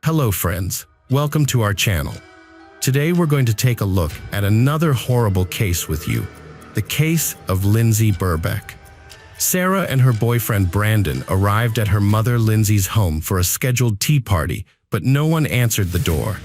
Hello friends, welcome to our channel. Today we're going to take a look at another horrible case with you, the case of Lindsay Burbeck. Sarah and her boyfriend Brandon arrived at her mother Lindsay's home for a scheduled tea party, but no one answered the door.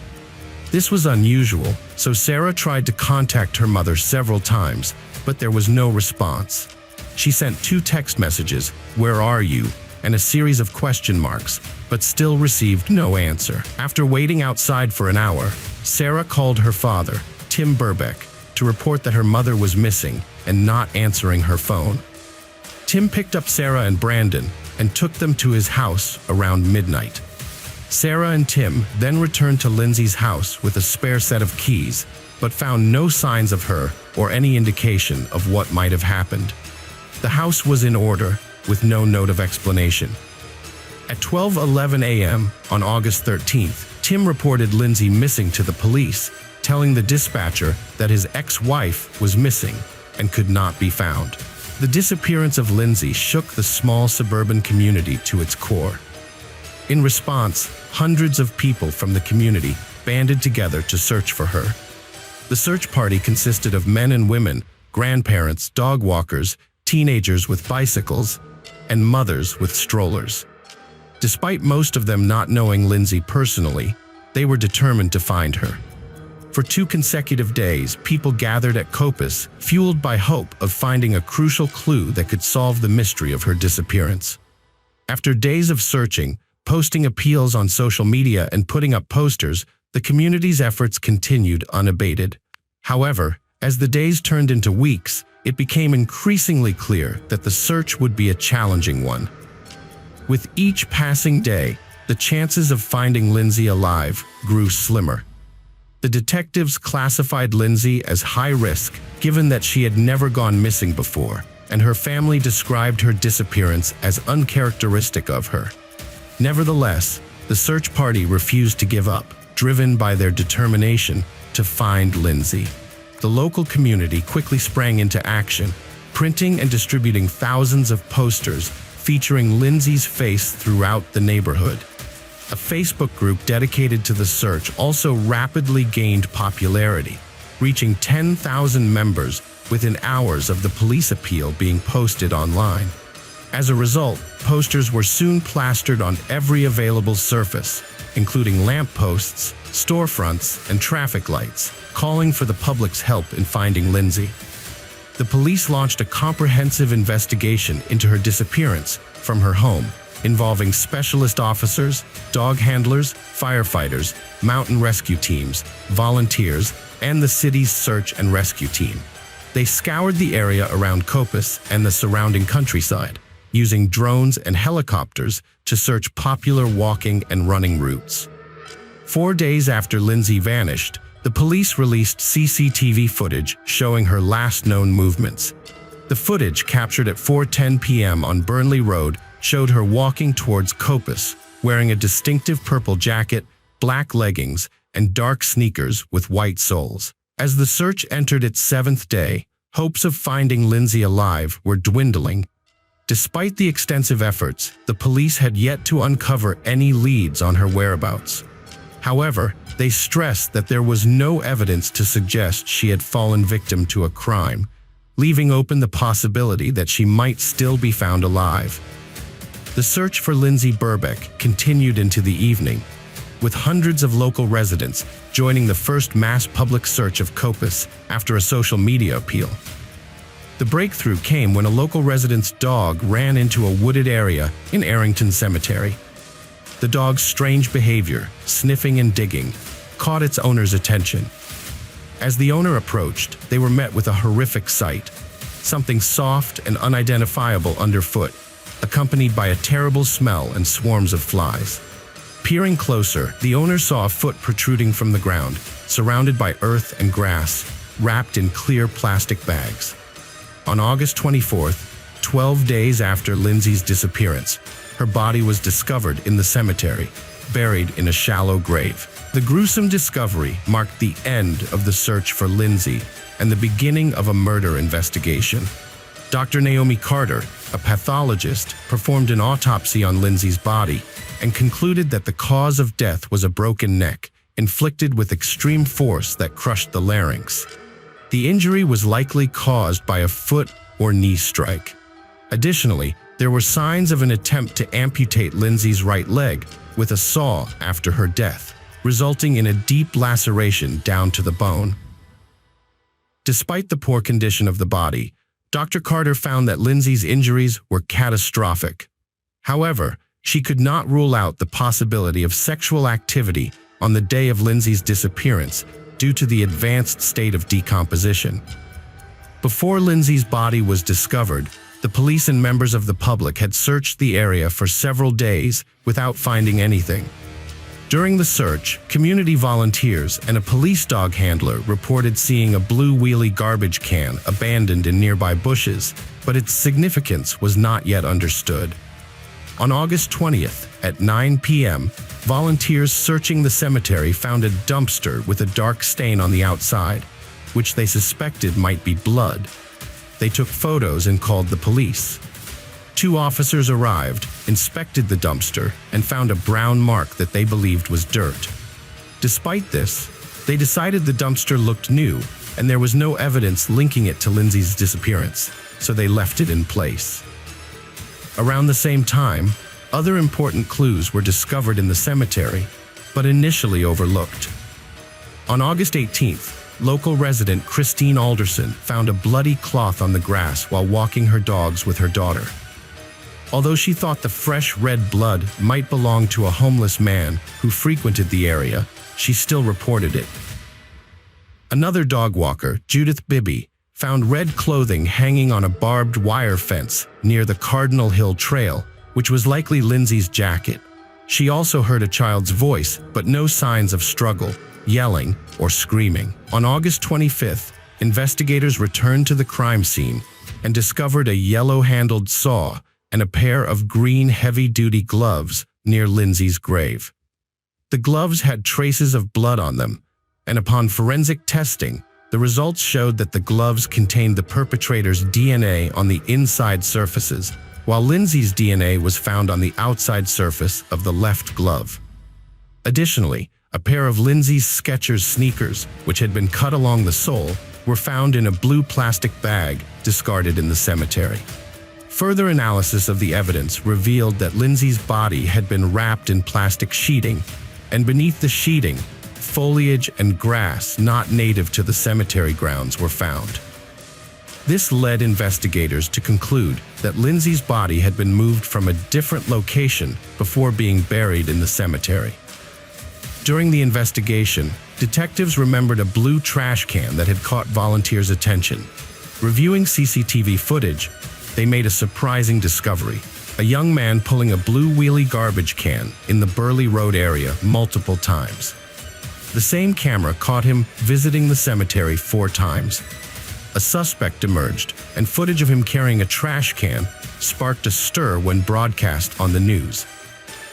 This was unusual, so Sarah tried to contact her mother several times, but there was no response. She sent 2 text messages, "Where are you?" and a series of question marks, but still received no answer. After waiting outside for an hour, Sarah called her father, Tim Burbeck, to report that her mother was missing and not answering her phone. Tim picked up Sarah and Brandon and took them to his house around midnight. Sarah and Tim then returned to Lindsay's house with a spare set of keys, but found no signs of her or any indication of what might have happened. The house was in order, with no note of explanation. At 12:11 a.m. on August 13th, Tim reported Lindsay missing to the police, telling the dispatcher that his ex-wife was missing and could not be found. The disappearance of Lindsay shook the small suburban community to its core. In response, hundreds of people from the community banded together to search for her. The search party consisted of men and women, grandparents, dog walkers, teenagers with bicycles, and mothers with strollers. Despite most of them not knowing Lindsay personally, they were determined to find her. For 2 consecutive days, people gathered at Coppice, fueled by hope of finding a crucial clue that could solve the mystery of her disappearance. After days of searching, posting appeals on social media and putting up posters, the community's efforts continued unabated. However, as the days turned into weeks, it became increasingly clear that the search would be a challenging one. With each passing day, the chances of finding Lindsay alive grew slimmer. The detectives classified Lindsay as high risk, given that she had never gone missing before, and her family described her disappearance as uncharacteristic of her. Nevertheless, the search party refused to give up, driven by their determination to find Lindsay. The local community quickly sprang into action, printing and distributing thousands of posters featuring Lindsay's face throughout the neighborhood. A Facebook group dedicated to the search also rapidly gained popularity, reaching 10,000 members within hours of the police appeal being posted online. As a result, posters were soon plastered on every available surface, including lampposts, storefronts, and traffic lights, calling for the public's help in finding Lindsay. The police launched a comprehensive investigation into her disappearance from her home, involving specialist officers, dog handlers, firefighters, mountain rescue teams, volunteers, and the city's search and rescue team. They scoured the area around Coppice and the surrounding countryside, using drones and helicopters to search popular walking and running routes. 4 days after Lindsay vanished, the police released CCTV footage showing her last known movements. The footage, captured at 4:10 p.m. on Burnley Road, showed her walking towards Coppice, wearing a distinctive purple jacket, black leggings, and dark sneakers with white soles. As the search entered its 7th day, hopes of finding Lindsay alive were dwindling. Despite the extensive efforts, the police had yet to uncover any leads on her whereabouts. However, they stressed that there was no evidence to suggest she had fallen victim to a crime, leaving open the possibility that she might still be found alive. The search for Lindsay Burbeck continued into the evening, with hundreds of local residents joining the first mass public search of Coppice after a social media appeal. The breakthrough came when a local resident's dog ran into a wooded area in Arrington Cemetery. The dog's strange behavior, sniffing and digging, caught its owner's attention. As the owner approached, they were met with a horrific sight, something soft and unidentifiable underfoot, accompanied by a terrible smell and swarms of flies. Peering closer, the owner saw a foot protruding from the ground, surrounded by earth and grass, wrapped in clear plastic bags. On August 24th, 12 days after Lindsay's disappearance, her body was discovered in the cemetery, buried in a shallow grave. The gruesome discovery marked the end of the search for Lindsay and the beginning of a murder investigation. Dr. Naomi Carter, a pathologist, performed an autopsy on Lindsay's body and concluded that the cause of death was a broken neck, inflicted with extreme force that crushed the larynx. The injury was likely caused by a foot or knee strike. Additionally, there were signs of an attempt to amputate Lindsay's right leg with a saw after her death, resulting in a deep laceration down to the bone. Despite the poor condition of the body, Dr. Carter found that Lindsay's injuries were catastrophic. However, she could not rule out the possibility of sexual activity on the day of Lindsay's disappearance due to the advanced state of decomposition. Before Lindsay's body was discovered, the police and members of the public had searched the area for several days without finding anything. During the search, community volunteers and a police dog handler reported seeing a blue wheelie garbage can abandoned in nearby bushes, but its significance was not yet understood. On August 20th, at 9 p.m., volunteers searching the cemetery found a dumpster with a dark stain on the outside, which they suspected might be blood. They took photos and called the police. 2 officers arrived, inspected the dumpster, and found a brown mark that they believed was dirt. Despite this, they decided the dumpster looked new, and there was no evidence linking it to Lindsay's disappearance, so they left it in place. Around the same time, other important clues were discovered in the cemetery, but initially overlooked. On August 18th, local resident Christine Alderson found a bloody cloth on the grass while walking her dogs with her daughter. Although she thought the fresh red blood might belong to a homeless man who frequented the area, she still reported it. Another dog walker, Judith Bibby, found red clothing hanging on a barbed wire fence near the Cardinal Hill Trail, which was likely Lindsay's jacket. She also heard a child's voice, but no signs of struggle, yelling, or screaming. On August 25th, investigators returned to the crime scene and discovered a yellow-handled saw and a pair of green heavy-duty gloves near Lindsay's grave. The gloves had traces of blood on them, and upon forensic testing, the results showed that the gloves contained the perpetrator's DNA on the inside surfaces, while Lindsay's DNA was found on the outside surface of the left glove. Additionally, a pair of Lindsay's Skechers sneakers, which had been cut along the sole, were found in a blue plastic bag discarded in the cemetery. Further analysis of the evidence revealed that Lindsay's body had been wrapped in plastic sheeting, and beneath the sheeting, foliage and grass not native to the cemetery grounds were found. This led investigators to conclude that Lindsay's body had been moved from a different location before being buried in the cemetery. During the investigation, detectives remembered a blue trash can that had caught volunteers' attention. Reviewing CCTV footage, they made a surprising discovery: a young man pulling a blue wheelie garbage can in the Burley Road area multiple times. The same camera caught him visiting the cemetery 4 times. A suspect emerged, and footage of him carrying a trash can sparked a stir when broadcast on the news.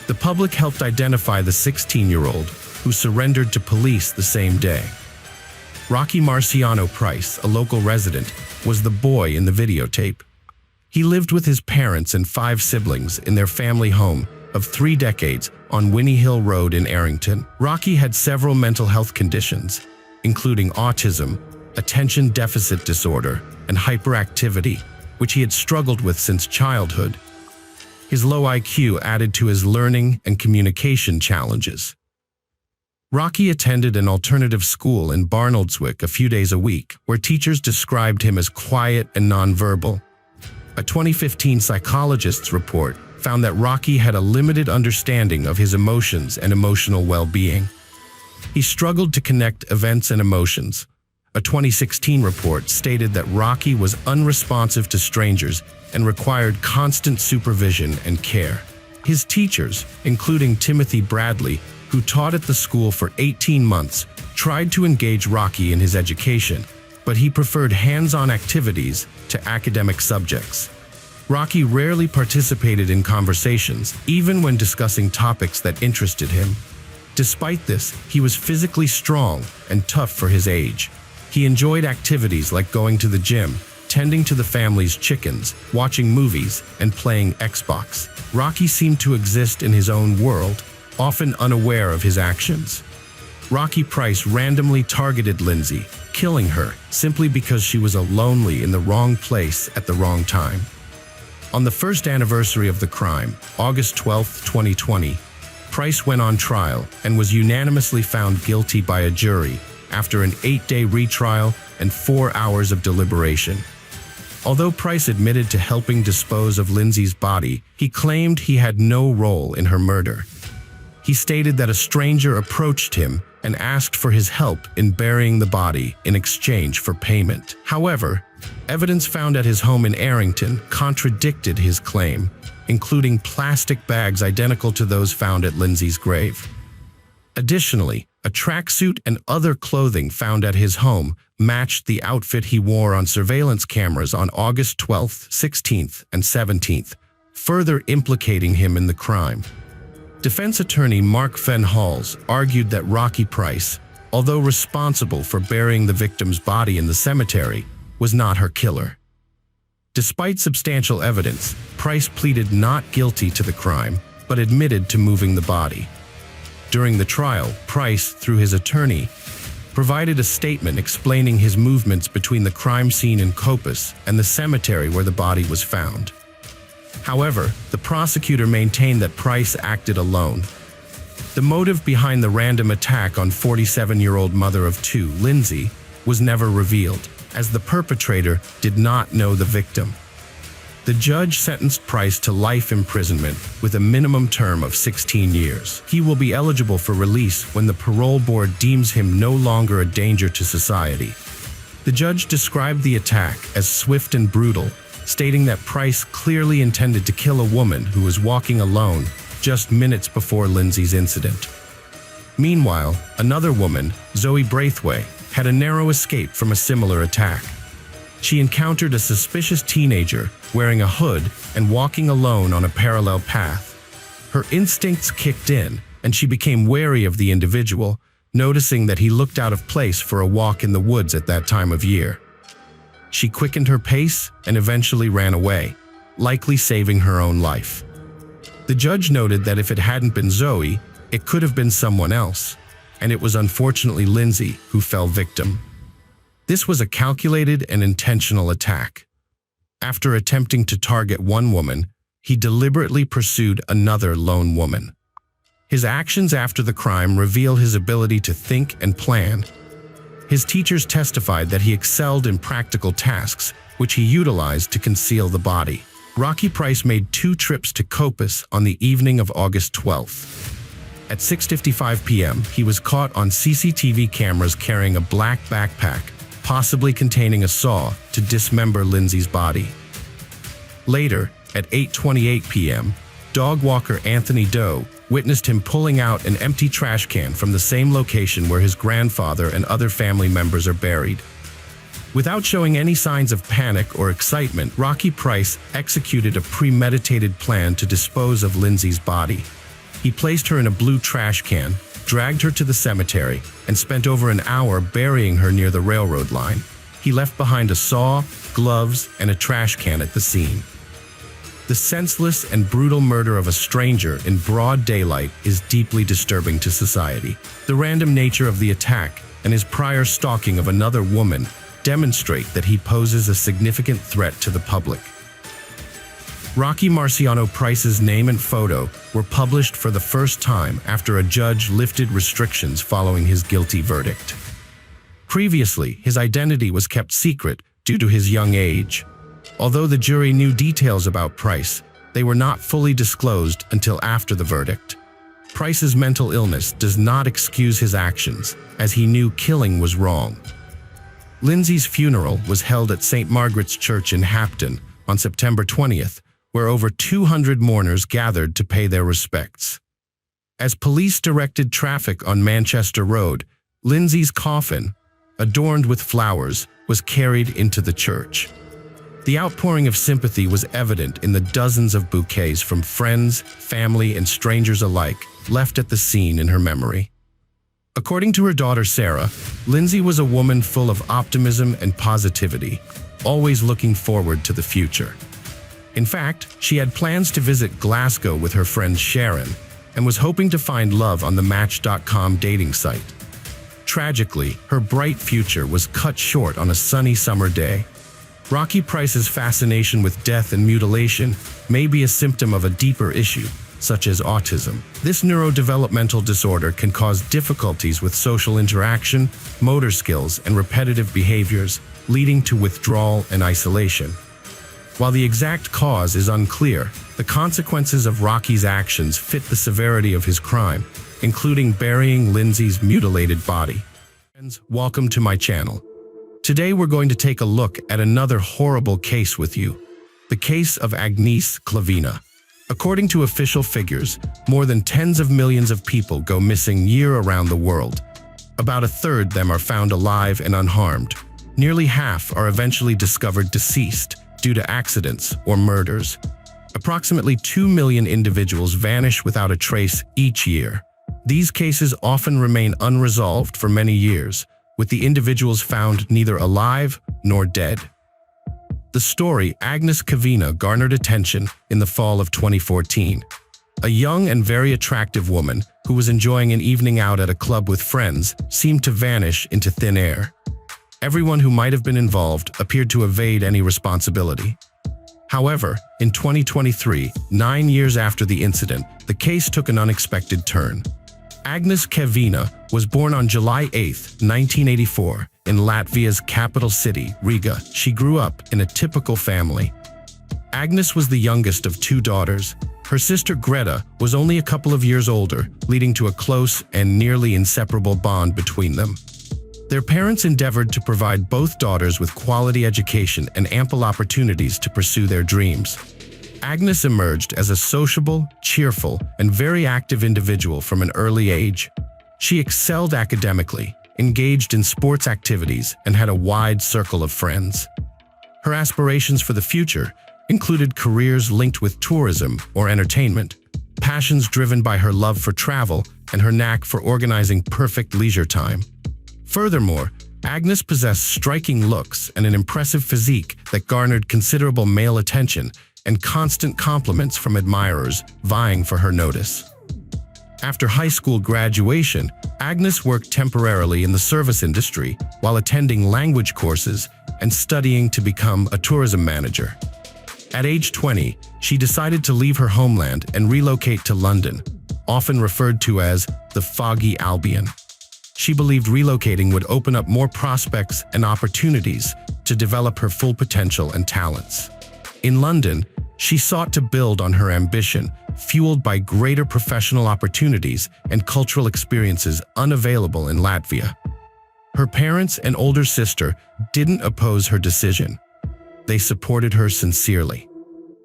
The public helped identify the 16-year-old who surrendered to police the same day. Rocky Marciano Price, a local resident, was the boy in the videotape. He lived with his parents and 5 siblings in their family home of 3 decades on Winnie Hill Road in Arrington. Rocky had several mental health conditions, including autism, attention deficit disorder, and hyperactivity, which he had struggled with since childhood. His low IQ added to his learning and communication challenges. Rocky attended an alternative school in Barnoldswick a few days a week, where teachers described him as quiet and nonverbal. A 2015 psychologist's report found that Rocky had a limited understanding of his emotions and emotional well-being. He struggled to connect events and emotions. A 2016 report stated that Rocky was unresponsive to strangers and required constant supervision and care. His teachers, including Timothy Bradley, who taught at the school for 18 months, tried to engage Rocky in his education, but he preferred hands-on activities to academic subjects. Rocky rarely participated in conversations, even when discussing topics that interested him. Despite this, he was physically strong and tough for his age. He enjoyed activities like going to the gym, tending to the family's chickens, watching movies, and playing Xbox. Rocky seemed to exist in his own world, often unaware of his actions. Rocky Price randomly targeted Lindsay, killing her simply because she was lonely in the wrong place at the wrong time. On the first anniversary of the crime, August 12, 2020, Price went on trial and was unanimously found guilty by a jury after an 8-day retrial and 4 hours of deliberation. Although Price admitted to helping dispose of Lindsay's body, he claimed he had no role in her murder. He stated that a stranger approached him and asked for his help in burying the body in exchange for payment. However, evidence found at his home in Arrington contradicted his claim, including plastic bags identical to those found at Lindsay's grave. Additionally, a tracksuit and other clothing found at his home matched the outfit he wore on surveillance cameras on August 12th, 16th, and 17th, further implicating him in the crime. Defense attorney Mark Fenn Halls argued that Rocky Price, although responsible for burying the victim's body in the cemetery, was not her killer. Despite substantial evidence, Price pleaded not guilty to the crime, but admitted to moving the body. During the trial, Price, through his attorney, provided a statement explaining his movements between the crime scene in Copus and the cemetery where the body was found. However, the prosecutor maintained that Price acted alone. The motive behind the random attack on 47-year-old mother of two, Lindsay, was never revealed, as the perpetrator did not know the victim. The judge sentenced Price to life imprisonment with a minimum term of 16 years. He will be eligible for release when the parole board deems him no longer a danger to society. The judge described the attack as swift and brutal, stating that Price clearly intended to kill a woman who was walking alone just minutes before Lindsay's incident. Meanwhile, another woman, Zoe Braithwaite, had a narrow escape from a similar attack. She encountered a suspicious teenager wearing a hood and walking alone on a parallel path. Her instincts kicked in, and she became wary of the individual, noticing that he looked out of place for a walk in the woods at that time of year. She quickened her pace and eventually ran away, likely saving her own life. The judge noted that if it hadn't been Zoe, it could have been someone else, and it was unfortunately Lindsay who fell victim. This was a calculated and intentional attack. After attempting to target one woman, he deliberately pursued another lone woman. His actions after the crime reveal his ability to think and plan. His teachers testified that he excelled in practical tasks, which he utilized to conceal the body. Rocky Price made 2 trips to Copus on the evening of August 12th. At 6:55 p.m., he was caught on CCTV cameras carrying a black backpack, possibly containing a saw to dismember Lindsay's body. Later, at 8:28 p.m., dog walker Anthony Doe witnessed him pulling out an empty trash can from the same location where his grandfather and other family members are buried. Without showing any signs of panic or excitement, Rocky Price executed a premeditated plan to dispose of Lindsay's body. He placed her in a blue trash can, dragged her to the cemetery, and spent over an hour burying her near the railroad line. He left behind a saw, gloves, and a trash can at the scene. The senseless and brutal murder of a stranger in broad daylight is deeply disturbing to society. The random nature of the attack and his prior stalking of another woman demonstrate that he poses a significant threat to the public. Rocky Marciano Price's name and photo were published for the first time after a judge lifted restrictions following his guilty verdict. Previously, his identity was kept secret due to his young age. Although the jury knew details about Price, they were not fully disclosed until after the verdict. Price's mental illness does not excuse his actions, as he knew killing was wrong. Lindsay's funeral was held at St. Margaret's Church in Hapton on September 20th, where over 200 mourners gathered to pay their respects. As police directed traffic on Manchester Road, Lindsay's coffin, adorned with flowers, was carried into the church. The outpouring of sympathy was evident in the dozens of bouquets from friends, family, and strangers alike left at the scene in her memory. According to her daughter Sarah, Lindsay was a woman full of optimism and positivity. always looking forward to the future. In fact, she had plans to visit Glasgow with her friend Sharon and was hoping to find love on the Match.com dating site. Tragically, her bright future was cut short on a sunny summer day. Rocky Price's fascination with death and mutilation may be a symptom of a deeper issue, such as autism. This neurodevelopmental disorder can cause difficulties with social interaction, motor skills, and repetitive behaviors, leading to withdrawal and isolation. While the exact cause is unclear, the consequences of Rocky's actions fit the severity of his crime, including burying Lindsay's mutilated body. Friends, welcome to my channel. Today we're going to take a look at another horrible case with you, the case of Agnieszka Klawina. According to official figures, more than tens of millions of people go missing year-round the world. About a third them are found alive and unharmed. Nearly half are eventually discovered deceased due to accidents or murders. Approximately 2 million individuals vanish without a trace each year. These cases often remain unresolved for many years, with the individuals found neither alive nor dead. The story Agnieszka Klawina garnered attention in the fall of 2014. A young and very attractive woman who was enjoying an evening out at a club with friends seemed to vanish into thin air. Everyone who might have been involved appeared to evade any responsibility. However, in 2023, 9 years after the incident, the case took an unexpected turn. Agnieszka Klawina was born on July 8, 1984, in Latvia's capital city, Riga. She grew up in a typical family. Agnes was the youngest of 2 daughters. Her sister Greta was only a couple of years older, leading to a close and nearly inseparable bond between them. Their parents endeavored to provide both daughters with quality education and ample opportunities to pursue their dreams. Agnes emerged as a sociable, cheerful, and very active individual from an early age. She excelled academically, engaged in sports activities, and had a wide circle of friends. Her aspirations for the future included careers linked with tourism or entertainment, passions driven by her love for travel, and her knack for organizing perfect leisure time. Furthermore, Agnes possessed striking looks and an impressive physique that garnered considerable male attention and constant compliments from admirers vying for her notice. After high school graduation, Agnes worked temporarily in the service industry while attending language courses and studying to become a tourism manager. At age 20, she decided to leave her homeland and relocate to London, often referred to as the Foggy Albion. She believed relocating would open up more prospects and opportunities to develop her full potential and talents. In London, she sought to build on her ambition, fueled by greater professional opportunities and cultural experiences unavailable in Latvia. Her parents and older sister didn't oppose her decision. They supported her sincerely.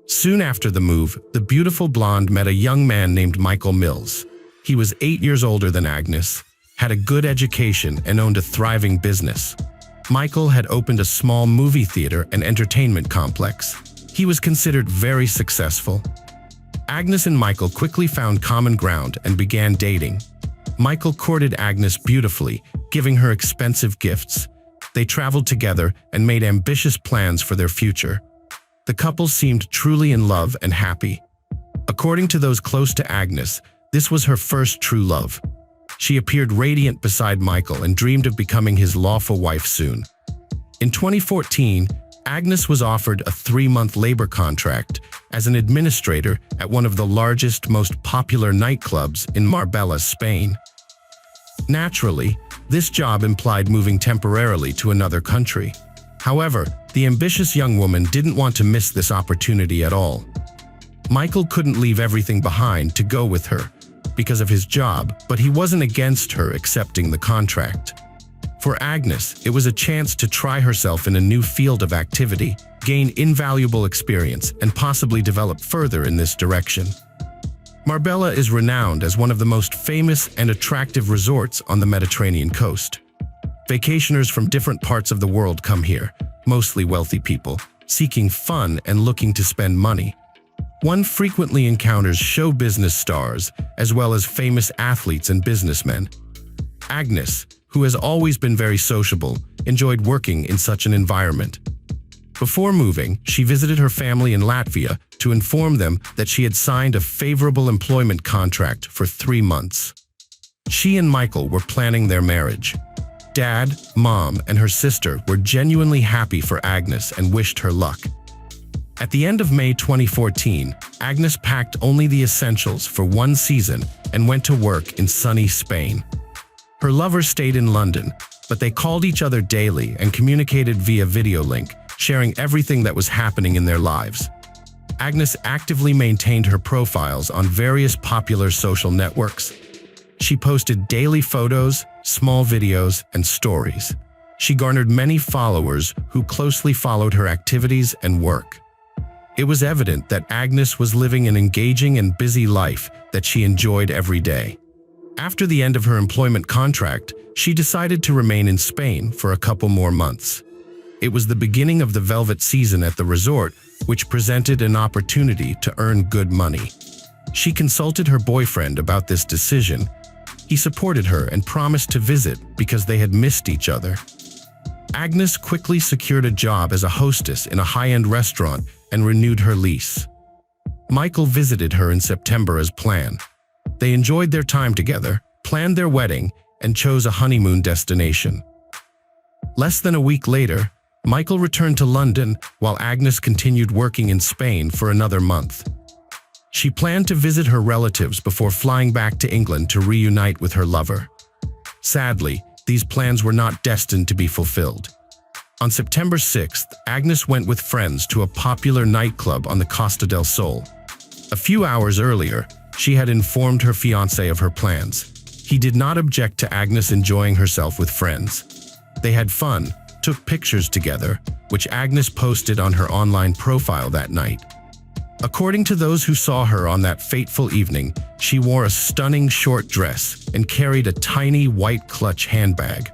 Soon after the move, the beautiful blonde met a young man named Michael Mills. He was 8 years older than Agnes, had a good education, and owned a thriving business. Michael had opened a small movie theater and entertainment complex. He was considered very successful. Agnes and Michael quickly found common ground and began dating. Michael courted Agnes beautifully, giving her expensive gifts. They traveled together and made ambitious plans for their future. The couple seemed truly in love and happy. According to those close to Agnes, this was her first true love. She appeared radiant beside Michael and dreamed of becoming his lawful wife soon. In 2014, Agnes was offered a 3-month labor contract as an administrator at one of the largest, most popular nightclubs in Marbella, Spain. Naturally, this job implied moving temporarily to another country. However, the ambitious young woman didn't want to miss this opportunity at all. Michael couldn't leave everything behind to go with her because of his job, but he wasn't against her accepting the contract. For Agnes, it was a chance to try herself in a new field of activity, gain invaluable experience, and possibly develop further in this direction. Marbella is renowned as one of the most famous and attractive resorts on the Mediterranean coast. Vacationers from different parts of the world come here, mostly wealthy people, seeking fun and looking to spend money. One frequently encounters show business stars, as well as famous athletes and businessmen. Agnes, who has always been very sociable, enjoyed working in such an environment. Before moving, she visited her family in Latvia to inform them that she had signed a favorable employment contract for 3 months. She and Michael were planning their marriage. Dad, Mom, and her sister were genuinely happy for Agnes and wished her luck. At the end of May 2014, Agnes packed only the essentials for 1 season and went to work in sunny Spain. Her lover stayed in London, but they called each other daily and communicated via video link, sharing everything that was happening in their lives. Agnes actively maintained her profiles on various popular social networks. She posted daily photos, small videos, and stories. She garnered many followers who closely followed her activities and work. It was evident that Agnes was living an engaging and busy life that she enjoyed every day. After the end of her employment contract, she decided to remain in Spain for a couple more months. It was the beginning of the Velvet season at the resort, which presented an opportunity to earn good money. She consulted her boyfriend about this decision. He supported her and promised to visit because they had missed each other. Agnes quickly secured a job as a hostess in a high-end restaurant and renewed her lease. Michael visited her in September as planned. They enjoyed their time together, planned their wedding, and chose a honeymoon destination. Less than a week later, Michael returned to London while Agnes continued working in Spain for another month. She planned to visit her relatives before flying back to England to reunite with her lover. Sadly, these plans were not destined to be fulfilled. On September 6th, Agnes went with friends to a popular nightclub on the Costa del Sol. A few hours earlier, she had informed her fiancé of her plans. He did not object to Agnes enjoying herself with friends. They had fun, took pictures together, which Agnes posted on her online profile that night. According to those who saw her on that fateful evening, she wore a stunning short dress and carried a tiny white clutch handbag.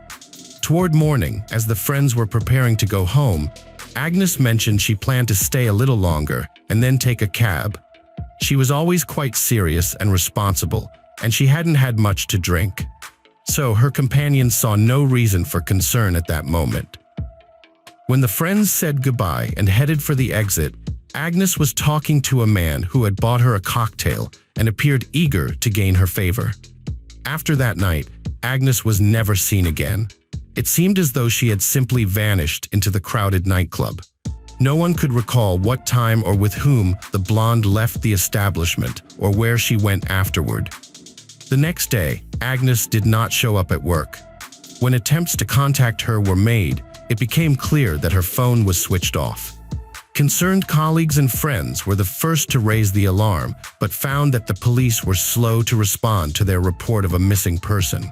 Toward morning, as the friends were preparing to go home, Agnes mentioned she planned to stay a little longer and then take a cab. She was always quite serious and responsible, and she hadn't had much to drink. So her companions saw no reason for concern at that moment. When the friends said goodbye and headed for the exit, Agnes was talking to a man who had bought her a cocktail and appeared eager to gain her favor. After that night, Agnes was never seen again. It seemed as though she had simply vanished into the crowded nightclub. No one could recall what time or with whom the blonde left the establishment or where she went afterward. The next day, Agnes did not show up at work. When attempts to contact her were made, it became clear that her phone was switched off. Concerned colleagues and friends were the first to raise the alarm, but found that the police were slow to respond to their report of a missing person.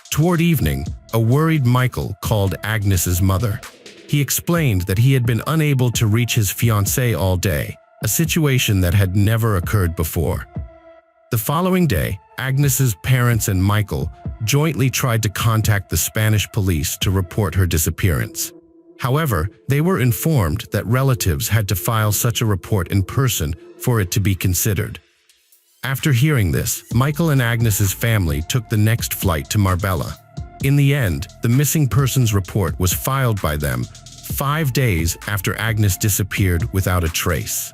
Toward evening, a worried Michael called Agnes's mother. He explained that he had been unable to reach his fiancée all day, a situation that had never occurred before. The following day, Agnes's parents and Michael jointly tried to contact the Spanish police to report her disappearance. However, they were informed that relatives had to file such a report in person for it to be considered. After hearing this, Michael and Agnes's family took the next flight to Marbella. In the end, the missing persons report was filed by them 5 days after Agnes disappeared without a trace.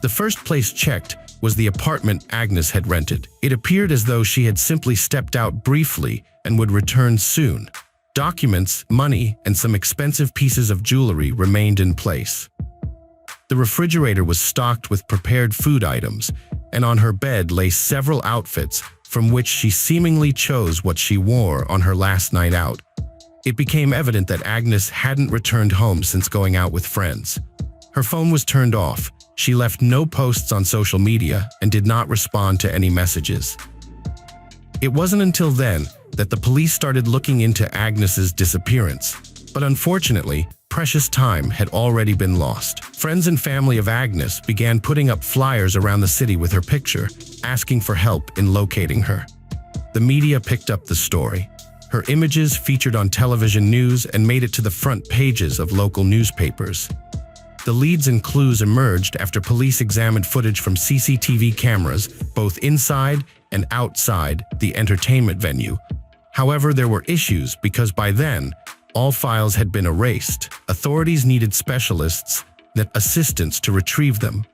The first place checked was the apartment Agnes had rented. It appeared as though she had simply stepped out briefly and would return soon. Documents, money, and some expensive pieces of jewelry remained in place. The refrigerator was stocked with prepared food items, and on her bed lay several outfits from which she seemingly chose what she wore on her last night out. It became evident that Agnes hadn't returned home since going out with friends. Her phone was turned off. She left no posts on social media and did not respond to any messages. It wasn't until then that the police started looking into Agnes's disappearance, but unfortunately, precious time had already been lost. Friends and family of Agnes began putting up flyers around the city with her picture, asking for help in locating her. The media picked up the story. Her images featured on television news and made it to the front pages of local newspapers. The leads and clues emerged after police examined footage from CCTV cameras, both inside and outside the entertainment venue. However, there were issues because by then, all files had been erased. Authorities needed specialists and assistants to retrieve them.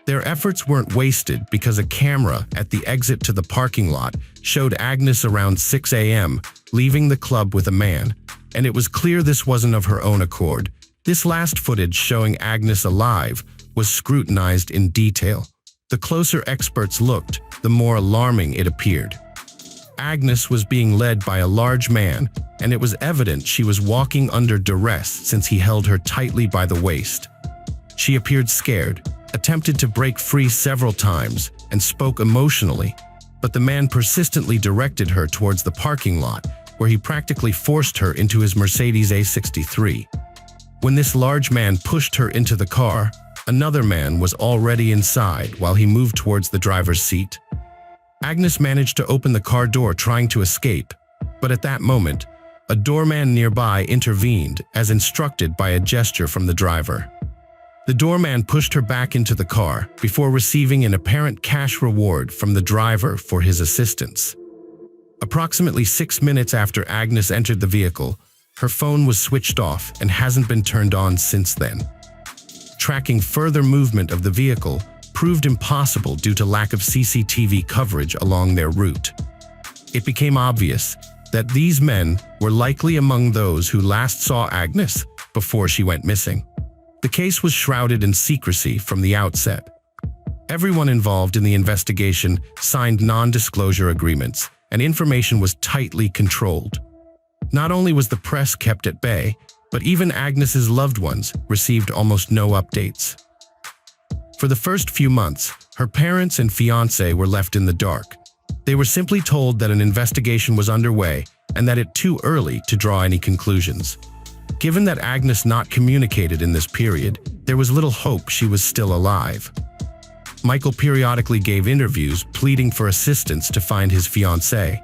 Their efforts weren't wasted because a camera at the exit to the parking lot showed Agnes around 6 a.m. leaving the club with a man, and it was clear this wasn't of her own accord. This last footage showing Agnes alive was scrutinized in detail. The closer experts looked, the more alarming it appeared. Agnes was being led by a large man, and it was evident she was walking under duress since he held her tightly by the waist. She appeared scared, attempted to break free several times, and spoke emotionally, but the man persistently directed her towards the parking lot, where he practically forced her into his Mercedes A63. When this large man pushed her into the car, another man was already inside while he moved towards the driver's seat. Agnes managed to open the car door trying to escape, but at that moment, a doorman nearby intervened as instructed by a gesture from the driver. The doorman pushed her back into the car before receiving an apparent cash reward from the driver for his assistance. Approximately 6 minutes after Agnes entered the vehicle, her phone was switched off and hasn't been turned on since then. Tracking further movement of the vehicle proved impossible due to lack of CCTV coverage along their route. It became obvious that these men were likely among those who last saw Agnes before she went missing. The case was shrouded in secrecy from the outset. Everyone involved in the investigation signed non-disclosure agreements, and information was tightly controlled. Not only was the press kept at bay, but even Agnes's loved ones received almost no updates. For the first few months, her parents and fiancé were left in the dark. They were simply told that an investigation was underway and that it's too early to draw any conclusions. Given that Agnes not communicated in this period, there was little hope she was still alive. Michael periodically gave interviews pleading for assistance to find his fiancée.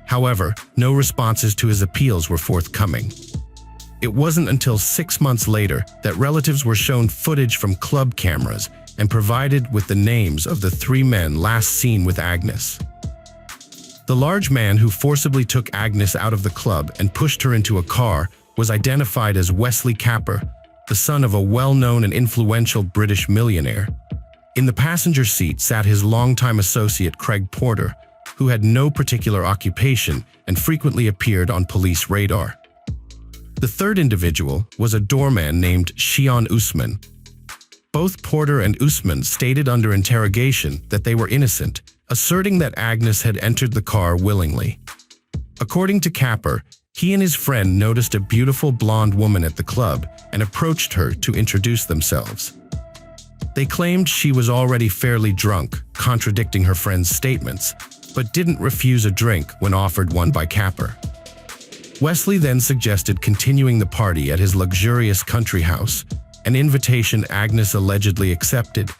However, no responses to his appeals were forthcoming. It wasn't until 6 months later that relatives were shown footage from club cameras and provided with the names of the 3 men last seen with Agnes. The large man who forcibly took Agnes out of the club and pushed her into a car was identified as Wesley Capper, the son of a well-known and influential British millionaire. In the passenger seat sat his longtime associate Craig Porter, who had no particular occupation and frequently appeared on police radar. The third individual was a doorman named Shion Usman. Both Porter and Usman stated under interrogation that they were innocent, asserting that Agnes had entered the car willingly. According to Capper, he and his friend noticed a beautiful blonde woman at the club and approached her to introduce themselves. They claimed she was already fairly drunk, contradicting her friend's statements, but didn't refuse a drink when offered one by Capper. Wesley then suggested continuing the party at his luxurious country house, an invitation Agnes allegedly accepted.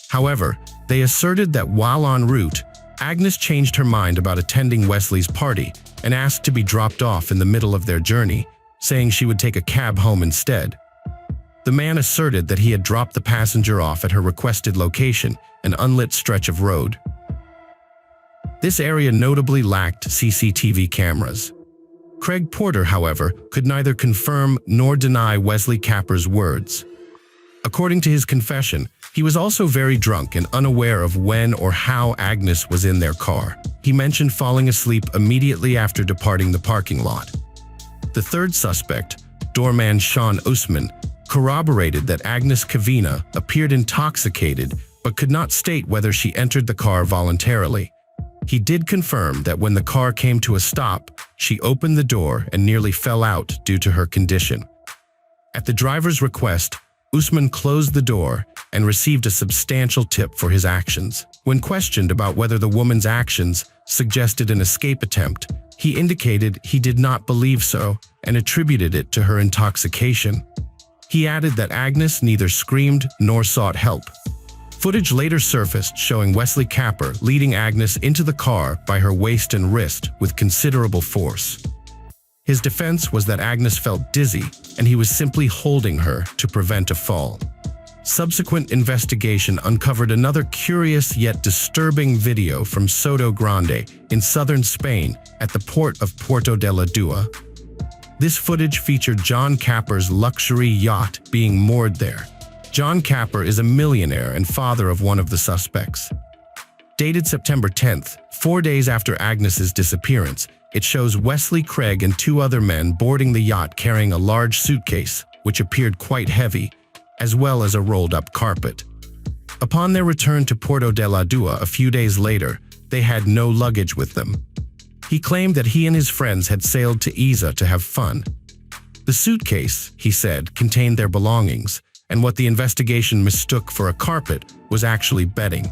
However, they asserted that while en route, Agnes changed her mind about attending Wesley's party and asked to be dropped off in the middle of their journey, saying she would take a cab home instead. The man asserted that he had dropped the passenger off at her requested location, an unlit stretch of road. This area notably lacked CCTV cameras. Craig Porter, however, could neither confirm nor deny Wesley Capper's words. According to his confession, he was also very drunk and unaware of when or how Agnes was in their car. He mentioned falling asleep immediately after departing the parking lot. The third suspect, doorman Sean Usman, corroborated that Agnes Kavina appeared intoxicated but could not state whether she entered the car voluntarily. He did confirm that when the car came to a stop, she opened the door and nearly fell out due to her condition. At the driver's request, Usman closed the door and received a substantial tip for his actions. When questioned about whether the woman's actions suggested an escape attempt, he indicated he did not believe so and attributed it to her intoxication. He added that Agnes neither screamed nor sought help. Footage later surfaced showing Wesley Capper leading Agnes into the car by her waist and wrist with considerable force. His defense was that Agnes felt dizzy and he was simply holding her to prevent a fall. Subsequent investigation uncovered another curious yet disturbing video from Soto Grande in southern Spain at the port of Puerto de la Dua. This footage featured John Capper's luxury yacht being moored there. John Capper is a millionaire and father of one of the suspects. Dated September 10th, 4 days after Agnes's disappearance, it shows Wesley Craig and two other men boarding the yacht carrying a large suitcase, which appeared quite heavy, as well as a rolled-up carpet. Upon their return to Porto de la Dua a few days later, they had no luggage with them. He claimed that he and his friends had sailed to Ibiza to have fun. The suitcase, he said, contained their belongings, and what the investigation mistook for a carpet was actually bedding.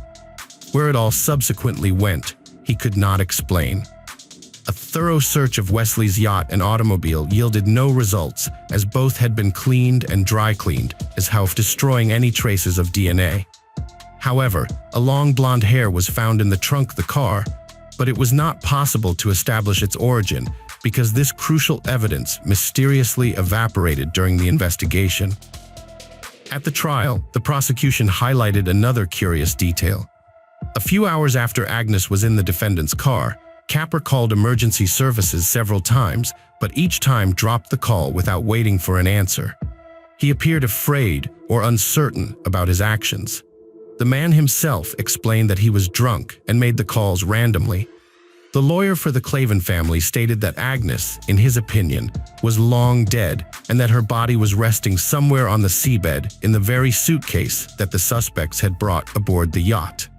Where it all subsequently went, he could not explain. A thorough search of Wesley's yacht and automobile yielded no results, as both had been cleaned and dry cleaned, as if destroying any traces of DNA. However, a long blonde hair was found in the trunk of the car, but it was not possible to establish its origin because this crucial evidence mysteriously evaporated during the investigation. At the trial, the prosecution highlighted another curious detail. A few hours after Agnes was in the defendant's car, Capper called emergency services several times, but each time dropped the call without waiting for an answer. He appeared afraid or uncertain about his actions. The man himself explained that he was drunk and made the calls randomly. The lawyer for the Klavan family stated that Agnes, in his opinion, was long dead and that her body was resting somewhere on the seabed in the very suitcase that the suspects had brought aboard the yacht.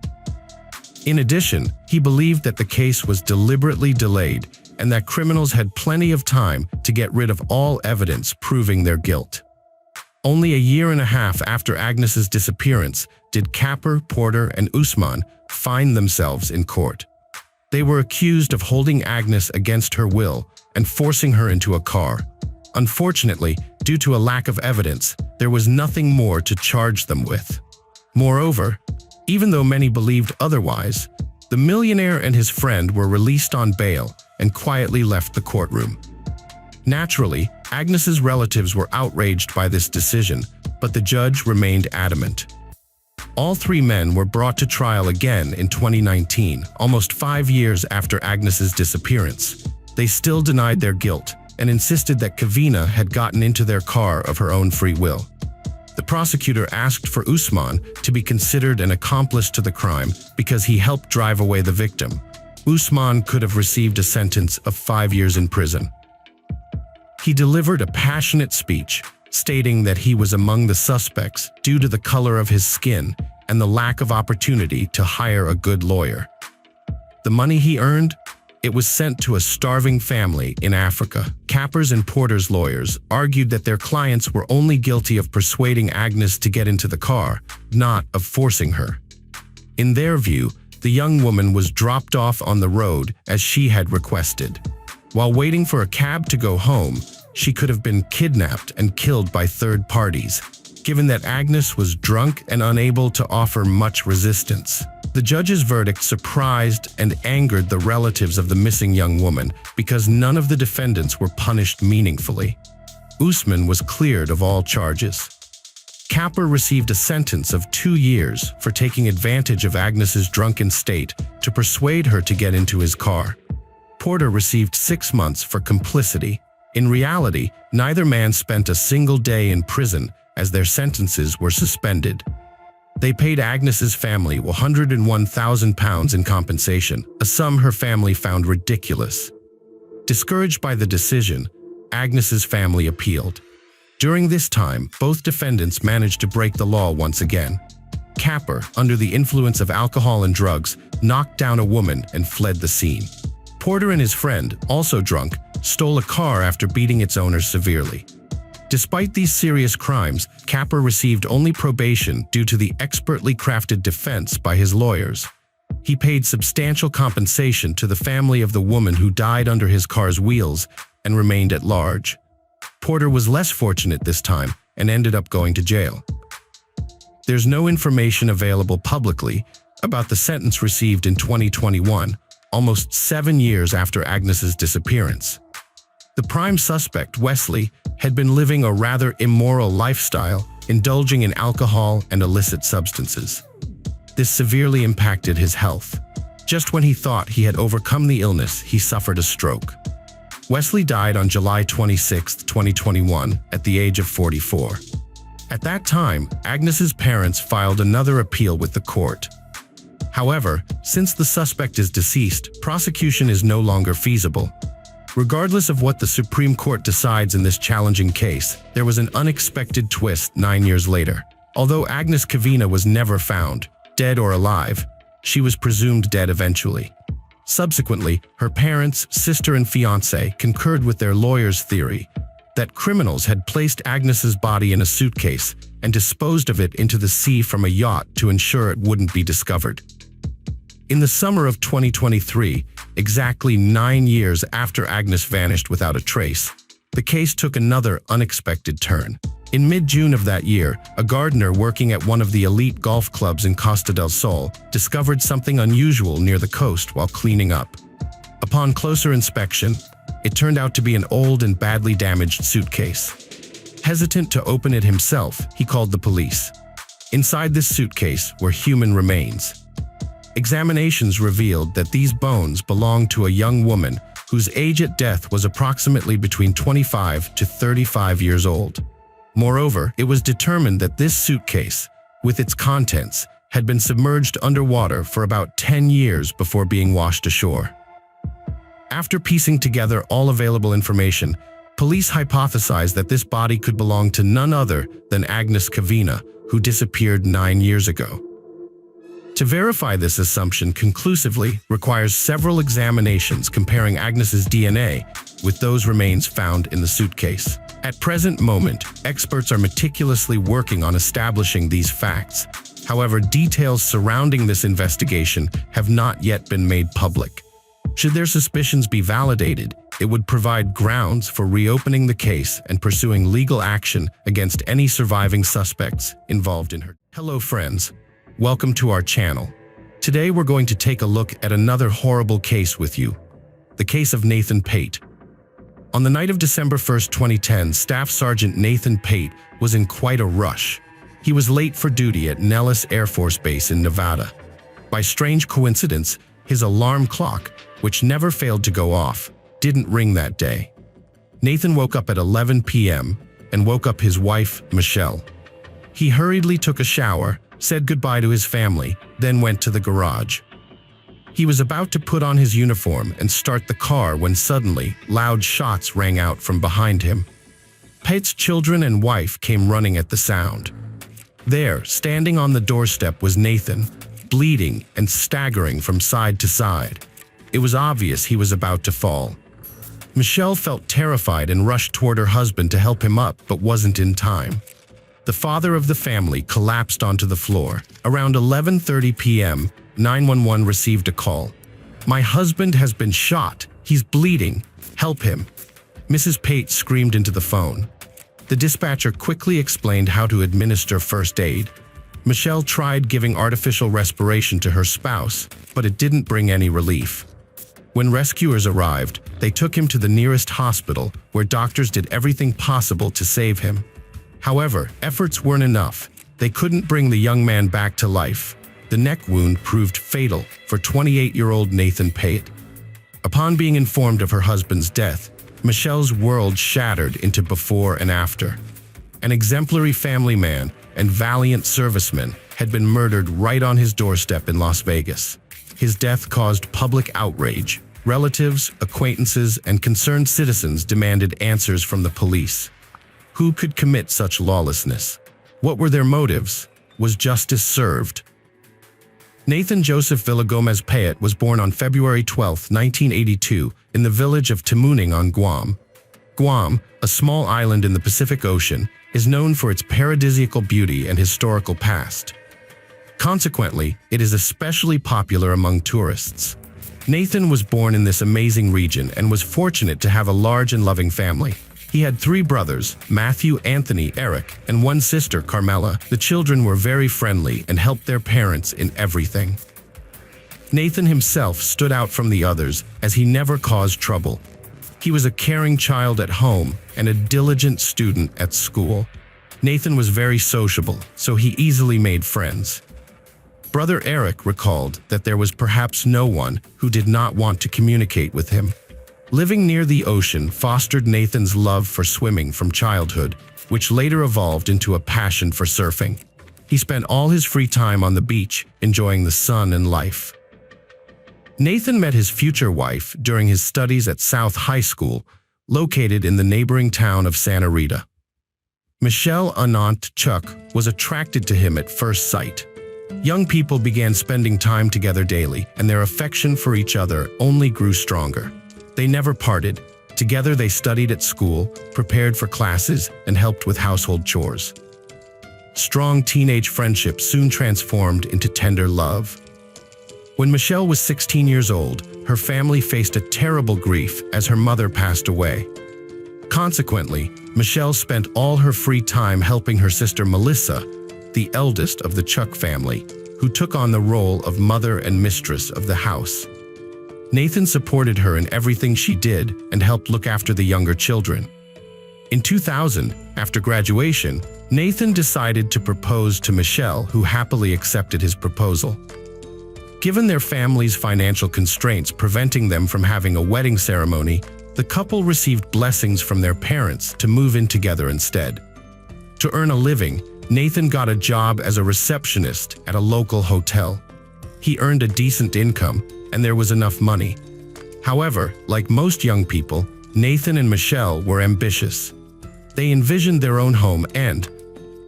In addition, he believed that the case was deliberately delayed and that criminals had plenty of time to get rid of all evidence proving their guilt. Only a year and a half after Agnes's disappearance did Capper, Porter, and Usman find themselves in court. They were accused of holding Agnes against her will and forcing her into a car. Unfortunately, due to a lack of evidence, there was nothing more to charge them with. Moreover, even though many believed otherwise, the millionaire and his friend were released on bail and quietly left the courtroom. Naturally, Agnes's relatives were outraged by this decision, but the judge remained adamant. All three men were brought to trial again in 2019, almost 5 years after Agnes's disappearance. They still denied their guilt and insisted that Kavina had gotten into their car of her own free will. The prosecutor asked for Usman to be considered an accomplice to the crime because he helped drive away the victim. Usman could have received a sentence of 5 years in prison. He delivered a passionate speech, stating that he was among the suspects due to the color of his skin and the lack of opportunity to hire a good lawyer. The money he earned? It was sent to a starving family in Africa. Capper's and Porter's lawyers argued that their clients were only guilty of persuading Agnes to get into the car, not of forcing her. In their view, the young woman was dropped off on the road as she had requested. While waiting for a cab to go home, she could have been kidnapped and killed by third parties, given that Agnes was drunk and unable to offer much resistance. The judge's verdict surprised and angered the relatives of the missing young woman because none of the defendants were punished meaningfully. Usman was cleared of all charges. Capper received a sentence of 2 years for taking advantage of Agnes's drunken state to persuade her to get into his car. Porter received 6 months for complicity. In reality, neither man spent a single day in prison as their sentences were suspended. They paid Agnes's family £101,000 in compensation, a sum her family found ridiculous. Discouraged by the decision, Agnes's family appealed. During this time, both defendants managed to break the law once again. Capper, under the influence of alcohol and drugs, knocked down a woman and fled the scene. Porter and his friend, also drunk, stole a car after beating its owner severely. Despite these serious crimes, Capper received only probation due to the expertly crafted defense by his lawyers. He paid substantial compensation to the family of the woman who died under his car's wheels and remained at large. Porter was less fortunate this time and ended up going to jail. There's no information available publicly about the sentence received in 2021, almost 7 years after Agnes's disappearance. The prime suspect, Wesley, had been living a rather immoral lifestyle, indulging in alcohol and illicit substances. This severely impacted his health. Just when he thought he had overcome the illness, he suffered a stroke. Wesley died on July 26, 2021, at the age of 44. At that time, Agnes's parents filed another appeal with the court. However, since the suspect is deceased, prosecution is no longer feasible. Regardless of what the Supreme Court decides in this challenging case, there was an unexpected twist 9 years later. Although Agnes Kavina was never found, dead or alive, she was presumed dead eventually. Subsequently, her parents, sister, and fiancé concurred with their lawyer's theory that criminals had placed Agnes's body in a suitcase and disposed of it into the sea from a yacht to ensure it wouldn't be discovered. In the summer of 2023, exactly 9 years after Agnes vanished without a trace, the case took another unexpected turn. In mid-June of that year, a gardener working at one of the elite golf clubs in Costa del Sol discovered something unusual near the coast while cleaning up. Upon closer inspection, it turned out to be an old and badly damaged suitcase. Hesitant to open it himself, he called the police. Inside this suitcase were human remains. Examinations revealed that these bones belonged to a young woman whose age at death was approximately between 25 to 35 years old. Moreover, it was determined that this suitcase, with its contents, had been submerged underwater for about 10 years before being washed ashore. After piecing together all available information, police hypothesized that this body could belong to none other than Agnes Kavina, who disappeared 9 years ago. To verify this assumption conclusively requires several examinations comparing Agnes's DNA with those remains found in the suitcase. At present moment, experts are meticulously working on establishing these facts. However, details surrounding this investigation have not yet been made public. Should their suspicions be validated, it would provide grounds for reopening the case and pursuing legal action against any surviving suspects involved in her. Hello friends, welcome to our channel. Today we're going to take a look at another horrible case with you, the case of Nathan Pate. On the night of December 1, 2010, Staff Sergeant Nathan Pate was in quite a rush. He was late for duty at Nellis Air Force Base in Nevada. By strange coincidence, his alarm clock, which never failed to go off, didn't ring that day. Nathan woke up at 11 p.m. and woke up his wife, Michelle. He hurriedly took a shower, said goodbye to his family, then went to the garage. He was about to put on his uniform and start the car when suddenly loud shots rang out from behind him. Pate's children and wife came running at the sound. There, standing on the doorstep, was Nathan, bleeding and staggering from side to side. It was obvious he was about to fall. Michelle felt terrified and rushed toward her husband to help him up, but wasn't in time. The father of the family collapsed onto the floor. Around 11:30 p.m., 911 received a call. "My husband has been shot. He's bleeding. Help him." Mrs. Pate screamed into the phone. The dispatcher quickly explained how to administer first aid. Michelle tried giving artificial respiration to her spouse, but it didn't bring any relief. When rescuers arrived, they took him to the nearest hospital, where doctors did everything possible to save him. However, efforts weren't enough. They couldn't bring the young man back to life. The neck wound proved fatal for 28-year-old Nathan Pate. Upon being informed of her husband's death, Michelle's world shattered into before and after. An exemplary family man and valiant serviceman had been murdered right on his doorstep in Las Vegas. His death caused public outrage. Relatives, acquaintances, and concerned citizens demanded answers from the police. Who could commit such lawlessness? What were their motives? Was justice served? Nathan Joseph Villagomez Payet was born on February 12, 1982, in the village of Tamuning on Guam. Guam, a small island in the Pacific Ocean, is known for its paradisiacal beauty and historical past. Consequently, it is especially popular among tourists. Nathan was born in this amazing region and was fortunate to have a large and loving family. He had 3 brothers, Matthew, Anthony, Eric, and 1 sister, Carmela. The children were very friendly and helped their parents in everything. Nathan himself stood out from the others as he never caused trouble. He was a caring child at home and a diligent student at school. Nathan was very sociable, so he easily made friends. Brother Eric recalled that there was perhaps no one who did not want to communicate with him. Living near the ocean fostered Nathan's love for swimming from childhood, which later evolved into a passion for surfing. He spent all his free time on the beach, enjoying the sun and life. Nathan met his future wife during his studies at South High School, located in the neighboring town of Santa Rita. Michelle Anant Chuck was attracted to him at first sight. Young people began spending time together daily, and their affection for each other only grew stronger. They never parted. Together they studied at school, prepared for classes, and helped with household chores. Strong teenage friendship soon transformed into tender love. When Michelle was 16 years old, her family faced a terrible grief as her mother passed away. Consequently, Michelle spent all her free time helping her sister Melissa, the eldest of the Chuck family, who took on the role of mother and mistress of the house. Nathan supported her in everything she did and helped look after the younger children. In 2000, after graduation, Nathan decided to propose to Michelle, who happily accepted his proposal. Given their family's financial constraints preventing them from having a wedding ceremony, the couple received blessings from their parents to move in together instead. To earn a living, Nathan got a job as a receptionist at a local hotel. He earned a decent income, and there was enough money. However, like most young people, Nathan and Michelle were ambitious. They envisioned their own home and,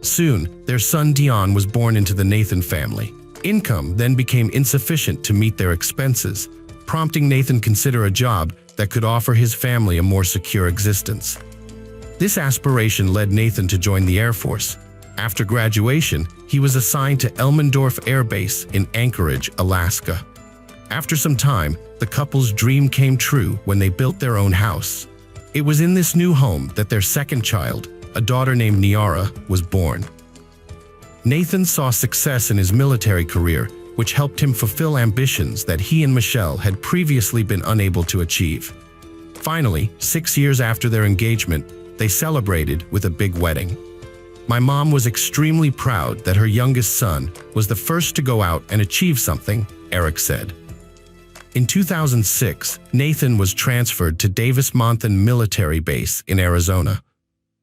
soon, their son Dion was born into the Nathan family. Income then became insufficient to meet their expenses, prompting Nathan to consider a job that could offer his family a more secure existence. This aspiration led Nathan to join the Air Force. After graduation, he was assigned to Elmendorf Air Base in Anchorage, Alaska. After some time, the couple's dream came true when they built their own house. It was in this new home that their second child, a daughter named Niara, was born. Nathan saw success in his military career, which helped him fulfill ambitions that he and Michelle had previously been unable to achieve. Finally, 6 years after their engagement, they celebrated with a big wedding. My mom was extremely proud that her youngest son was the first to go out and achieve something, Eric said. In 2006, Nathan was transferred to Davis-Monthan Military Base in Arizona.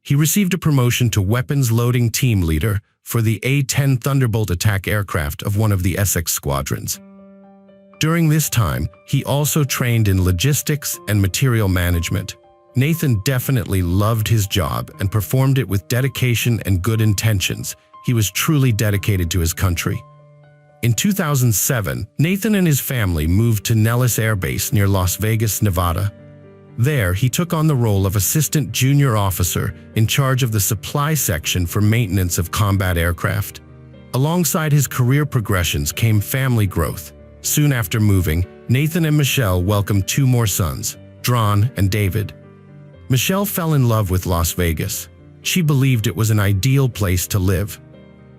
He received a promotion to Weapons Loading Team Leader for the A-10 Thunderbolt attack aircraft of one of the Essex squadrons. During this time, he also trained in logistics and material management. Nathan definitely loved his job and performed it with dedication and good intentions. He was truly dedicated to his country. In 2007, Nathan and his family moved to Nellis Air Base near Las Vegas, Nevada. There, he took on the role of Assistant Junior Officer in charge of the supply section for maintenance of combat aircraft. Alongside his career progressions came family growth. Soon after moving, Nathan and Michelle welcomed 2 more sons, Dron and David. Michelle fell in love with Las Vegas. She believed it was an ideal place to live.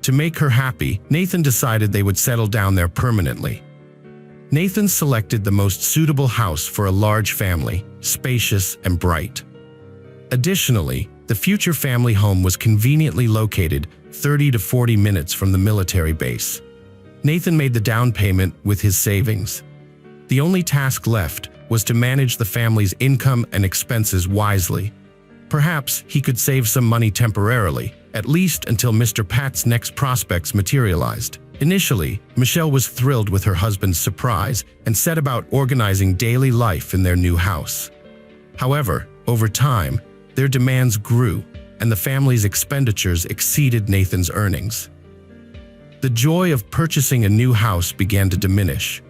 To make her happy, Nathan decided they would settle down there permanently. Nathan selected the most suitable house for a large family, spacious and bright. Additionally, the future family home was conveniently located 30 to 40 minutes from the military base. Nathan made the down payment with his savings. The only task left was to manage the family's income and expenses wisely. Perhaps he could save some money temporarily, at least until Mr. Pat's next prospects materialized. Initially, Michelle was thrilled with her husband's surprise and set about organizing daily life in their new house. However, over time, their demands grew, and the family's expenditures exceeded Nathan's earnings. The joy of purchasing a new house began to diminish.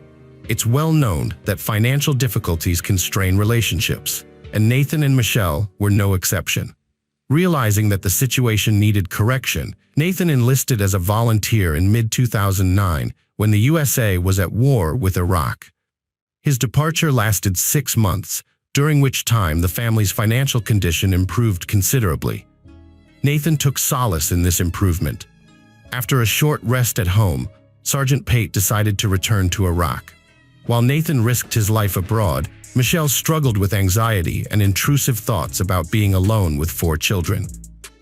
It's well known that financial difficulties can strain relationships, and Nathan and Michelle were no exception. Realizing that the situation needed correction, Nathan enlisted as a volunteer in mid-2009 when the USA was at war with Iraq. His departure lasted 6 months, during which time the family's financial condition improved considerably. Nathan took solace in this improvement. After a short rest at home, Sergeant Pate decided to return to Iraq. While Nathan risked his life abroad, Michelle struggled with anxiety and intrusive thoughts about being alone with 4 children.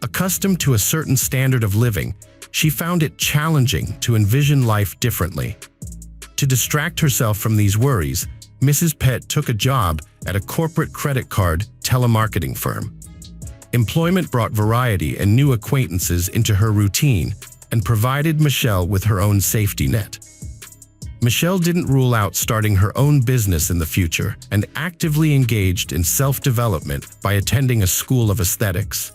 Accustomed to a certain standard of living, she found it challenging to envision life differently. To distract herself from these worries, Mrs. Pett took a job at a corporate credit card telemarketing firm. Employment brought variety and new acquaintances into her routine and provided Michelle with her own safety net. Michelle didn't rule out starting her own business in the future and actively engaged in self-development by attending a school of aesthetics.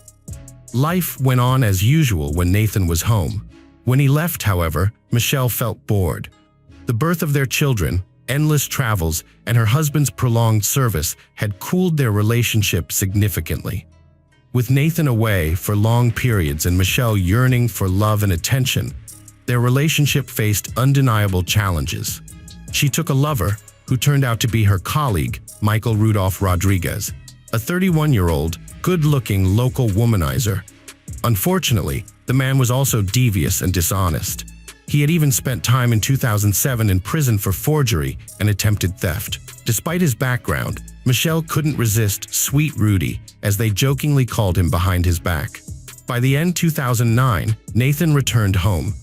Life went on as usual when Nathan was home. When he left, however, Michelle felt bored. The birth of their children, endless travels, and her husband's prolonged service had cooled their relationship significantly. With Nathan away for long periods and Michelle yearning for love and attention, their relationship faced undeniable challenges. She took a lover who turned out to be her colleague, Michael Rudolph Rodriguez, a 31-year-old, good-looking local womanizer. Unfortunately, the man was also devious and dishonest. He had even spent time in 2007 in prison for forgery and attempted theft. Despite his background, Michelle couldn't resist Sweet Rudy, as they jokingly called him behind his back. By the end of 2009, Nathan returned home.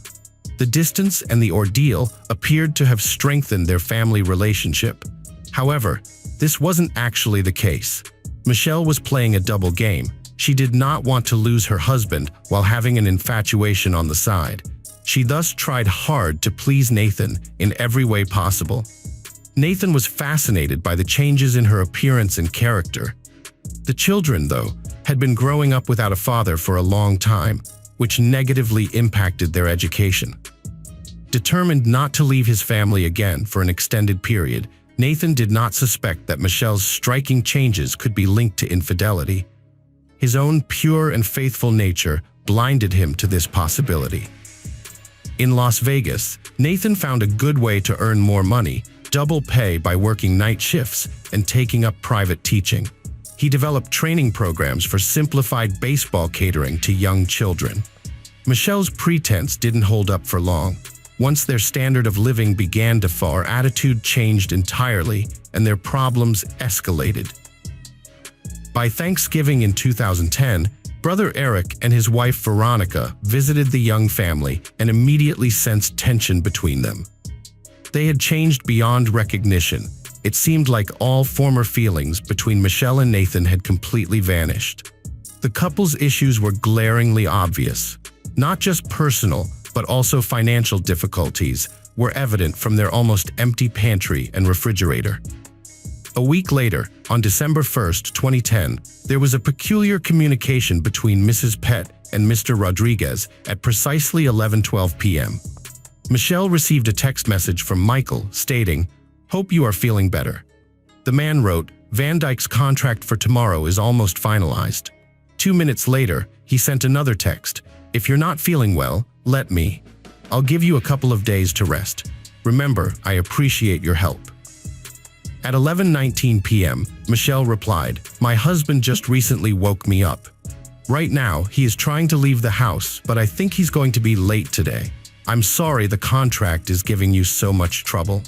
The distance and the ordeal appeared to have strengthened their family relationship. However, this wasn't actually the case. Michelle was playing a double game. She did not want to lose her husband while having an infatuation on the side. She thus tried hard to please Nathan in every way possible. Nathan was fascinated by the changes in her appearance and character. The children, though, had been growing up without a father for a long time, which negatively impacted their education. Determined not to leave his family again for an extended period, Nathan did not suspect that Michelle's striking changes could be linked to infidelity. His own pure and faithful nature blinded him to this possibility. In Las Vegas, Nathan found a good way to earn more money, double pay by working night shifts and taking up private teaching. He developed training programs for simplified baseball catering to young children. Michelle's pretense didn't hold up for long. Once their standard of living began to fall, her attitude changed entirely and their problems escalated. By Thanksgiving in 2010, Brother Eric and his wife Veronica visited the young family and immediately sensed tension between them. They had changed beyond recognition. It seemed like all former feelings between Michelle and Nathan had completely vanished. The couple's issues were glaringly obvious. Not just personal, but also financial difficulties were evident from their almost empty pantry and refrigerator. A week later, on December 1, 2010, there was a peculiar communication between Mrs. Pett and Mr. Rodriguez at precisely 11:12 p.m. Michelle received a text message from Michael stating, "Hope you are feeling better." The man wrote, "Van Dyke's contract for tomorrow is almost finalized." 2 minutes later, he sent another text, "If you're not feeling well, let me. I'll give you a couple of days to rest. Remember, I appreciate your help." At 11:19 p.m., Michelle replied, "My husband just recently woke me up. Right now, he is trying to leave the house, but I think he's going to be late today. I'm sorry the contract is giving you so much trouble."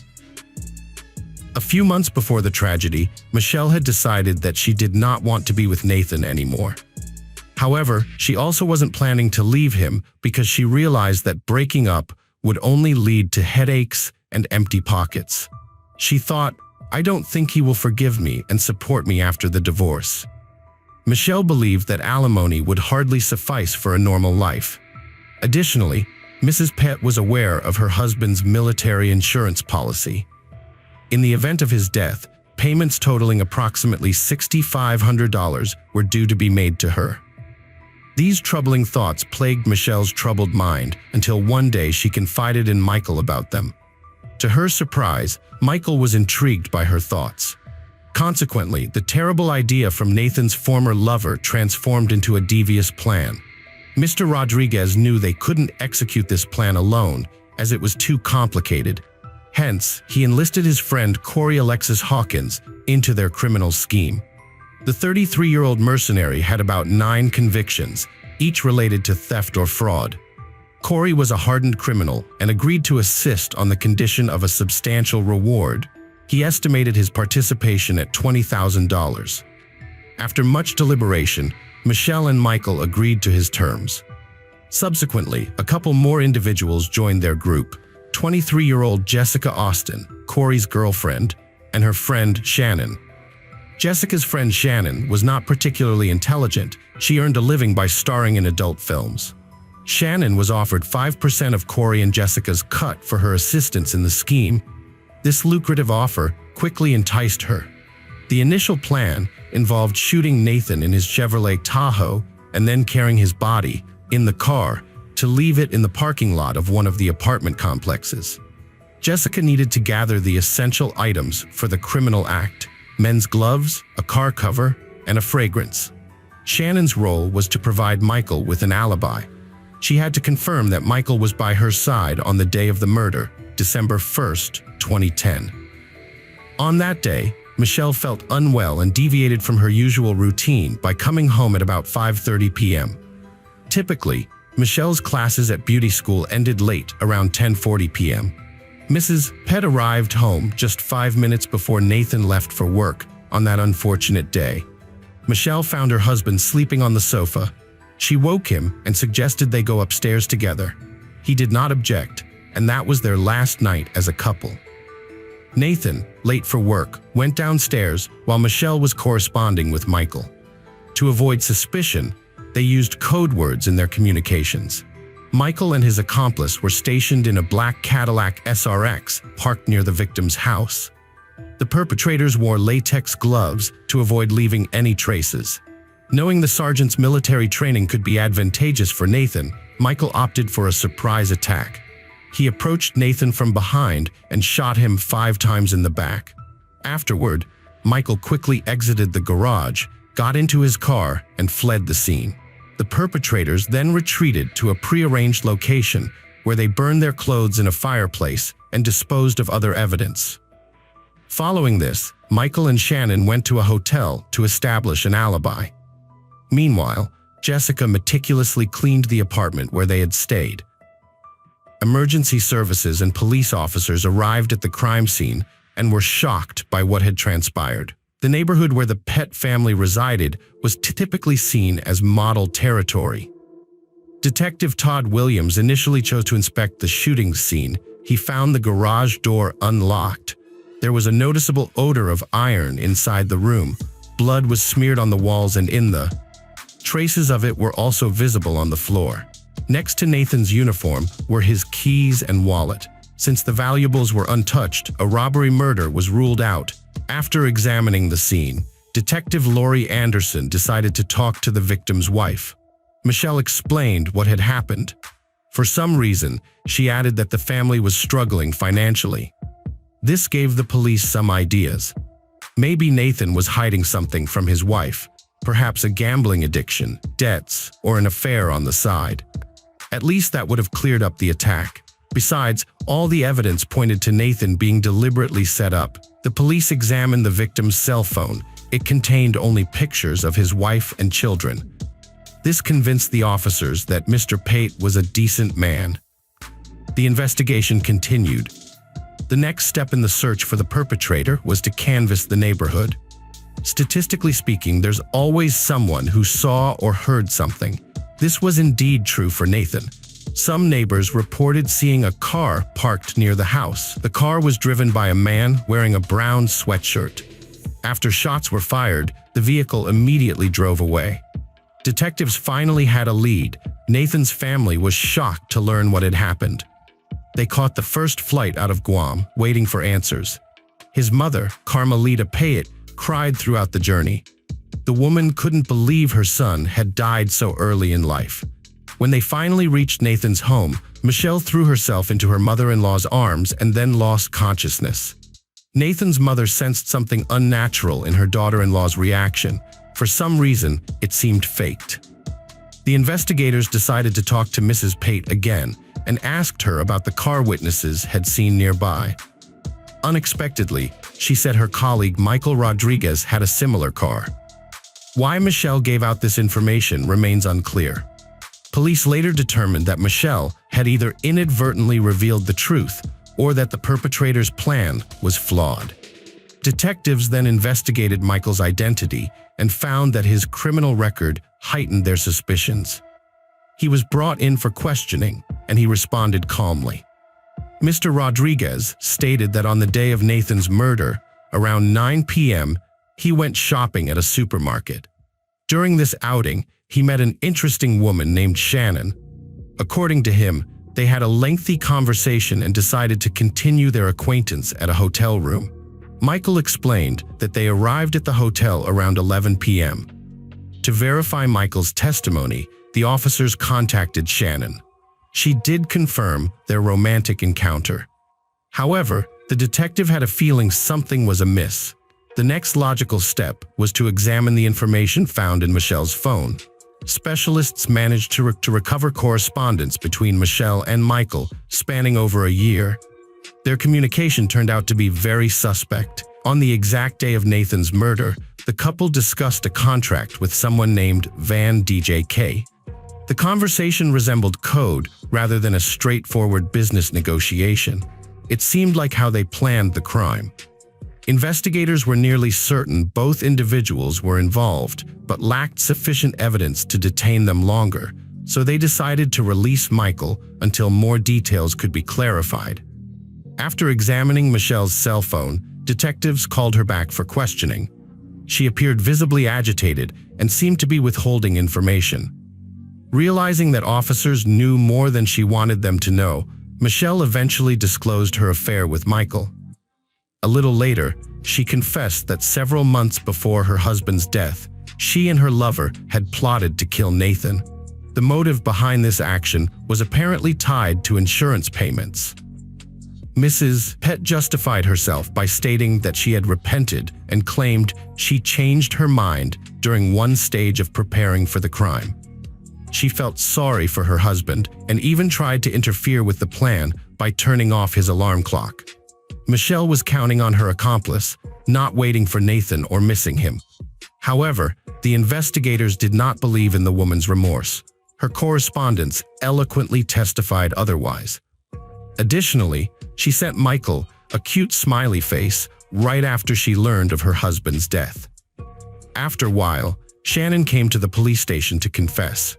A few months before the tragedy, Michelle had decided that she did not want to be with Nathan anymore. However, she also wasn't planning to leave him because she realized that breaking up would only lead to headaches and empty pockets. She thought, "I don't think he will forgive me and support me after the divorce." Michelle believed that alimony would hardly suffice for a normal life. Additionally, Mrs. Pett was aware of her husband's military insurance policy. In the event of his death, payments totaling approximately $6,500 were due to be made to her. These troubling thoughts plagued Michelle's troubled mind until one day she confided in Michael about them. To her surprise, Michael was intrigued by her thoughts. Consequently, the terrible idea from Nathan's former lover transformed into a devious plan. Mr. Rodriguez knew they couldn't execute this plan alone, as it was too complicated. Hence, he enlisted his friend Corey Alexis Hawkins into their criminal scheme. The 33-year-old mercenary had about 9 convictions, each related to theft or fraud. Corey was a hardened criminal and agreed to assist on the condition of a substantial reward. He estimated his participation at $20,000. After much deliberation, Michelle and Michael agreed to his terms. Subsequently, a couple more individuals joined their group. 23-year-old Jessica Austin, Corey's girlfriend, and her friend Shannon. Jessica's friend Shannon was not particularly intelligent. She earned a living by starring in adult films. Shannon was offered 5% of Corey and Jessica's cut for her assistance in the scheme. This lucrative offer quickly enticed her. The initial plan involved shooting Nathan in his Chevrolet Tahoe and then carrying his body in the car to leave it in the parking lot of one of the apartment complexes. Jessica needed to gather the essential items for the criminal act: men's gloves, a car cover, and a fragrance. Shannon's role was to provide Michael with an alibi. She had to confirm that Michael was by her side on the day of the murder, December 1st, 2010. On that day, Michelle felt unwell and deviated from her usual routine by coming home at about 5:30 p.m. Typically, Michelle's classes at beauty school ended late, around 10:40 p.m. Mrs. Pett arrived home just 5 minutes before Nathan left for work on that unfortunate day. Michelle found her husband sleeping on the sofa. She woke him and suggested they go upstairs together. He did not object, and that was their last night as a couple. Nathan, late for work, went downstairs while Michelle was corresponding with Michael. To avoid suspicion, they used code words in their communications. Michael and his accomplice were stationed in a black Cadillac SRX parked near the victim's house. The perpetrators wore latex gloves to avoid leaving any traces. Knowing the sergeant's military training could be advantageous for Nathan, Michael opted for a surprise attack. He approached Nathan from behind and shot him 5 times in the back. Afterward, Michael quickly exited the garage, got into his car, and fled the scene. The perpetrators then retreated to a prearranged location where they burned their clothes in a fireplace and disposed of other evidence. Following this, Michael and Shannon went to a hotel to establish an alibi. Meanwhile, Jessica meticulously cleaned the apartment where they had stayed. Emergency services and police officers arrived at the crime scene and were shocked by what had transpired. The neighborhood where the Pett family resided was typically seen as model territory. Detective Todd Williams initially chose to inspect the shooting scene. He found the garage door unlocked. There was a noticeable odor of iron inside the room. Blood was smeared on the walls and in the traces of it were also visible on the floor. Next to Nathan's uniform were his keys and wallet. Since the valuables were untouched, a robbery murder was ruled out. After examining the scene, Detective Lori Anderson decided to talk to the victim's wife. Michelle explained what had happened. For some reason, she added that the family was struggling financially. This gave the police some ideas. Maybe Nathan was hiding something from his wife, perhaps a gambling addiction, debts, or an affair on the side. At least that would have cleared up the attack. Besides, all the evidence pointed to Nathan being deliberately set up. The police examined the victim's cell phone. It contained only pictures of his wife and children. This convinced the officers that Mr. Pate was a decent man. The investigation continued. The next step in the search for the perpetrator was to canvass the neighborhood. Statistically speaking, there's always someone who saw or heard something. This was indeed true for Nathan. Some neighbors reported seeing a car parked near the house. The car was driven by a man wearing a brown sweatshirt. After shots were fired, the vehicle immediately drove away. Detectives finally had a lead. Nathan's family was shocked to learn what had happened. They caught the first flight out of Guam, waiting for answers. His mother, Carmelita Payette, cried throughout the journey. The woman couldn't believe her son had died so early in life. When they finally reached Nathan's home, Michelle threw herself into her mother-in-law's arms and then lost consciousness. Nathan's mother sensed something unnatural in her daughter-in-law's reaction. For some reason, it seemed faked. The investigators decided to talk to Mrs. Pate again and asked her about the car witnesses had seen nearby. Unexpectedly, she said her colleague Michael Rodriguez had a similar car. Why Michelle gave out this information remains unclear. Police later determined that Michelle had either inadvertently revealed the truth or that the perpetrator's plan was flawed. Detectives then investigated Michael's identity and found that his criminal record heightened their suspicions. He was brought in for questioning, and he responded calmly. Mr. Rodriguez stated that on the day of Nathan's murder, around 9 p.m., he went shopping at a supermarket. During this outing, he met an interesting woman named Shannon. According to him, they had a lengthy conversation and decided to continue their acquaintance at a hotel room. Michael explained that they arrived at the hotel around 11 p.m. To verify Michael's testimony, the officers contacted Shannon. She did confirm their romantic encounter. However, the detective had a feeling something was amiss. The next logical step was to examine the information found in Michelle's phone. Specialists managed to recover correspondence between Michelle and Michael spanning over a year. Their communication turned out to be very suspect. On the exact day of Nathan's murder, the couple discussed a contract with someone named Van DJK. The conversation resembled code rather than a straightforward business negotiation. It seemed like how they planned the crime. Investigators were nearly certain both individuals were involved, but lacked sufficient evidence to detain them longer, so they decided to release Michael until more details could be clarified. After examining Michelle's cell phone, detectives called her back for questioning. She appeared visibly agitated and seemed to be withholding information. Realizing that officers knew more than she wanted them to know, Michelle eventually disclosed her affair with Michael. A little later, she confessed that several months before her husband's death, she and her lover had plotted to kill Nathan. The motive behind this action was apparently tied to insurance payments. Mrs. Pett justified herself by stating that she had repented and claimed she changed her mind during one stage of preparing for the crime. She felt sorry for her husband and even tried to interfere with the plan by turning off his alarm clock. Michelle was counting on her accomplice, not waiting for Nathan or missing him. However, the investigators did not believe in the woman's remorse. Her correspondence eloquently testified otherwise. Additionally, she sent Michael a cute smiley face right after she learned of her husband's death. After a while, Shannon came to the police station to confess.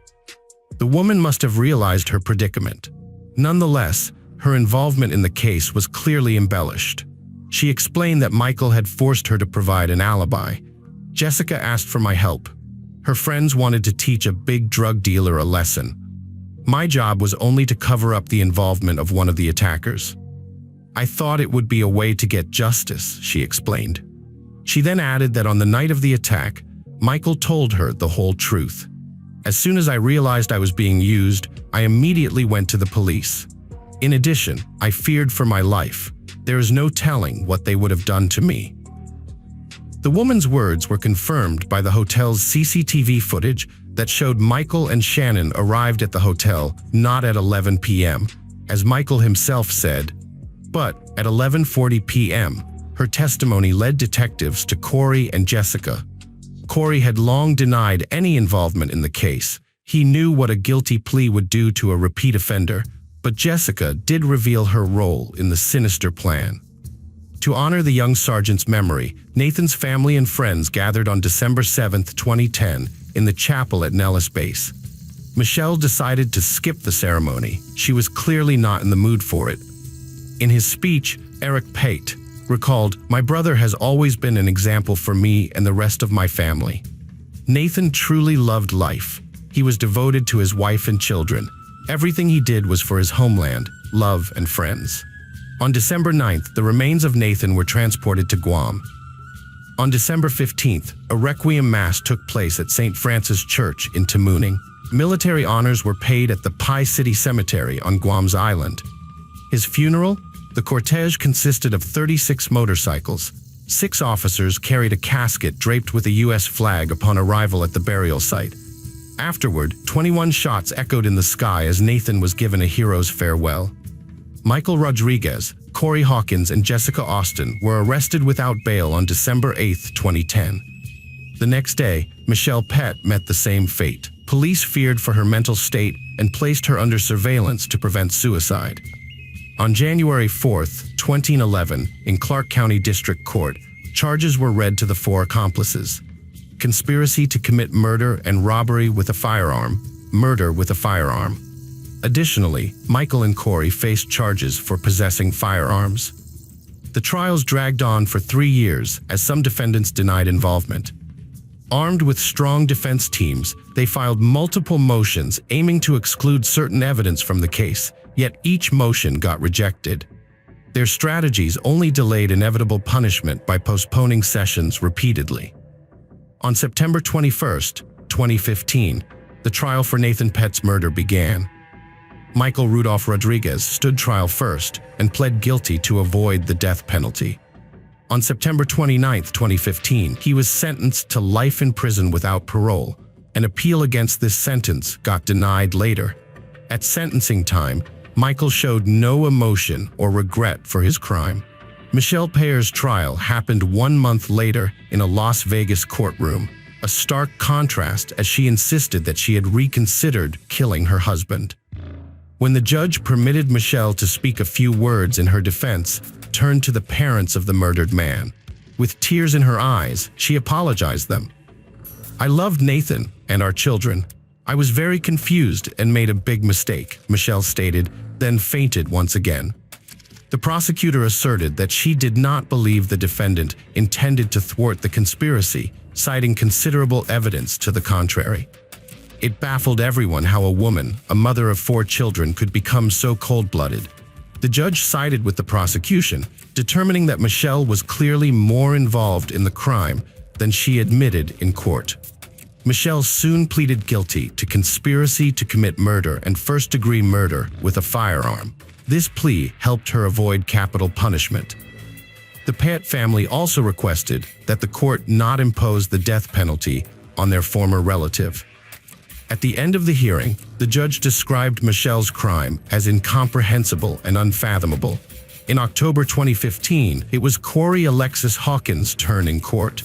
The woman must have realized her predicament. Nonetheless, her involvement in the case was clearly embellished. She explained that Michael had forced her to provide an alibi. Jessica asked for my help. Her friends wanted to teach a big drug dealer a lesson. My job was only to cover up the involvement of one of the attackers. I thought it would be a way to get justice, she explained. She then added that on the night of the attack, Michael told her the whole truth. As soon as I realized I was being used, I immediately went to the police. In addition, I feared for my life. There is no telling what they would have done to me. The woman's words were confirmed by the hotel's CCTV footage that showed Michael and Shannon arrived at the hotel not at 11 p.m., as Michael himself said, but at 11:40 p.m. Her testimony led detectives to Corey and Jessica. Corey had long denied any involvement in the case. He knew what a guilty plea would do to a repeat offender, but Jessica did reveal her role in the sinister plan. To honor the young sergeant's memory, Nathan's family and friends gathered on December 7, 2010, in the chapel at Nellis Base. Michelle decided to skip the ceremony. She was clearly not in the mood for it. In his speech, Eric Pate recalled, "My brother has always been an example for me and the rest of my family. Nathan truly loved life. He was devoted to his wife and children. Everything he did was for his homeland, love, and friends." On December 9th, the remains of Nathan were transported to Guam. On December 15th, a requiem mass took place at St. Francis Church in Tamuning. Military honors were paid at the Pai City Cemetery on Guam's island. His funeral? The cortege consisted of 36 motorcycles. 6 officers carried a casket draped with a U.S. flag upon arrival at the burial site. Afterward, 21 shots echoed in the sky as Nathan was given a hero's farewell. Michael Rodriguez, Corey Hawkins, and Jessica Austin were arrested without bail on December 8, 2010. The next day, Michelle Pett met the same fate. Police feared for her mental state and placed her under surveillance to prevent suicide. On January 4, 2011, in Clark County District Court, charges were read to the 4 accomplices: conspiracy to commit murder and robbery with a firearm, murder with a firearm. Additionally, Michael and Corey faced charges for possessing firearms. The trials dragged on for 3 years as some defendants denied involvement. Armed with strong defense teams, they filed multiple motions aiming to exclude certain evidence from the case, yet each motion got rejected. Their strategies only delayed inevitable punishment by postponing sessions repeatedly. On September 21, 2015, the trial for Nathan Pett's murder began. Michael Rudolph Rodriguez stood trial first and pled guilty to avoid the death penalty. On September 29, 2015, he was sentenced to life in prison without parole. An appeal against this sentence got denied later. At sentencing time, Michael showed no emotion or regret for his crime. Michelle Payer's trial happened 1 month later in a Las Vegas courtroom, a stark contrast as she insisted that she had reconsidered killing her husband. When the judge permitted Michelle to speak a few words in her defense, turned to the parents of the murdered man. With tears in her eyes, she apologized them. "I loved Nathan and our children. I was very confused and made a big mistake," Michelle stated, then fainted once again. The prosecutor asserted that she did not believe the defendant intended to thwart the conspiracy, citing considerable evidence to the contrary. It baffled everyone how a woman, a mother of 4 children, could become so cold-blooded. The judge sided with the prosecution, determining that Michelle was clearly more involved in the crime than she admitted in court. Michelle soon pleaded guilty to conspiracy to commit murder and first-degree murder with a firearm. This plea helped her avoid capital punishment. The Pett family also requested that the court not impose the death penalty on their former relative. At the end of the hearing, the judge described Michelle's crime as incomprehensible and unfathomable. In October 2015, it was Corey Alexis Hawkins' turn in court.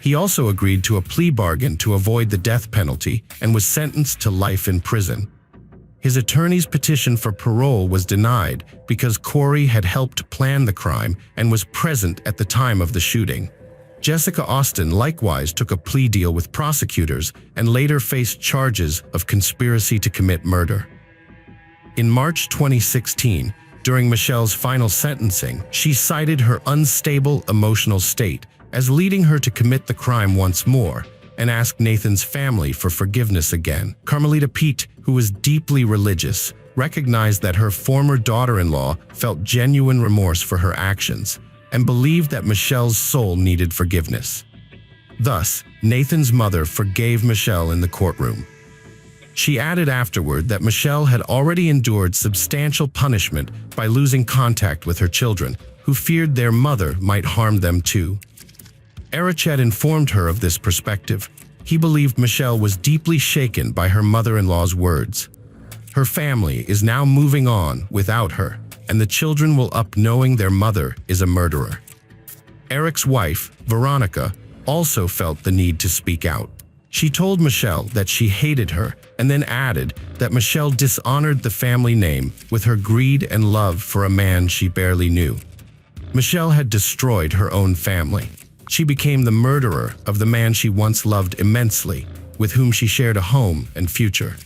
He also agreed to a plea bargain to avoid the death penalty and was sentenced to life in prison. His attorney's petition for parole was denied because Corey had helped plan the crime and was present at the time of the shooting. Jessica Austin likewise took a plea deal with prosecutors and later faced charges of conspiracy to commit murder. In March 2016, during Michelle's final sentencing, she cited her unstable emotional state as leading her to commit the crime once more and asked Nathan's family for forgiveness again. Carmelita Pete, who was deeply religious, recognized that her former daughter-in-law felt genuine remorse for her actions and believed that Michelle's soul needed forgiveness. Thus, Nathan's mother forgave Michelle in the courtroom. She added afterward that Michelle had already endured substantial punishment by losing contact with her children, who feared their mother might harm them too. Erichet informed her of this perspective. He believed Michelle was deeply shaken by her mother-in-law's words. Her family is now moving on without her, and the children will up knowing their mother is a murderer. Eric's wife, Veronica, also felt the need to speak out. She told Michelle that she hated her and then added that Michelle dishonored the family name with her greed and love for a man she barely knew. Michelle had destroyed her own family. She became the murderer of the man she once loved immensely, with whom she shared a home and future.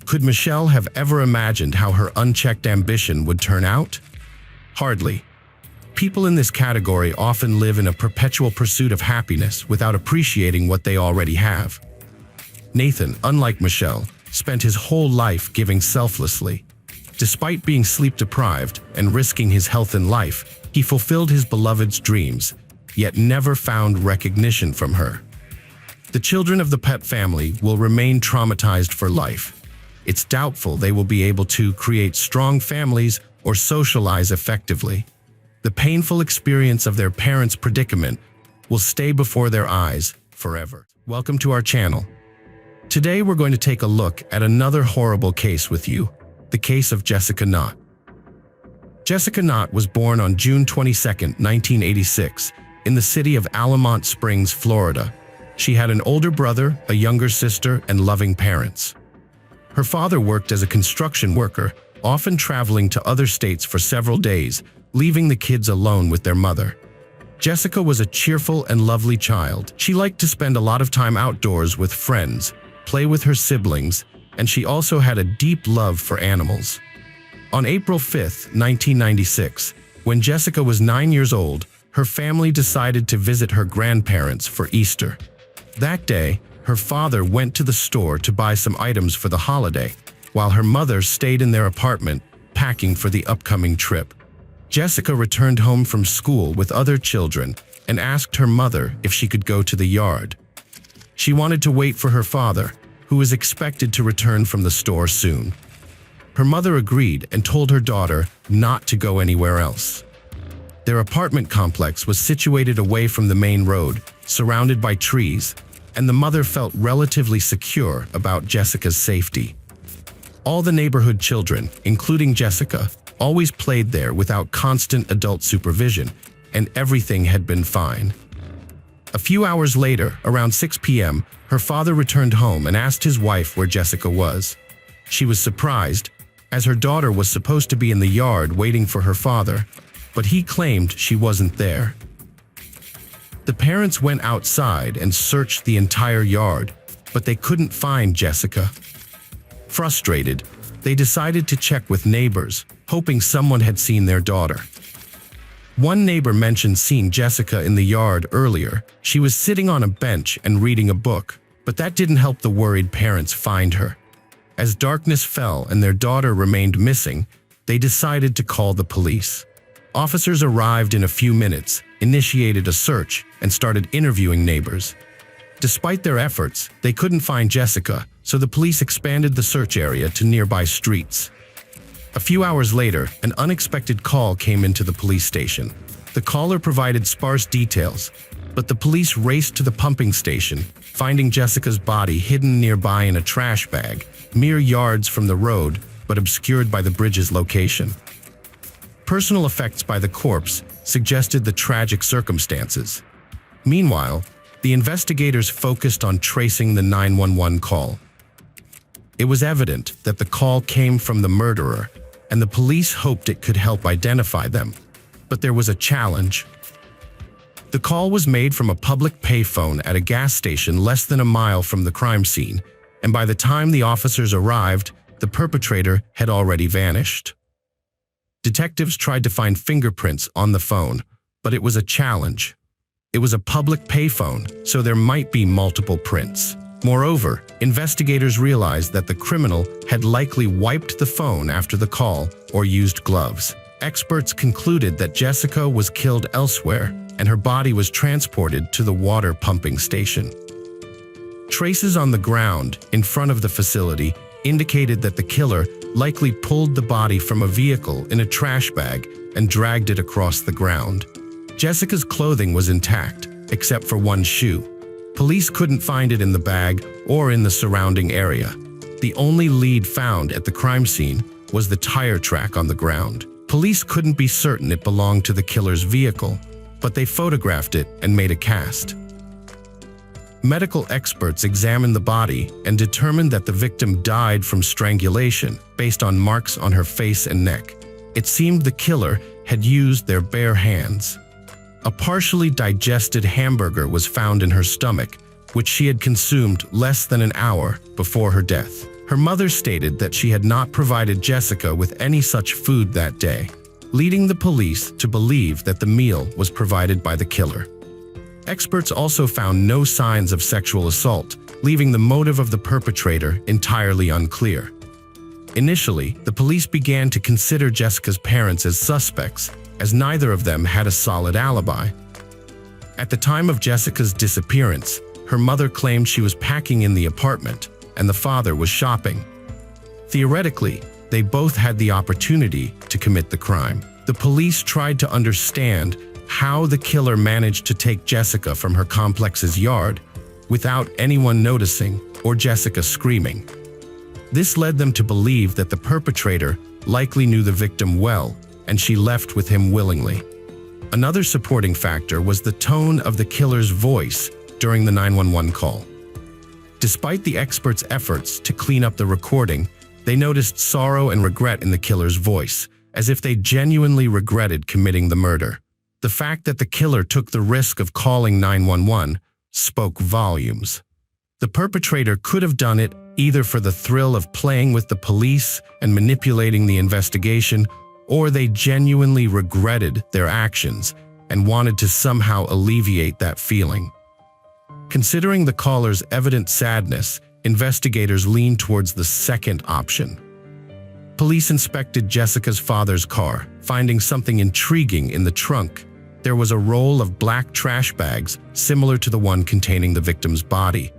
Could Michelle have ever imagined how her unchecked ambition would turn out? Hardly. People in this category often live in a perpetual pursuit of happiness without appreciating what they already have. Nathan, unlike Michelle, spent his whole life giving selflessly. Despite being sleep-deprived and risking his health and life, he fulfilled his beloved's dreams, yet never found recognition from her. The children of the Pett family will remain traumatized for life. It's doubtful they will be able to create strong families or socialize effectively. The painful experience of their parents' predicament will stay before their eyes forever. Welcome to our channel. Today we're going to take a look at another horrible case with you, the case of Jessica Knott. Jessica Knott was born on June 22, 1986, in the city of Allamont Springs, Florida. She had an older brother, a younger sister, and loving parents. Her father worked as a construction worker, often traveling to other states for several days, leaving the kids alone with their mother. Jessica was a cheerful and lovely child. She liked to spend a lot of time outdoors with friends, play with her siblings, and she also had a deep love for animals. On April 5, 1996, When Jessica was 9 years old, her family decided to visit her grandparents for Easter. That day, her father went to the store to buy some items for the holiday, while her mother stayed in their apartment, packing for the upcoming trip. Jessica returned home from school with other children and asked her mother if she could go to the yard. She wanted to wait for her father, who was expected to return from the store soon. Her mother agreed and told her daughter not to go anywhere else. Their apartment complex was situated away from the main road, surrounded by trees, and the mother felt relatively secure about Jessica's safety. All the neighborhood children, including Jessica, always played there without constant adult supervision, and everything had been fine. A few hours later, around 6 p.m., her father returned home and asked his wife where Jessica was. She was surprised, as her daughter was supposed to be in the yard waiting for her father, but he claimed she wasn't there. The parents went outside and searched the entire yard, but they couldn't find Jessica. Frustrated, they decided to check with neighbors, hoping someone had seen their daughter. One neighbor mentioned seeing Jessica in the yard earlier. She was sitting on a bench and reading a book, but that didn't help the worried parents find her. As darkness fell and their daughter remained missing, they decided to call the police. Officers arrived in a few minutes, initiated a search, and started interviewing neighbors. Despite their efforts, they couldn't find Jessica, so the police expanded the search area to nearby streets. A few hours later, an unexpected call came into the police station. The caller provided sparse details, but the police raced to the pumping station, finding Jessica's body hidden nearby in a trash bag, mere yards from the road, but obscured by the bridge's location. Personal effects by the corpse suggested the tragic circumstances. Meanwhile, the investigators focused on tracing the 911 call. It was evident that the call came from the murderer, and the police hoped it could help identify them. But there was a challenge. The call was made from a public payphone at a gas station less than a mile from the crime scene, and by the time the officers arrived, the perpetrator had already vanished. Detectives tried to find fingerprints on the phone, but it was a challenge. It was a public payphone, so there might be multiple prints. Moreover, investigators realized that the criminal had likely wiped the phone after the call or used gloves. Experts concluded that Jessica was killed elsewhere, and her body was transported to the water pumping station. Traces on the ground in front of the facility indicated that the killer likely pulled the body from a vehicle in a trash bag and dragged it across the ground. Jessica's clothing was intact, except for one shoe. Police couldn't find it in the bag or in the surrounding area. The only lead found at the crime scene was the tire track on the ground. Police couldn't be certain it belonged to the killer's vehicle, but they photographed it and made a cast. Medical experts examined the body and determined that the victim died from strangulation based on marks on her face and neck. It seemed the killer had used their bare hands. A partially digested hamburger was found in her stomach, which she had consumed less than an hour before her death. Her mother stated that she had not provided Jessica with any such food that day, leading the police to believe that the meal was provided by the killer. Experts also found no signs of sexual assault, leaving the motive of the perpetrator entirely unclear. Initially, the police began to consider Jessica's parents as suspects, as neither of them had a solid alibi. At the time of Jessica's disappearance, her mother claimed she was packing in the apartment, and the father was shopping. Theoretically, they both had the opportunity to commit the crime. The police tried to understand how the killer managed to take Jessica from her complex's yard without anyone noticing or Jessica screaming. This led them to believe that the perpetrator likely knew the victim well, and she left with him willingly. Another supporting factor was the tone of the killer's voice during the 911 call. Despite the experts' efforts to clean up the recording, they noticed sorrow and regret in the killer's voice, as if they genuinely regretted committing the murder. The fact that the killer took the risk of calling 911 spoke volumes. The perpetrator could have done it either for the thrill of playing with the police and manipulating the investigation, or they genuinely regretted their actions and wanted to somehow alleviate that feeling. Considering the caller's evident sadness, investigators leaned towards the second option. Police inspected Jessica's father's car, finding something intriguing in the trunk. There was a roll of black trash bags similar to the one containing the victim's body.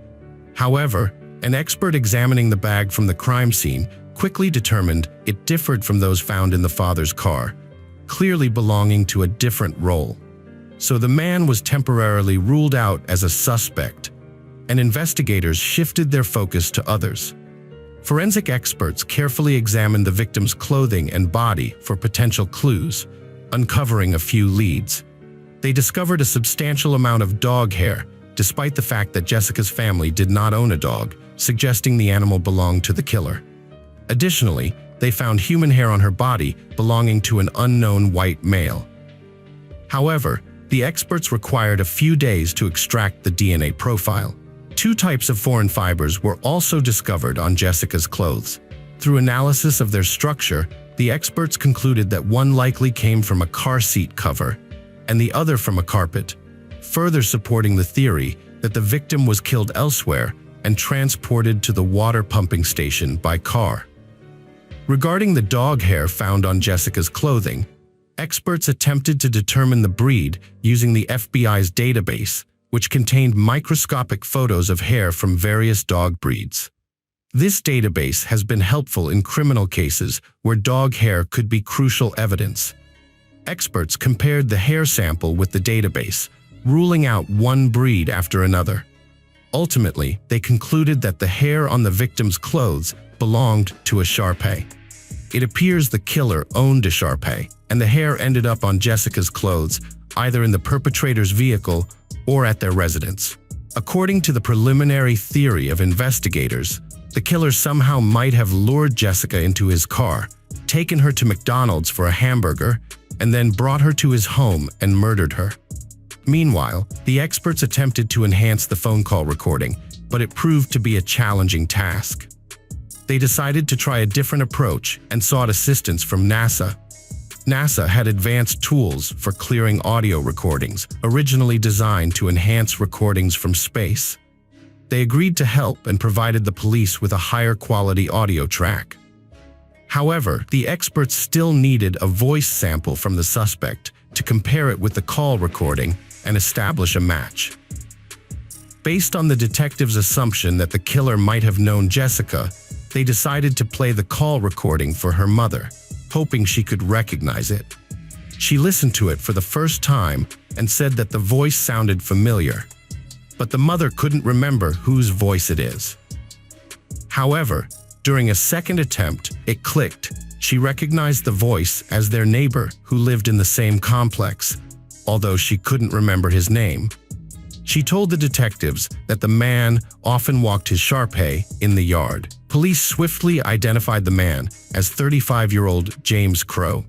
However, an expert examining the bag from the crime scene quickly determined it differed from those found in the father's car, clearly belonging to a different roll. So the man was temporarily ruled out as a suspect, and investigators shifted their focus to others. Forensic experts carefully examined the victim's clothing and body for potential clues, uncovering a few leads. They discovered a substantial amount of dog hair, despite the fact that Jessica's family did not own a dog, suggesting the animal belonged to the killer. Additionally, they found human hair on her body belonging to an unknown white male. However, the experts required a few days to extract the DNA profile. Two types of foreign fibers were also discovered on Jessica's clothes. Through analysis of their structure, the experts concluded that one likely came from a car seat cover and the other from a carpet, further supporting the theory that the victim was killed elsewhere and transported to the water pumping station by car. Regarding the dog hair found on Jessica's clothing, experts attempted to determine the breed using the FBI's database, which contained microscopic photos of hair from various dog breeds. This database has been helpful in criminal cases where dog hair could be crucial evidence. Experts compared the hair sample with the database, ruling out one breed after another. Ultimately, they concluded that the hair on the victim's clothes belonged to a Shar-Pei. It appears the killer owned a Shar-Pei, and the hair ended up on Jessica's clothes, either in the perpetrator's vehicle or at their residence. According to the preliminary theory of investigators, the killer somehow might have lured Jessica into his car, taken her to McDonald's for a hamburger, and then brought her to his home and murdered her. Meanwhile, the experts attempted to enhance the phone call recording, but it proved to be a challenging task. They decided to try a different approach and sought assistance from NASA. NASA had advanced tools for clearing audio recordings, originally designed to enhance recordings from space. They agreed to help and provided the police with a higher quality audio track. However, the experts still needed a voice sample from the suspect to compare it with the call recording and establish a match. Based on the detectives' assumption that the killer might have known Jessica, they decided to play the call recording for her mother, hoping she could recognize it. She listened to it for the first time and said that the voice sounded familiar, but the mother couldn't remember whose voice it is. However, during a second attempt, it clicked. She recognized the voice as their neighbor who lived in the same complex, although she couldn't remember his name. She told the detectives that the man often walked his Shar-Pei in the yard. Police swiftly identified the man as 35-year-old James Crow.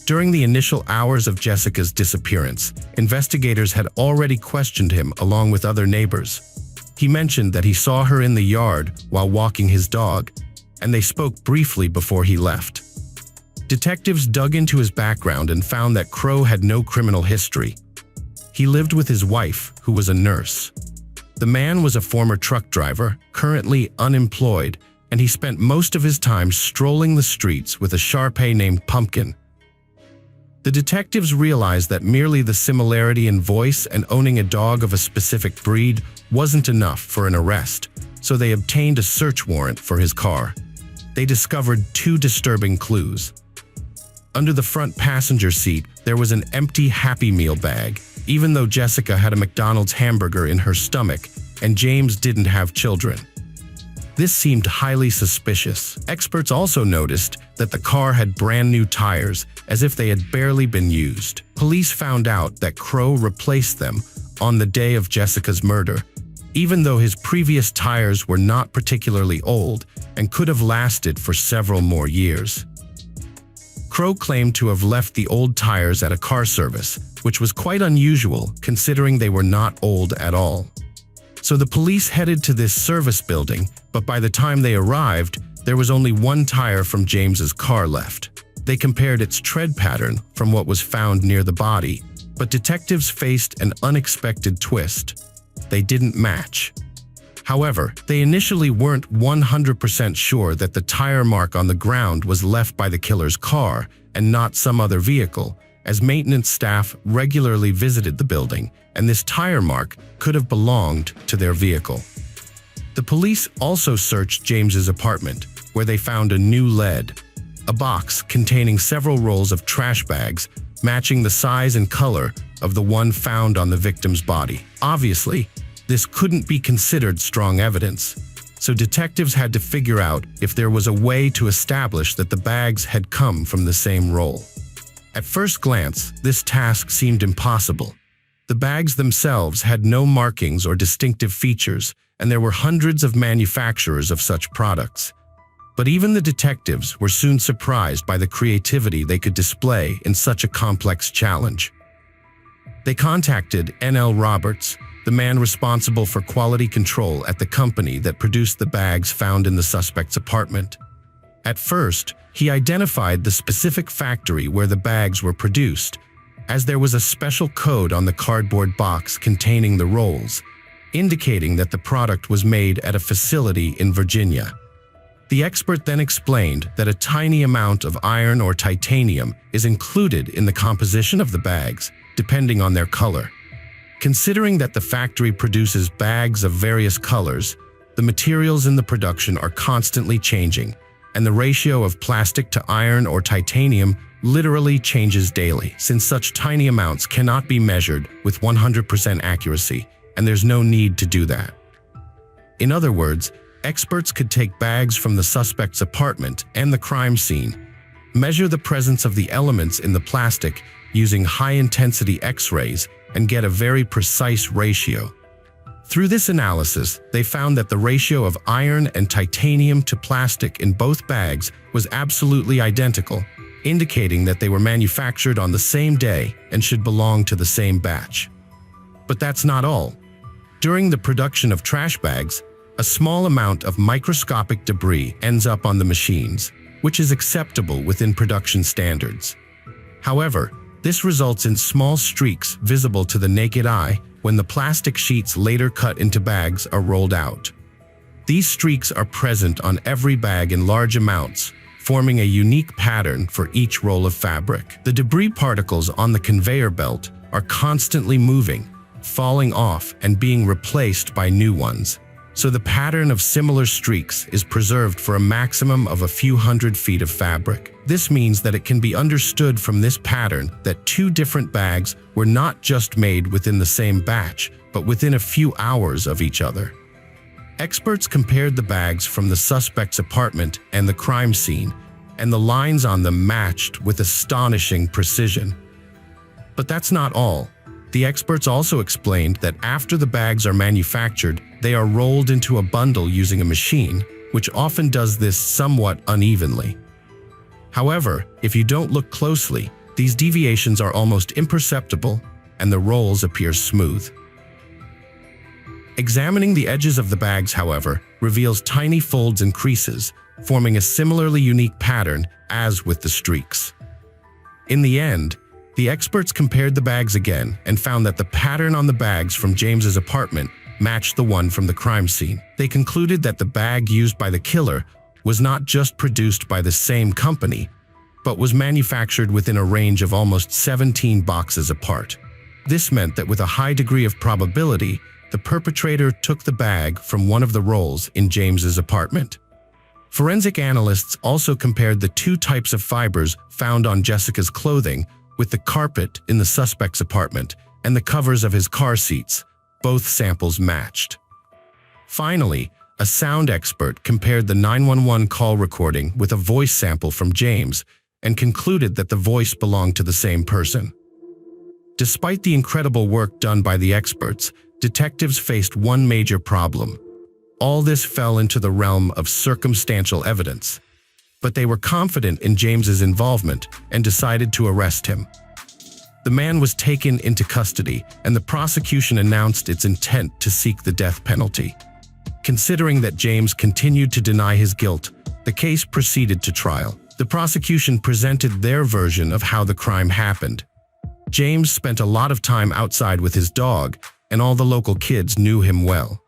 During the initial hours of Jessica's disappearance, investigators had already questioned him along with other neighbors. He mentioned that he saw her in the yard while walking his dog, and they spoke briefly before he left. Detectives dug into his background and found that Crow had no criminal history. He lived with his wife, who was a nurse. The man was a former truck driver, currently unemployed, and he spent most of his time strolling the streets with a Shar-Pei named Pumpkin. The detectives realized that merely the similarity in voice and owning a dog of a specific breed wasn't enough for an arrest, so they obtained a search warrant for his car. They discovered two disturbing clues. Under the front passenger seat, there was an empty Happy Meal bag, even though Jessica had a McDonald's hamburger in her stomach and James didn't have children. This seemed highly suspicious. Experts also noticed that the car had brand new tires, as if they had barely been used. Police found out that Crow replaced them on the day of Jessica's murder, even though his previous tires were not particularly old and could have lasted for several more years. Crow claimed to have left the old tires at a car service, which was quite unusual considering they were not old at all. So the police headed to this service building, but by the time they arrived, there was only one tire from James's car left. They compared its tread pattern from what was found near the body, but detectives faced an unexpected twist. They didn't match. However, they initially weren't 100% sure that the tire mark on the ground was left by the killer's car and not some other vehicle, as maintenance staff regularly visited the building, and this tire mark could have belonged to their vehicle. The police also searched James's apartment, where they found a new lead, a box containing several rolls of trash bags matching the size and color of the one found on the victim's body. Obviously, this couldn't be considered strong evidence, so detectives had to figure out if there was a way to establish that the bags had come from the same roll. At first glance, this task seemed impossible. The bags themselves had no markings or distinctive features, and there were hundreds of manufacturers of such products. But even the detectives were soon surprised by the creativity they could display in such a complex challenge. They contacted N.L. Roberts, the man responsible for quality control at the company that produced the bags found in the suspect's apartment. At first, he identified the specific factory where the bags were produced, as there was a special code on the cardboard box containing the rolls, indicating that the product was made at a facility in Virginia. The expert then explained that a tiny amount of iron or titanium is included in the composition of the bags, depending on their color. Considering that the factory produces bags of various colors, the materials in the production are constantly changing, and the ratio of plastic to iron or titanium literally changes daily, since such tiny amounts cannot be measured with 100% accuracy, and there's no need to do that. In other words, experts could take bags from the suspect's apartment and the crime scene, measure the presence of the elements in the plastic using high-intensity X-rays, and get a very precise ratio. Through this analysis, they found that the ratio of iron and titanium to plastic in both bags was absolutely identical, indicating that they were manufactured on the same day and should belong to the same batch. But that's not all. During the production of trash bags, a small amount of microscopic debris ends up on the machines, which is acceptable within production standards. However, this results in small streaks visible to the naked eye when the plastic sheets later cut into bags are rolled out. These streaks are present on every bag in large amounts, forming a unique pattern for each roll of fabric. The debris particles on the conveyor belt are constantly moving, falling off and being replaced by new ones. So the pattern of similar streaks is preserved for a maximum of a few hundred feet of fabric. This means that it can be understood from this pattern that two different bags were not just made within the same batch, but within a few hours of each other. Experts compared the bags from the suspect's apartment and the crime scene, and the lines on them matched with astonishing precision. But that's not all. The experts also explained that after the bags are manufactured, they are rolled into a bundle using a machine, which often does this somewhat unevenly. However, if you don't look closely, these deviations are almost imperceptible and the rolls appear smooth. Examining the edges of the bags, however, reveals tiny folds and creases, forming a similarly unique pattern as with the streaks. In the end, the experts compared the bags again and found that the pattern on the bags from James's apartment matched the one from the crime scene. They concluded that the bag used by the killer was not just produced by the same company, but was manufactured within a range of almost 17 boxes apart. This meant that with a high degree of probability, the perpetrator took the bag from one of the rolls in James's apartment. Forensic analysts also compared the two types of fibers found on Jessica's clothing with the carpet in the suspect's apartment and the covers of his car seats. Both samples matched. Finally, a sound expert compared the 911 call recording with a voice sample from James and concluded that the voice belonged to the same person. Despite the incredible work done by the experts, detectives faced one major problem. All this fell into the realm of circumstantial evidence, but they were confident in James's involvement and decided to arrest him. The man was taken into custody, and the prosecution announced its intent to seek the death penalty. Considering that James continued to deny his guilt, the case proceeded to trial. The prosecution presented their version of how the crime happened. James spent a lot of time outside with his dog, and all the local kids knew him well.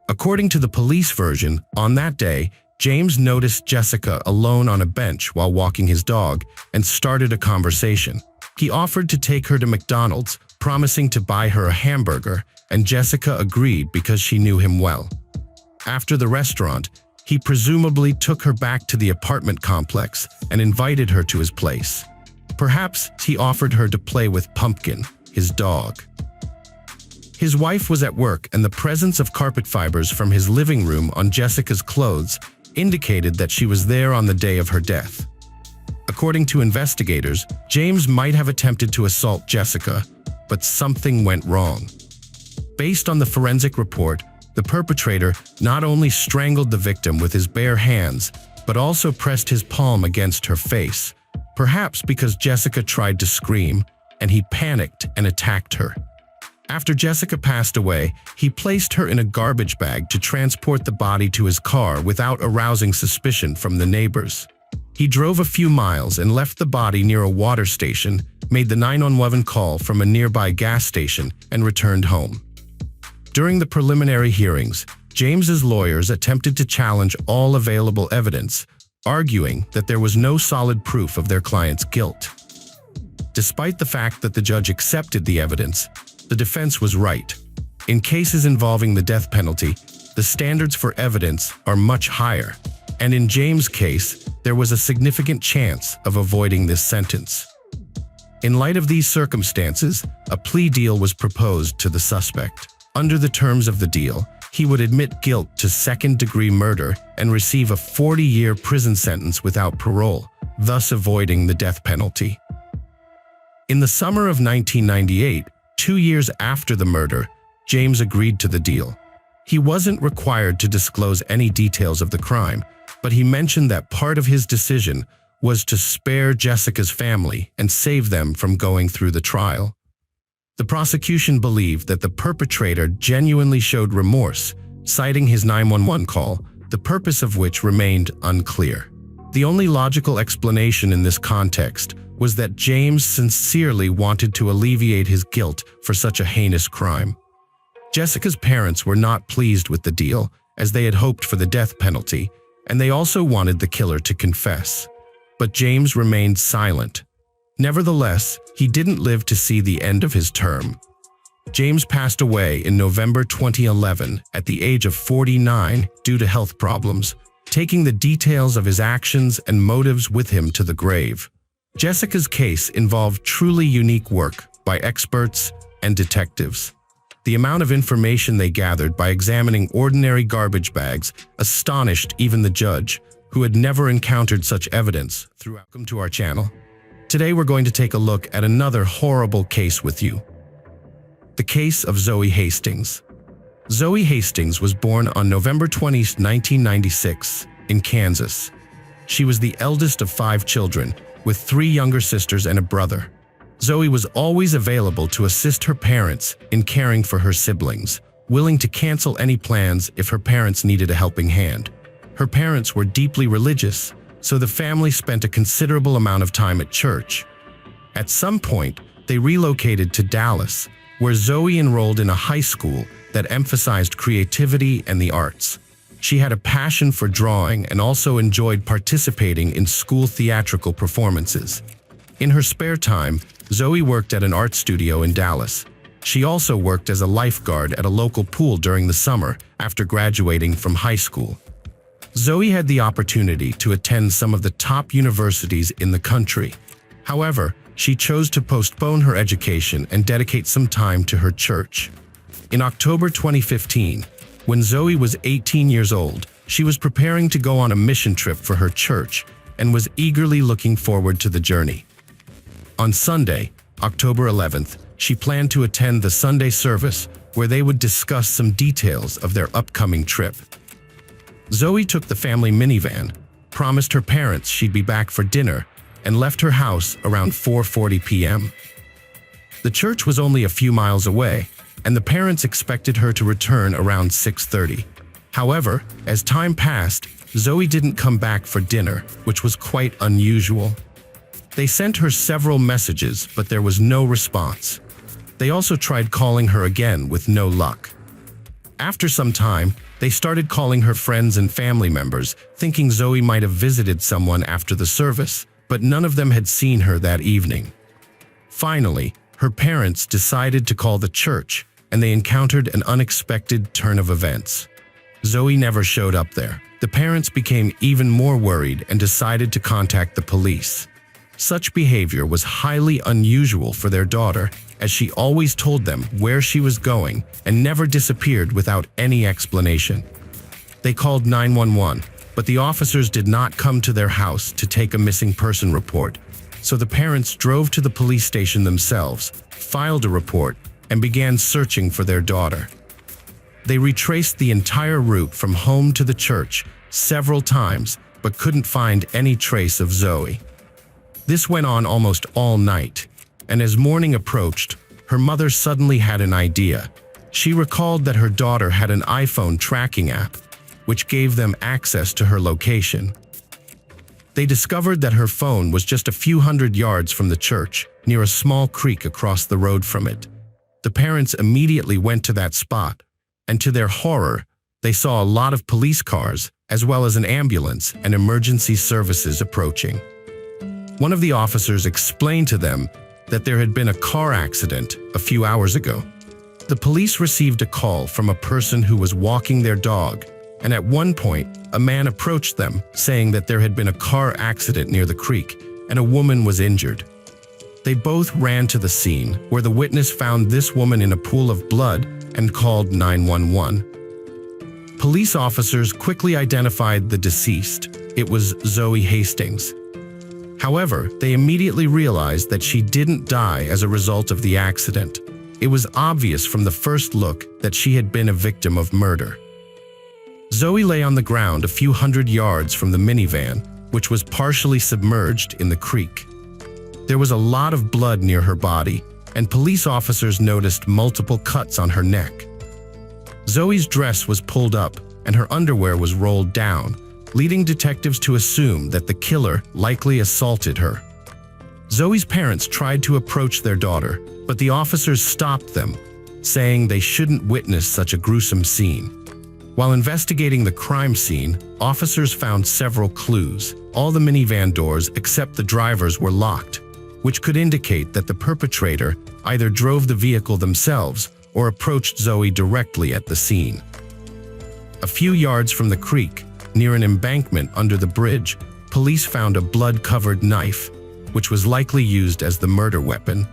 According to the police version, on that day, James noticed Jessica alone on a bench while walking his dog and started a conversation. He offered to take her to McDonald's, promising to buy her a hamburger, and Jessica agreed because she knew him well. After the restaurant, he presumably took her back to the apartment complex and invited her to his place. Perhaps he offered her to play with Pumpkin, his dog. His wife was at work, and the presence of carpet fibers from his living room on Jessica's clothes indicated that she was there on the day of her death. According to investigators, James might have attempted to assault Jessica, but something went wrong. Based on the forensic report, the perpetrator not only strangled the victim with his bare hands, but also pressed his palm against her face, perhaps because Jessica tried to scream, and he panicked and attacked her. After Jessica passed away, he placed her in a garbage bag to transport the body to his car without arousing suspicion from the neighbors. He drove a few miles and left the body near a water station, made the 911 call from a nearby gas station, and returned home. During the preliminary hearings, James's lawyers attempted to challenge all available evidence, arguing that there was no solid proof of their client's guilt. Despite the fact that the judge accepted the evidence, the defense was right. In cases involving the death penalty, the standards for evidence are much higher, and in James' case, there was a significant chance of avoiding this sentence. In light of these circumstances, a plea deal was proposed to the suspect. Under the terms of the deal, he would admit guilt to second-degree murder and receive a 40-year prison sentence without parole, thus avoiding the death penalty. In the summer of 1998, 2 years after the murder, James agreed to the deal. He wasn't required to disclose any details of the crime, but he mentioned that part of his decision was to spare Jessica's family and save them from going through the trial. The prosecution believed that the perpetrator genuinely showed remorse, citing his 911 call, the purpose of which remained unclear. The only logical explanation in this context was that James sincerely wanted to alleviate his guilt for such a heinous crime. Jessica's parents were not pleased with the deal, as they had hoped for the death penalty, and they also wanted the killer to confess. But James remained silent. Nevertheless, he didn't live to see the end of his term. James passed away in November 2011 at the age of 49 due to health problems, taking the details of his actions and motives with him to the grave. Jessica's case involved truly unique work by experts and detectives. The amount of information they gathered by examining ordinary garbage bags astonished even the judge, who had never encountered such evidence. Welcome to our channel. Today we're going to take a look at another horrible case with you. The case of Zoe Hastings. Zoe Hastings was born on November 20, 1996, in Kansas. She was the eldest of 5 children, with 3 younger sisters and a brother. Zoe was always available to assist her parents in caring for her siblings, willing to cancel any plans if her parents needed a helping hand. Her parents were deeply religious, so the family spent a considerable amount of time at church. At some point, they relocated to Dallas, where Zoe enrolled in a high school that emphasized creativity and the arts. She had a passion for drawing and also enjoyed participating in school theatrical performances. In her spare time, Zoe worked at an art studio in Dallas. She also worked as a lifeguard at a local pool during the summer after graduating from high school. Zoe had the opportunity to attend some of the top universities in the country. However, she chose to postpone her education and dedicate some time to her church. In October 2015, when Zoe was 18 years old, she was preparing to go on a mission trip for her church and was eagerly looking forward to the journey. On Sunday, October 11th, she planned to attend the Sunday service where they would discuss some details of their upcoming trip. Zoe took the family minivan, promised her parents she'd be back for dinner, and left her house around 4:40 p.m. The church was only a few miles away, and the parents expected her to return around 6:30. However, as time passed, Zoe didn't come back for dinner, which was quite unusual. They sent her several messages, but there was no response. They also tried calling her again with no luck. After some time, they started calling her friends and family members, thinking Zoe might have visited someone after the service, but none of them had seen her that evening. Finally, her parents decided to call the church, and they encountered an unexpected turn of events. Zoe never showed up there. The parents became even more worried and decided to contact the police. Such behavior was highly unusual for their daughter, as she always told them where she was going and never disappeared without any explanation. They called 911, but the officers did not come to their house to take a missing person report, so the parents drove to the police station themselves, filed a report, and began searching for their daughter. They retraced the entire route from home to the church several times, but couldn't find any trace of Zoe. This went on almost all night, and as morning approached, her mother suddenly had an idea. She recalled that her daughter had an iPhone tracking app, which gave them access to her location. They discovered that her phone was just a few hundred yards from the church, near a small creek across the road from it. The parents immediately went to that spot, and to their horror, they saw a lot of police cars, as well as an ambulance and emergency services approaching. One of the officers explained to them that there had been a car accident a few hours ago. The police received a call from a person who was walking their dog, and at one point, a man approached them saying that there had been a car accident near the creek and a woman was injured. They both ran to the scene, where the witness found this woman in a pool of blood and called 911. Police officers quickly identified the deceased. It was Zoe Hastings. However, they immediately realized that she didn't die as a result of the accident. It was obvious from the first look that she had been a victim of murder. Zoe lay on the ground a few hundred yards from the minivan, which was partially submerged in the creek. There was a lot of blood near her body, and police officers noticed multiple cuts on her neck. Zoe's dress was pulled up, and her underwear was rolled down, leading detectives to assume that the killer likely assaulted her. Zoe's parents tried to approach their daughter, but the officers stopped them, saying they shouldn't witness such a gruesome scene. While investigating the crime scene, officers found several clues. All the minivan doors except the driver's were locked, which could indicate that the perpetrator either drove the vehicle themselves or approached Zoe directly at the scene. A few yards from the creek, near an embankment under the bridge, police found a blood-covered knife, which was likely used as the murder weapon.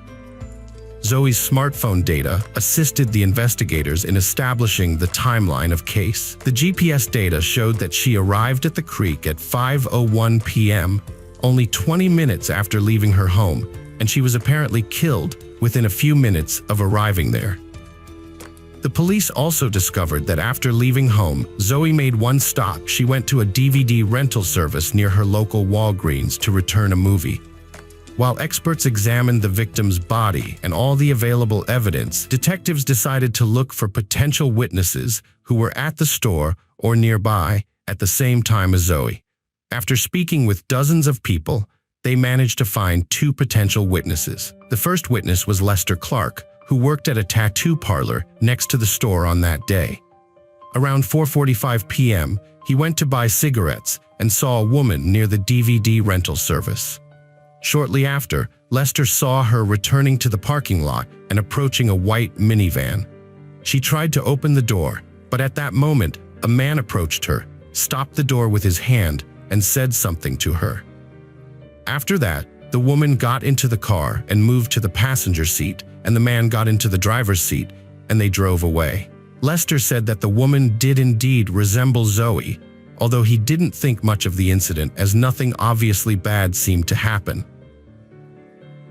Zoe's smartphone data assisted the investigators in establishing the timeline of case. The GPS data showed that she arrived at the creek at 5:01 p.m., only 20 minutes after leaving her home, and she was apparently killed within a few minutes of arriving there. The police also discovered that after leaving home, Zoe made one stop. She went to a DVD rental service near her local Walgreens to return a movie. While experts examined the victim's body and all the available evidence, detectives decided to look for potential witnesses who were at the store or nearby at the same time as Zoe. After speaking with dozens of people, they managed to find two potential witnesses. The first witness was Lester Clark, who worked at a tattoo parlor next to the store on that day. Around 4:45 p.m., he went to buy cigarettes and saw a woman near the DVD rental service. Shortly after, Lester saw her returning to the parking lot and approaching a white minivan. She tried to open the door, but at that moment, a man approached her, stopped the door with his hand, and said something to her. After that, the woman got into the car and moved to the passenger seat, and the man got into the driver's seat, and they drove away. Lester said that the woman did indeed resemble Zoe, although he didn't think much of the incident as nothing obviously bad seemed to happen.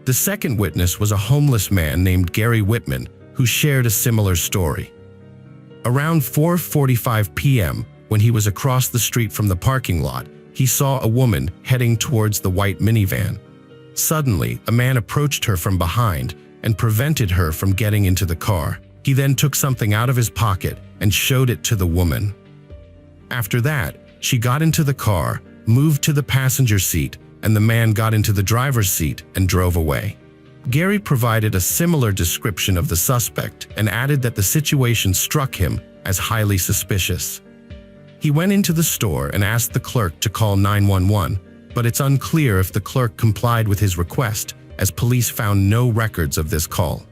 The second witness was a homeless man named Gary Whitman, who shared a similar story. Around 4:45 p.m., when he was across the street from the parking lot, he saw a woman heading towards the white minivan. Suddenly, a man approached her from behind and prevented her from getting into the car. He then took something out of his pocket and showed it to the woman. After that, she got into the car, moved to the passenger seat, and the man got into the driver's seat and drove away. Gary provided a similar description of the suspect and added that the situation struck him as highly suspicious. He went into the store and asked the clerk to call 911, but it's unclear if the clerk complied with his request, as police found no records of this call.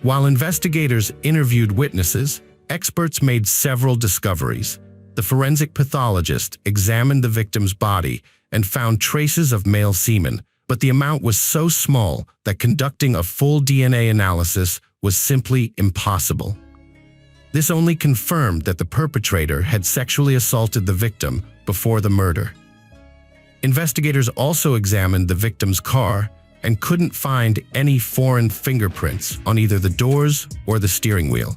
While investigators interviewed witnesses, experts made several discoveries. The forensic pathologist examined the victim's body and found traces of male semen, but the amount was so small that conducting a full DNA analysis was simply impossible. This only confirmed that the perpetrator had sexually assaulted the victim before the murder. Investigators also examined the victim's car and couldn't find any foreign fingerprints on either the doors or the steering wheel.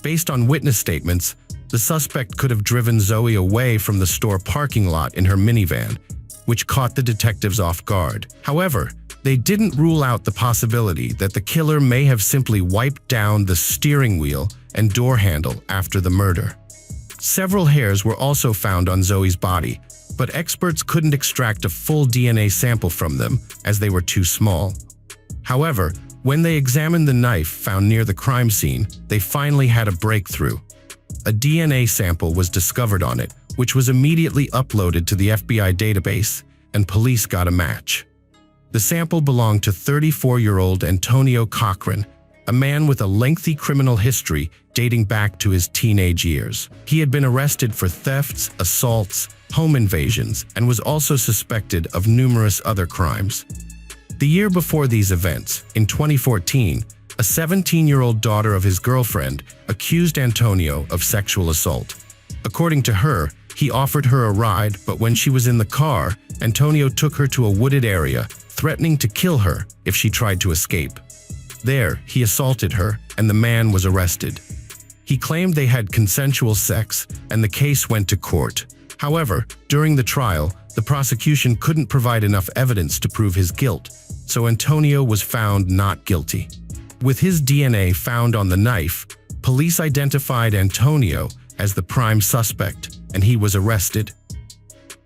Based on witness statements, the suspect could have driven Zoe away from the store parking lot in her minivan, which caught the detectives off guard. However, they didn't rule out the possibility that the killer may have simply wiped down the steering wheel and door handle after the murder. Several hairs were also found on Zoe's body, but experts couldn't extract a full DNA sample from them as they were too small. However, when they examined the knife found near the crime scene, they finally had a breakthrough. A DNA sample was discovered on it, which was immediately uploaded to the FBI database, and police got a match. The sample belonged to 34-year-old Antonio Cochran, a man with a lengthy criminal history dating back to his teenage years. He had been arrested for thefts, assaults, home invasions, and was also suspected of numerous other crimes. The year before these events, in 2014, a 17-year-old daughter of his girlfriend accused Antonio of sexual assault. According to her, he offered her a ride, but when she was in the car, Antonio took her to a wooded area, threatening to kill her if she tried to escape. There, he assaulted her, and the man was arrested. He claimed they had consensual sex, and the case went to court. However, during the trial, the prosecution couldn't provide enough evidence to prove his guilt, so Antonio was found not guilty. With his DNA found on the knife, police identified Antonio as the prime suspect, and he was arrested.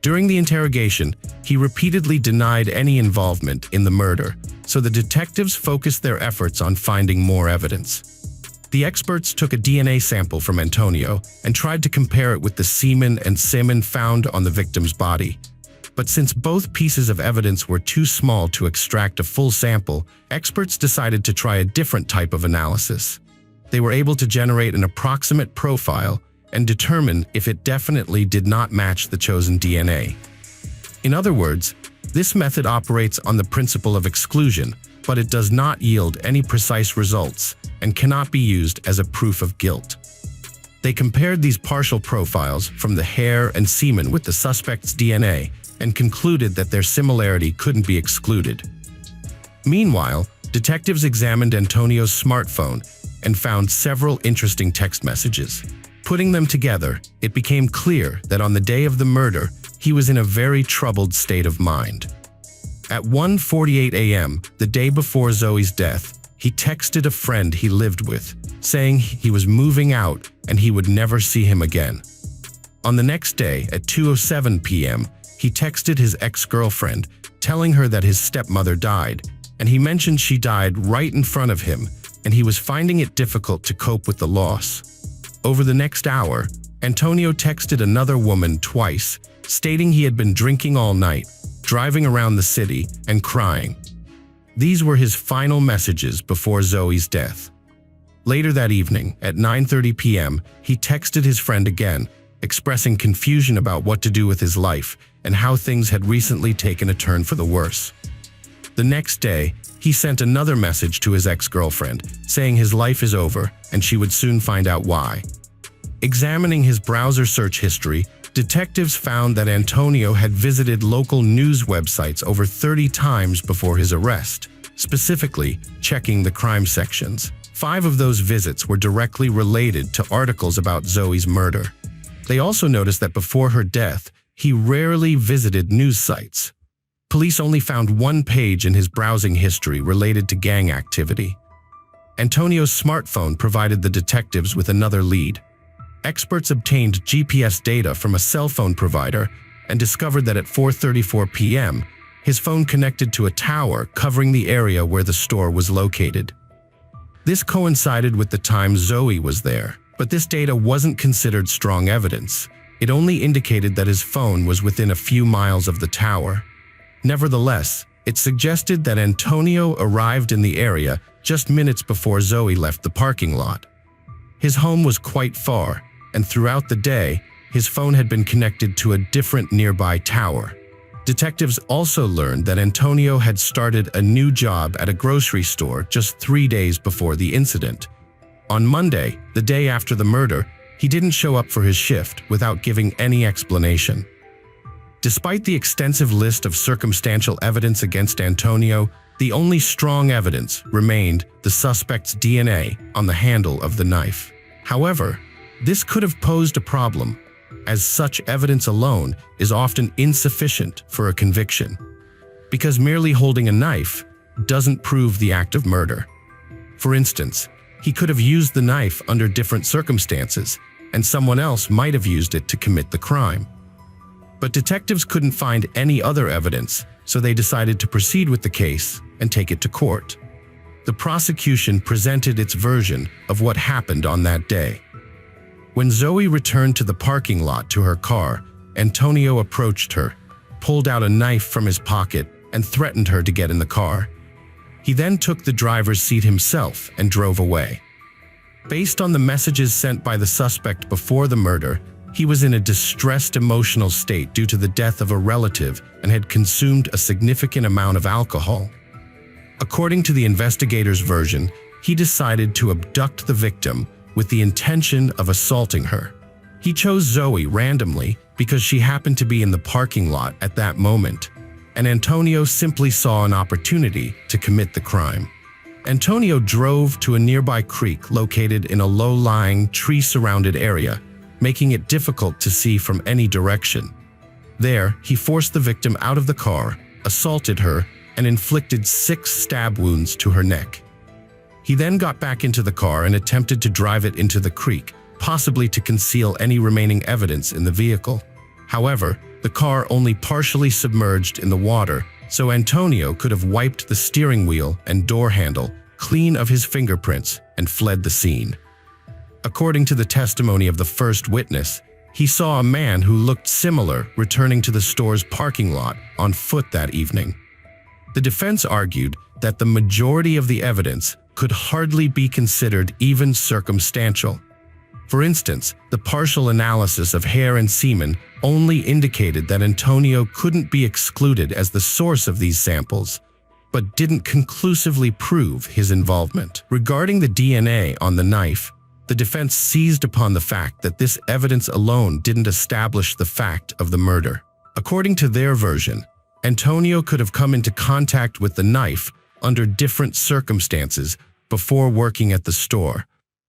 During the interrogation, he repeatedly denied any involvement in the murder, so the detectives focused their efforts on finding more evidence. The experts took a DNA sample from Antonio and tried to compare it with the semen and found on the victim's body. But since both pieces of evidence were too small to extract a full sample, experts decided to try a different type of analysis. They were able to generate an approximate profile and determine if it definitely did not match the chosen DNA. In other words, this method operates on the principle of exclusion, but it does not yield any precise results and cannot be used as a proof of guilt. They compared these partial profiles from the hair and semen with the suspect's DNA and concluded that their similarity couldn't be excluded. Meanwhile, detectives examined Antonio's smartphone and found several interesting text messages. Putting them together, it became clear that on the day of the murder, he was in a very troubled state of mind. At 1:48 a.m., the day before Zoe's death, he texted a friend he lived with, saying he was moving out and he would never see him again. On the next day, at 2:07 p.m., he texted his ex-girlfriend, telling her that his stepmother died, and he mentioned she died right in front of him, and he was finding it difficult to cope with the loss. Over the next hour, Antonio texted another woman twice, stating he had been drinking all night, driving around the city, and crying. These were his final messages before Zoe's death. Later that evening, at 9:30 p.m., he texted his friend again, expressing confusion about what to do with his life and how things had recently taken a turn for the worse. The next day, he sent another message to his ex-girlfriend, saying his life is over and she would soon find out why. Examining his browser search history, detectives found that Antonio had visited local news websites over 30 times before his arrest, specifically checking the crime sections. 5 of those visits were directly related to articles about Zoe's murder. They also noticed that before her death, he rarely visited news sites. Police only found one page in his browsing history related to gang activity. Antonio's smartphone provided the detectives with another lead. experts obtained GPS data from a cell phone provider and discovered that at 4:34 p.m., his phone connected to a tower covering the area where the store was located. This coincided with the time Zoe was there, but this data wasn't considered strong evidence. It only indicated that his phone was within a few miles of the tower. Nevertheless, it suggested that Antonio arrived in the area just minutes before Zoe left the parking lot. His home was quite far, and throughout the day, his phone had been connected to a different nearby tower. Detectives also learned that Antonio had started a new job at a grocery store just 3 days before the incident. On Monday, the day after the murder, he didn't show up for his shift without giving any explanation. Despite the extensive list of circumstantial evidence against Antonio, the only strong evidence remained the suspect's DNA on the handle of the knife. However, this could have posed a problem, as such evidence alone is often insufficient for a conviction, because merely holding a knife doesn't prove the act of murder. For instance, he could have used the knife under different circumstances, and someone else might have used it to commit the crime. But detectives couldn't find any other evidence, so they decided to proceed with the case and take it to court. The prosecution presented its version of what happened on that day. When Zoe returned to the parking lot to her car, Antonio approached her, pulled out a knife from his pocket, and threatened her to get in the car. He then took the driver's seat himself and drove away. Based on the messages sent by the suspect before the murder, he was in a distressed emotional state due to the death of a relative and had consumed a significant amount of alcohol. According to the investigator's version, he decided to abduct the victim with the intention of assaulting her. He chose Zoe randomly because she happened to be in the parking lot at that moment, and Antonio simply saw an opportunity to commit the crime. Antonio drove to a nearby creek located in a low-lying, tree-surrounded area, making it difficult to see from any direction. There, he forced the victim out of the car, assaulted her, and inflicted 6 stab wounds to her neck. He then got back into the car and attempted to drive it into the creek, possibly to conceal any remaining evidence in the vehicle. However, the car only partially submerged in the water, so Antonio could have wiped the steering wheel and door handle clean of his fingerprints and fled the scene. According to the testimony of the first witness, he saw a man who looked similar returning to the store's parking lot on foot that evening. The defense argued that the majority of the evidence could hardly be considered even circumstantial. For instance, the partial analysis of hair and semen only indicated that Antonio couldn't be excluded as the source of these samples, but didn't conclusively prove his involvement. Regarding the DNA on the knife, the defense seized upon the fact that this evidence alone didn't establish the fact of the murder. According to their version, Antonio could have come into contact with the knife under different circumstances before working at the store,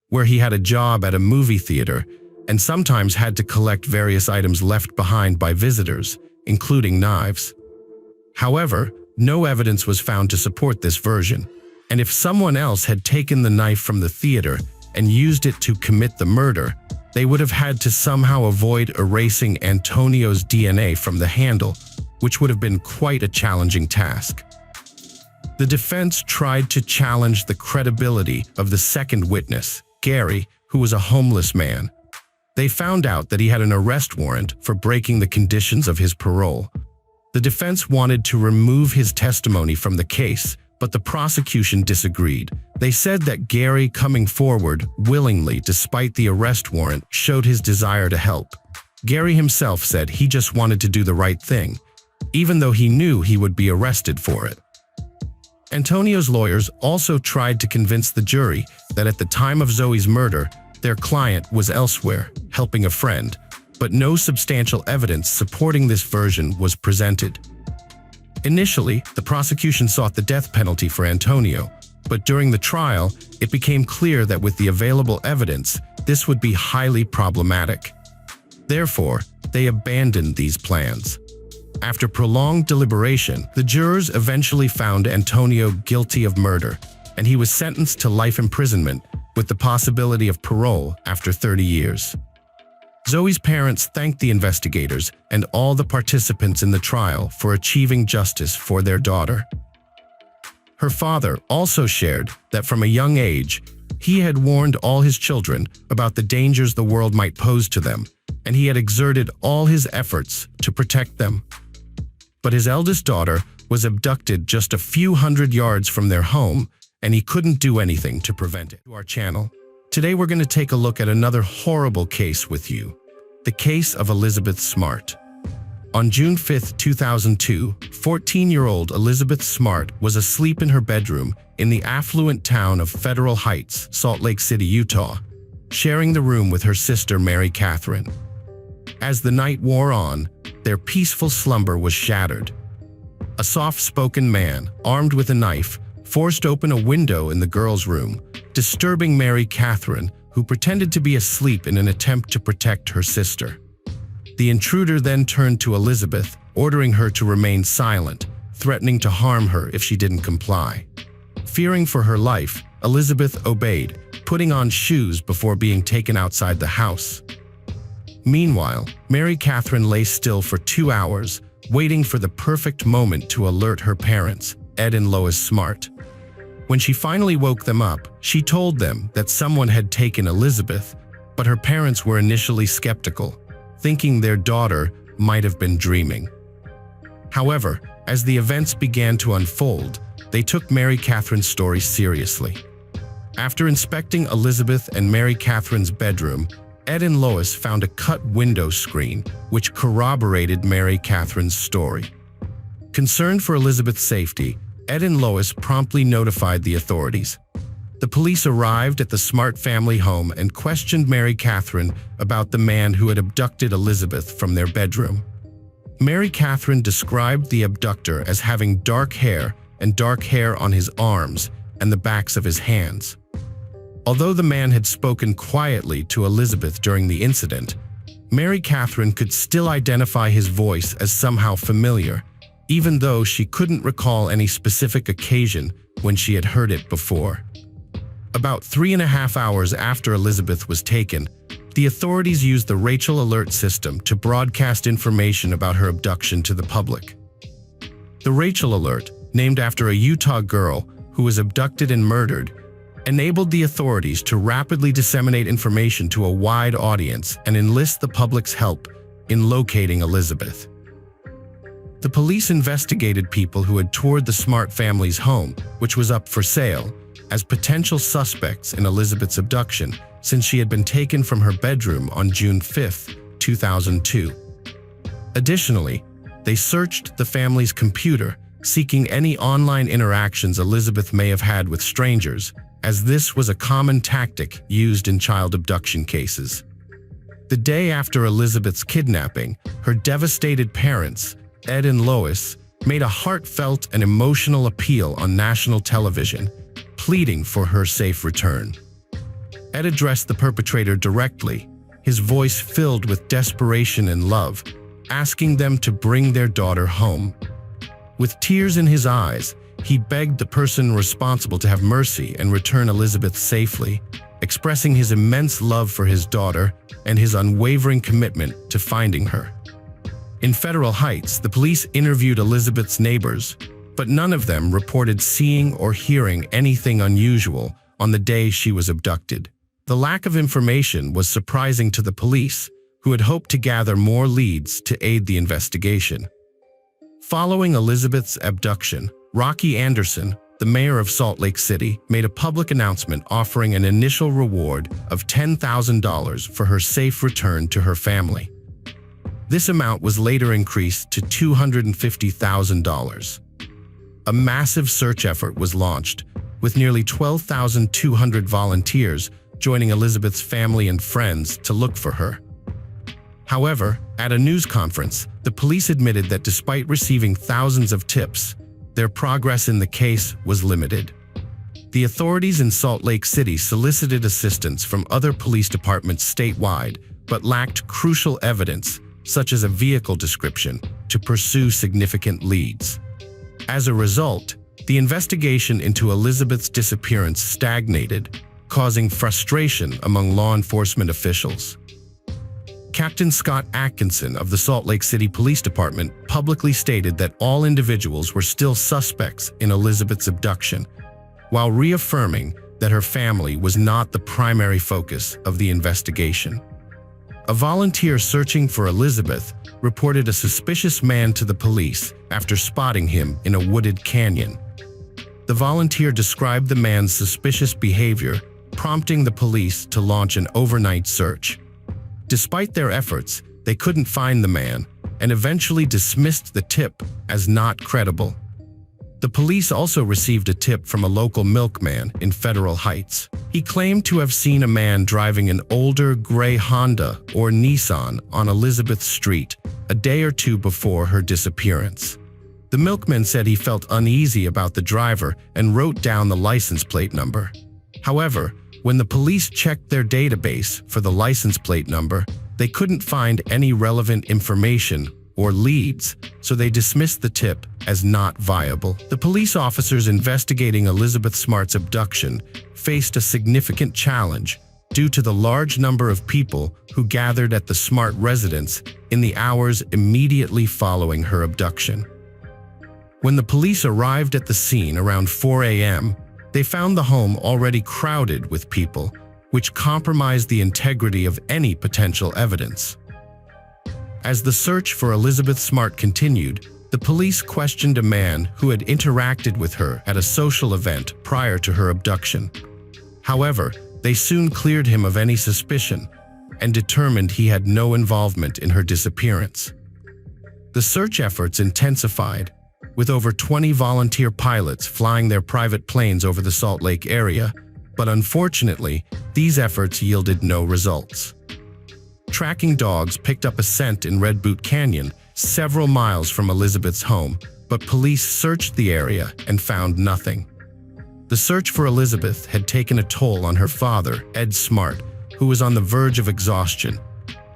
where he had a job at a movie theater and sometimes had to collect various items left behind by visitors, including knives. However, no evidence was found to support this version, and if someone else had taken the knife from the theater and used it to commit the murder, they would have had to somehow avoid erasing Antonio's DNA from the handle, which would have been quite a challenging task. The defense tried to challenge the credibility of the second witness, Gary, who was a homeless man. They found out that he had an arrest warrant for breaking the conditions of his parole. The defense wanted to remove his testimony from the case, but the prosecution disagreed. They said that Gary coming forward willingly despite the arrest warrant showed his desire to help. Gary himself said he just wanted to do the right thing, even though he knew he would be arrested for it. Antonio's lawyers also tried to convince the jury that at the time of Zoe's murder, their client was elsewhere, helping a friend, but no substantial evidence supporting this version was presented. Initially, the prosecution sought the death penalty for Antonio, but during the trial, it became clear that with the available evidence, this would be highly problematic. Therefore, they abandoned these plans. After prolonged deliberation, the jurors eventually found Antonio guilty of murder, and he was sentenced to life imprisonment with the possibility of parole after 30 years. Zoe's parents thanked the investigators and all the participants in the trial for achieving justice for their daughter. Her father also shared that from a young age, he had warned all his children about the dangers the world might pose to them, and he had exerted all his efforts to protect them. But his eldest daughter was abducted just a few hundred yards from their home, and he couldn't do anything to prevent it. To our channel, today we're going to take a look at another horrible case with you, the case of Elizabeth Smart. On June 5, 2002, 14-year-old Elizabeth Smart was asleep in her bedroom in the affluent town of Federal Heights, Salt Lake City, Utah, sharing the room with her sister Mary Catherine. As the night wore on, their peaceful slumber was shattered. A soft-spoken man, armed with a knife, forced open a window in the girls' room, disturbing Mary Catherine, who pretended to be asleep in an attempt to protect her sister. The intruder then turned to Elizabeth, ordering her to remain silent, threatening to harm her if she didn't comply. Fearing for her life, Elizabeth obeyed, putting on shoes before being taken outside the house. Meanwhile, Mary Catherine lay still for 2 hours, waiting for the perfect moment to alert her parents, Ed and Lois Smart. When she finally woke them up, she told them that someone had taken Elizabeth, but her parents were initially skeptical, thinking their daughter might have been dreaming. However, as the events began to unfold, they took Mary Catherine's story seriously. After inspecting Elizabeth and Mary Catherine's bedroom, Ed and Lois found a cut window screen, which corroborated Mary Catherine's story. Concerned for Elizabeth's safety, Ed and Lois promptly notified the authorities. The police arrived at the Smart family home and questioned Mary Catherine about the man who had abducted Elizabeth from their bedroom. Mary Catherine described the abductor as having dark hair on his arms and the backs of his hands. Although the man had spoken quietly to Elizabeth during the incident, Mary Catherine could still identify his voice as somehow familiar, even though she couldn't recall any specific occasion when she had heard it before. About 3.5 hours after Elizabeth was taken, the authorities used the Rachel Alert system to broadcast information about her abduction to the public. The Rachel Alert, named after a Utah girl who was abducted and murdered, enabled the authorities to rapidly disseminate information to a wide audience and enlist the public's help in locating Elizabeth. The police investigated people who had toured the Smart family's home, which was up for sale, as potential suspects in Elizabeth's abduction since she had been taken from her bedroom on June 5, 2002. Additionally, they searched the family's computer, seeking any online interactions Elizabeth may have had with strangers, as this was a common tactic used in child abduction cases. The day after Elizabeth's kidnapping, her devastated parents, Ed and Lois, made a heartfelt and emotional appeal on national television, pleading for her safe return. Ed addressed the perpetrator directly, his voice filled with desperation and love, asking them to bring their daughter home. With tears in his eyes, he begged the person responsible to have mercy and return Elizabeth safely, expressing his immense love for his daughter and his unwavering commitment to finding her. In Federal Heights, the police interviewed Elizabeth's neighbors, but none of them reported seeing or hearing anything unusual on the day she was abducted. The lack of information was surprising to the police, who had hoped to gather more leads to aid the investigation. Following Elizabeth's abduction, Rocky Anderson, the mayor of Salt Lake City, made a public announcement offering an initial reward of $10,000 for her safe return to her family. This amount was later increased to $250,000. A massive search effort was launched, with nearly 12,200 volunteers joining Elizabeth's family and friends to look for her. However, at a news conference, the police admitted that despite receiving thousands of tips, their progress in the case was limited. The authorities in Salt Lake City solicited assistance from other police departments statewide, but lacked crucial evidence, such as a vehicle description, to pursue significant leads. As a result, the investigation into Elizabeth's disappearance stagnated, causing frustration among law enforcement officials. Captain Scott Atkinson of the Salt Lake City Police Department publicly stated that all individuals were still suspects in Elizabeth's abduction, while reaffirming that her family was not the primary focus of the investigation. A volunteer searching for Elizabeth reported a suspicious man to the police after spotting him in a wooded canyon. The volunteer described the man's suspicious behavior, prompting the police to launch an overnight search. Despite their efforts, they couldn't find the man and eventually dismissed the tip as not credible. The police also received a tip from a local milkman in Federal Heights. He claimed to have seen a man driving an older gray Honda or Nissan on Elizabeth Street a day or two before her disappearance. The milkman said he felt uneasy about the driver and wrote down the license plate number. However, when the police checked their database for the license plate number, they couldn't find any relevant information or leads, so they dismissed the tip as not viable. The police officers investigating Elizabeth Smart's abduction faced a significant challenge due to the large number of people who gathered at the Smart residence in the hours immediately following her abduction. When the police arrived at the scene around 4 a.m., they found the home already crowded with people, which compromised the integrity of any potential evidence. As the search for Elizabeth Smart continued, the police questioned a man who had interacted with her at a social event prior to her abduction. However, they soon cleared him of any suspicion and determined he had no involvement in her disappearance. The search efforts intensified, with over 20 volunteer pilots flying their private planes over the Salt Lake area, but unfortunately, these efforts yielded no results. Tracking dogs picked up a scent in Red Boot Canyon, several miles from Elizabeth's home, but police searched the area and found nothing. The search for Elizabeth had taken a toll on her father, Ed Smart, who was on the verge of exhaustion.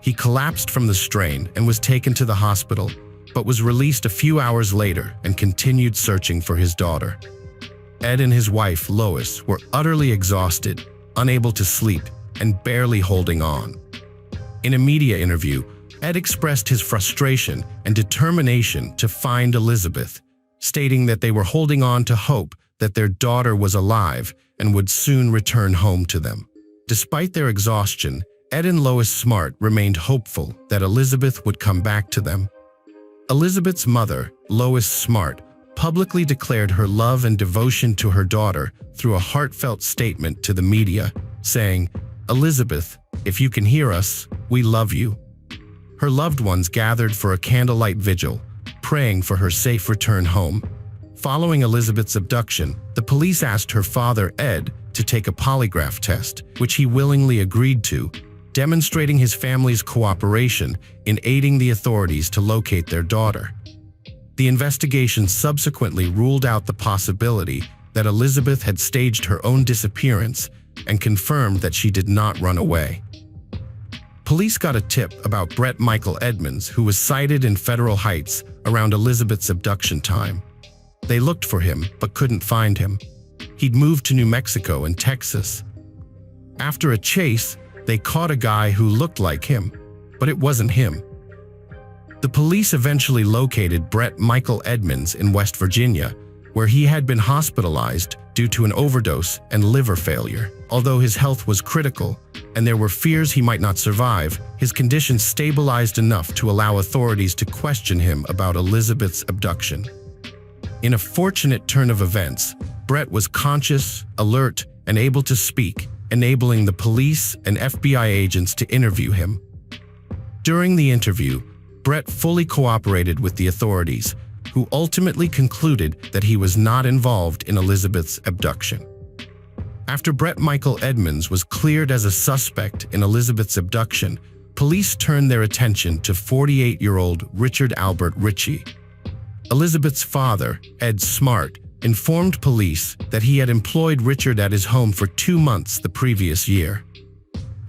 He collapsed from the strain and was taken to the hospital, but was released a few hours later and continued searching for his daughter. Ed and his wife, Lois, were utterly exhausted, unable to sleep, and barely holding on. In a media interview, Ed expressed his frustration and determination to find Elizabeth, stating that they were holding on to hope that their daughter was alive and would soon return home to them. Despite their exhaustion, Ed and Lois Smart remained hopeful that Elizabeth would come back to them. Elizabeth's mother, Lois Smart, publicly declared her love and devotion to her daughter through a heartfelt statement to the media, saying, "Elizabeth, if you can hear us, we love you." Her loved ones gathered for a candlelight vigil, praying for her safe return home. Following Elizabeth's abduction, the police asked her father, Ed, to take a polygraph test, which he willingly agreed to, demonstrating his family's cooperation in aiding the authorities to locate their daughter. The investigation subsequently ruled out the possibility that Elizabeth had staged her own disappearance and confirmed that she did not run away. Police got a tip about Brett Michael Edmonds, who was sighted in Federal Heights around Elizabeth's abduction time. They looked for him but couldn't find him. He'd moved to New Mexico and Texas. After a chase, they caught a guy who looked like him, but it wasn't him. The police eventually located Brett Michael Edmonds in West Virginia, where he had been hospitalized due to an overdose and liver failure. Although his health was critical and there were fears he might not survive, his condition stabilized enough to allow authorities to question him about Elizabeth's abduction. In a fortunate turn of events, Brett was conscious, alert, and able to speak, enabling the police and FBI agents to interview him. During the interview, Brett fully cooperated with the authorities, who ultimately concluded that he was not involved in Elizabeth's abduction. After Brett Michael Edmonds was cleared as a suspect in Elizabeth's abduction, police turned their attention to 48-year-old Richard Albert Ritchie. Elizabeth's father, Ed Smart, informed police that he had employed Richard at his home for 2 months the previous year.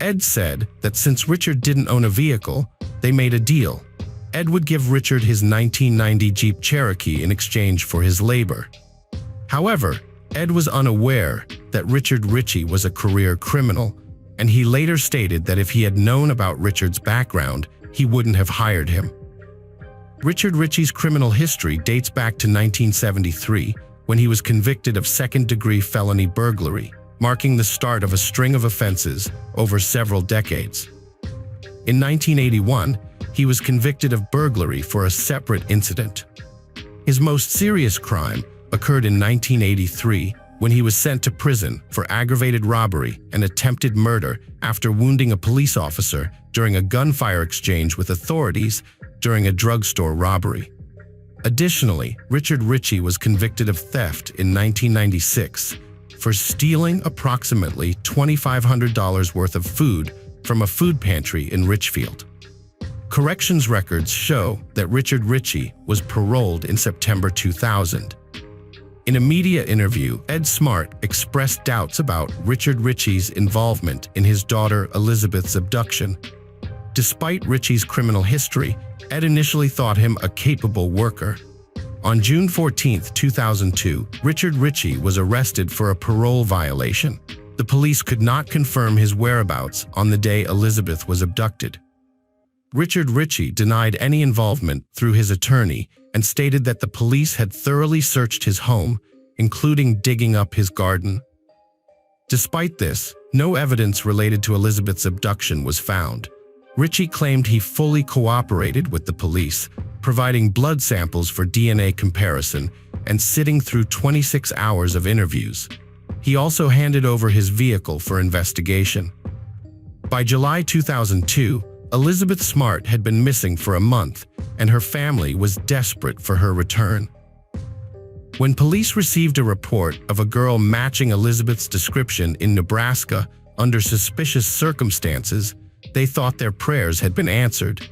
Ed said that since Richard didn't own a vehicle, they made a deal. Ed would give Richard his 1990 Jeep Cherokee in exchange for his labor. However, Ed was unaware that Richard Ritchie was a career criminal and he later stated that if he had known about Richard's background, he wouldn't have hired him. Richard Ritchie's criminal history dates back to 1973, when he was convicted of second-degree felony burglary, marking the start of a string of offenses over several decades. In 1981, he was convicted of burglary for a separate incident. His most serious crime occurred in 1983 when he was sent to prison for aggravated robbery and attempted murder after wounding a police officer during a gunfire exchange with authorities during a drugstore robbery. Additionally, Richard Ritchie was convicted of theft in 1996 for stealing approximately $2,500 worth of food from a food pantry in Richfield. Corrections records show that Richard Ritchie was paroled in September 2000. In a media interview, Ed Smart expressed doubts about Richard Ritchie's involvement in his daughter Elizabeth's abduction. Despite Ritchie's criminal history, Ed initially thought him a capable worker. On June 14, 2002, Richard Ritchie was arrested for a parole violation. The police could not confirm his whereabouts on the day Elizabeth was abducted. Richard Ritchie denied any involvement through his attorney and stated that the police had thoroughly searched his home, including digging up his garden. Despite this, no evidence related to Elizabeth's abduction was found. Ritchie claimed he fully cooperated with the police, providing blood samples for DNA comparison and sitting through 26 hours of interviews. He also handed over his vehicle for investigation. By July 2002, Elizabeth Smart had been missing for a month, and her family was desperate for her return. When police received a report of a girl matching Elizabeth's description in Nebraska under suspicious circumstances, they thought their prayers had been answered.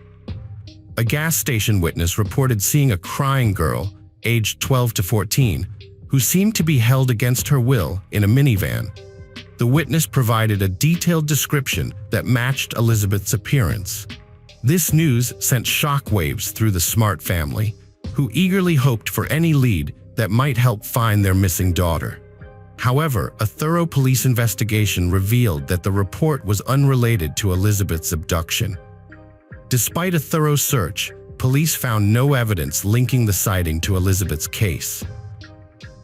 A gas station witness reported seeing a crying girl, aged 12 to 14, who seemed to be held against her will in a minivan. The witness provided a detailed description that matched Elizabeth's appearance. This news sent shockwaves through the Smart family, who eagerly hoped for any lead that might help find their missing daughter. However, a thorough police investigation revealed that the report was unrelated to Elizabeth's abduction. Despite a thorough search, police found no evidence linking the sighting to Elizabeth's case.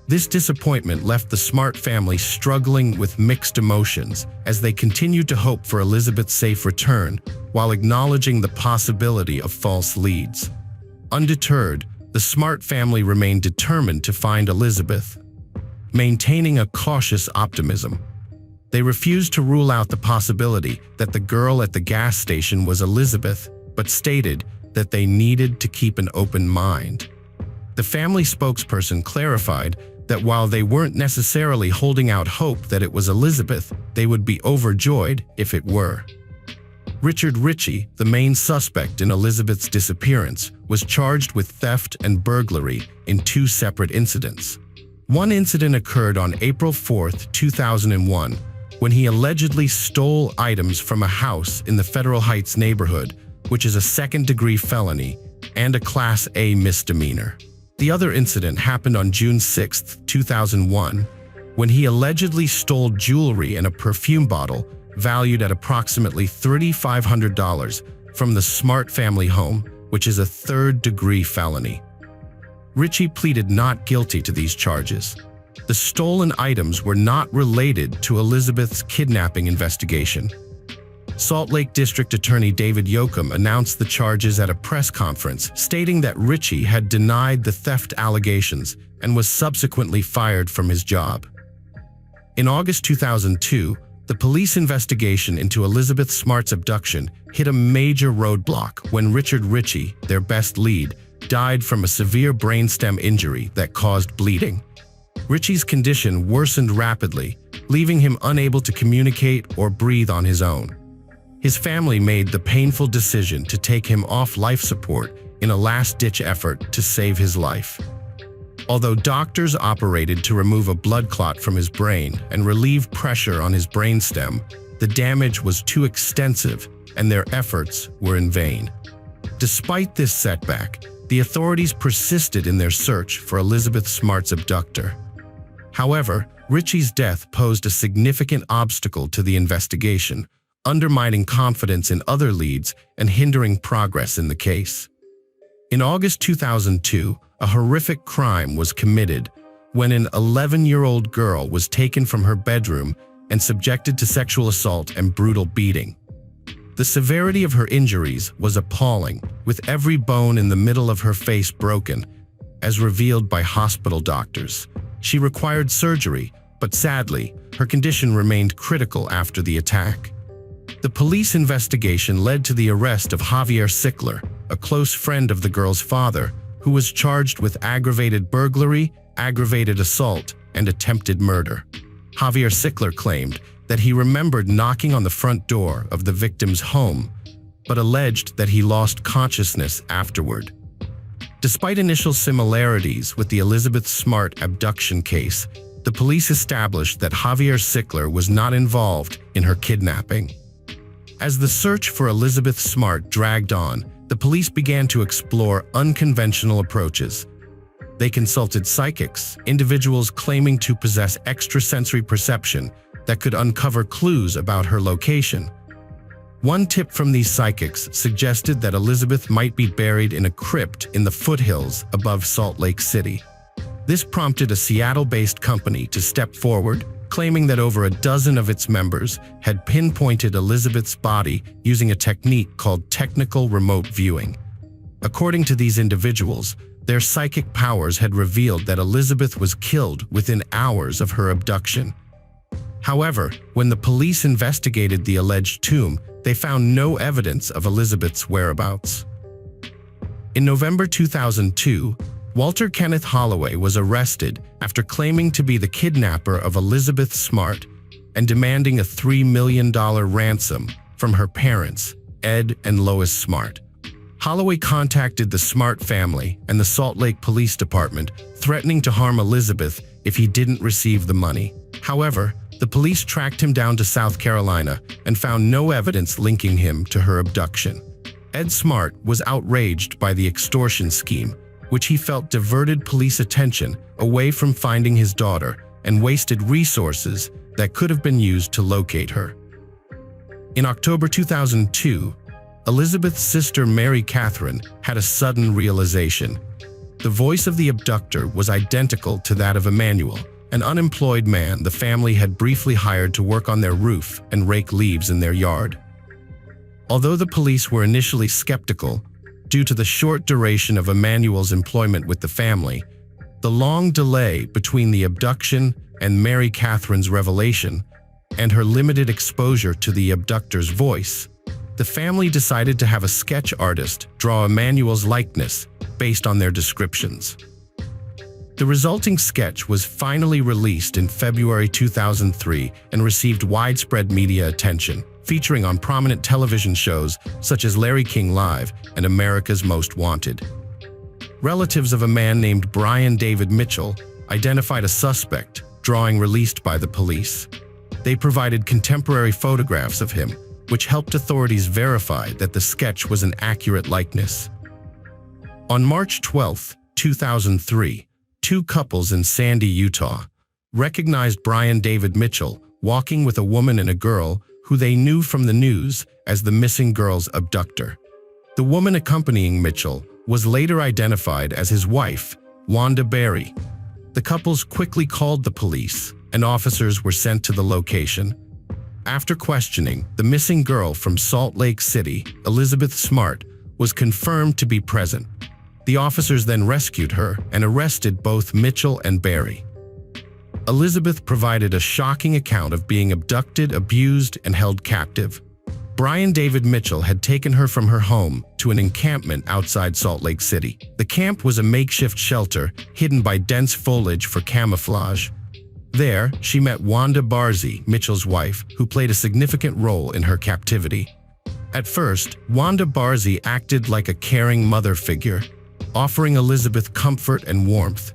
This disappointment left the Smart family struggling with mixed emotions as they continued to hope for Elizabeth's safe return while acknowledging the possibility of false leads. Undeterred, the Smart family remained determined to find Elizabeth, maintaining a cautious optimism. They refused to rule out the possibility that the girl at the gas station was Elizabeth, but stated that they needed to keep an open mind. The family spokesperson clarified that while they weren't necessarily holding out hope that it was Elizabeth, they would be overjoyed if it were. Richard Ritchie, the main suspect in Elizabeth's disappearance, was charged with theft and burglary in two separate incidents. One incident occurred on April 4, 2001, when he allegedly stole items from a house in the Federal Heights neighborhood, which is a second-degree felony and a Class A misdemeanor. The other incident happened on June 6, 2001, when he allegedly stole jewelry and a perfume bottle valued at approximately $3,500 from the Smart family home, which is a third-degree felony. Ritchie pleaded not guilty to these charges. The stolen items were not related to Elizabeth's kidnapping investigation. Salt Lake District Attorney David Yoakum announced the charges at a press conference, stating that Ritchie had denied the theft allegations and was subsequently fired from his job. In August 2002, the police investigation into Elizabeth Smart's abduction hit a major roadblock when Richard Ritchie, their best lead, died from a severe brainstem injury that caused bleeding. Ritchie's condition worsened rapidly, leaving him unable to communicate or breathe on his own. His family made the painful decision to take him off life support in a last-ditch effort to save his life. Although doctors operated to remove a blood clot from his brain and relieve pressure on his brainstem, the damage was too extensive and their efforts were in vain. Despite this setback, the authorities persisted in their search for Elizabeth Smart's abductor. However, Richie's death posed a significant obstacle to the investigation, undermining confidence in other leads and hindering progress in the case. In August 2002, a horrific crime was committed when an 11-year-old girl was taken from her bedroom and subjected to sexual assault and brutal beating. The severity of her injuries was appalling, with every bone in the middle of her face broken, as revealed by hospital doctors. She required surgery, but sadly, her condition remained critical after the attack. The police investigation led to the arrest of Javier Sickler, a close friend of the girl's father, who was charged with aggravated burglary, aggravated assault, and attempted murder. Javier Sickler claimed that he remembered knocking on the front door of the victim's home, but alleged that he lost consciousness afterward. Despite initial similarities with the Elizabeth Smart abduction case, the police established that Javier Sickler was not involved in her kidnapping. As the search for Elizabeth Smart dragged on, the police began to explore unconventional approaches. They consulted psychics, individuals claiming to possess extrasensory perception that could uncover clues about her location. One tip from these psychics suggested that Elizabeth might be buried in a crypt in the foothills above Salt Lake City. This prompted a Seattle-based company to step forward, claiming that over a dozen of its members had pinpointed Elizabeth's body using a technique called technical remote viewing. According to these individuals, their psychic powers had revealed that Elizabeth was killed within hours of her abduction. However, when the police investigated the alleged tomb, they found no evidence of Elizabeth's whereabouts. In November 2002, Walter Kenneth Holloway was arrested after claiming to be the kidnapper of Elizabeth Smart and demanding a $3 million ransom from her parents, Ed and Lois Smart. Holloway contacted the Smart family and the Salt Lake Police Department, threatening to harm Elizabeth if he didn't receive the money. However, the police tracked him down to South Carolina and found no evidence linking him to her abduction. Ed Smart was outraged by the extortion scheme, which he felt diverted police attention away from finding his daughter and wasted resources that could have been used to locate her. In October 2002, Elizabeth's sister Mary Catherine had a sudden realization. The voice of the abductor was identical to that of Emmanuel, an unemployed man the family had briefly hired to work on their roof and rake leaves in their yard. Although the police were initially skeptical, due to the short duration of Emmanuel's employment with the family, the long delay between the abduction and Mary Catherine's revelation, and her limited exposure to the abductor's voice, the family decided to have a sketch artist draw Emmanuel's likeness based on their descriptions. The resulting sketch was finally released in February 2003 and received widespread media attention, featuring on prominent television shows such as Larry King Live and America's Most Wanted. Relatives of a man named Brian David Mitchell identified a suspect drawing released by the police. They provided contemporary photographs of him, which helped authorities verify that the sketch was an accurate likeness. On March 12, 2003, two couples in Sandy, Utah, recognized Brian David Mitchell walking with a woman and a girl who they knew from the news as the missing girl's abductor. The woman accompanying Mitchell was later identified as his wife, Wanda Berry. The couples quickly called the police, and officers were sent to the location. After questioning, the missing girl from Salt Lake City, Elizabeth Smart, was confirmed to be present. The officers then rescued her and arrested both Mitchell and Berry. Elizabeth provided a shocking account of being abducted, abused, and held captive. Brian David Mitchell had taken her from her home to an encampment outside Salt Lake City. The camp was a makeshift shelter hidden by dense foliage for camouflage. There, she met Wanda Barzee, Mitchell's wife, who played a significant role in her captivity. At first, Wanda Barzee acted like a caring mother figure, offering Elizabeth comfort and warmth.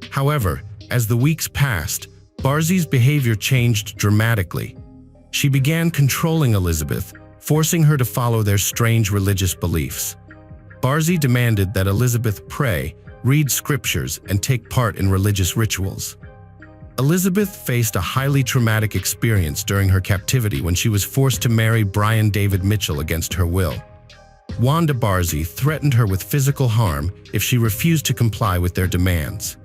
However, as the weeks passed, Barzee's behavior changed dramatically. She began controlling Elizabeth, forcing her to follow their strange religious beliefs. Barzee demanded that Elizabeth pray, read scriptures, and take part in religious rituals. Elizabeth faced a highly traumatic experience during her captivity when she was forced to marry Brian David Mitchell against her will. Wanda Barzee threatened her with physical harm if she refused to comply with their demands.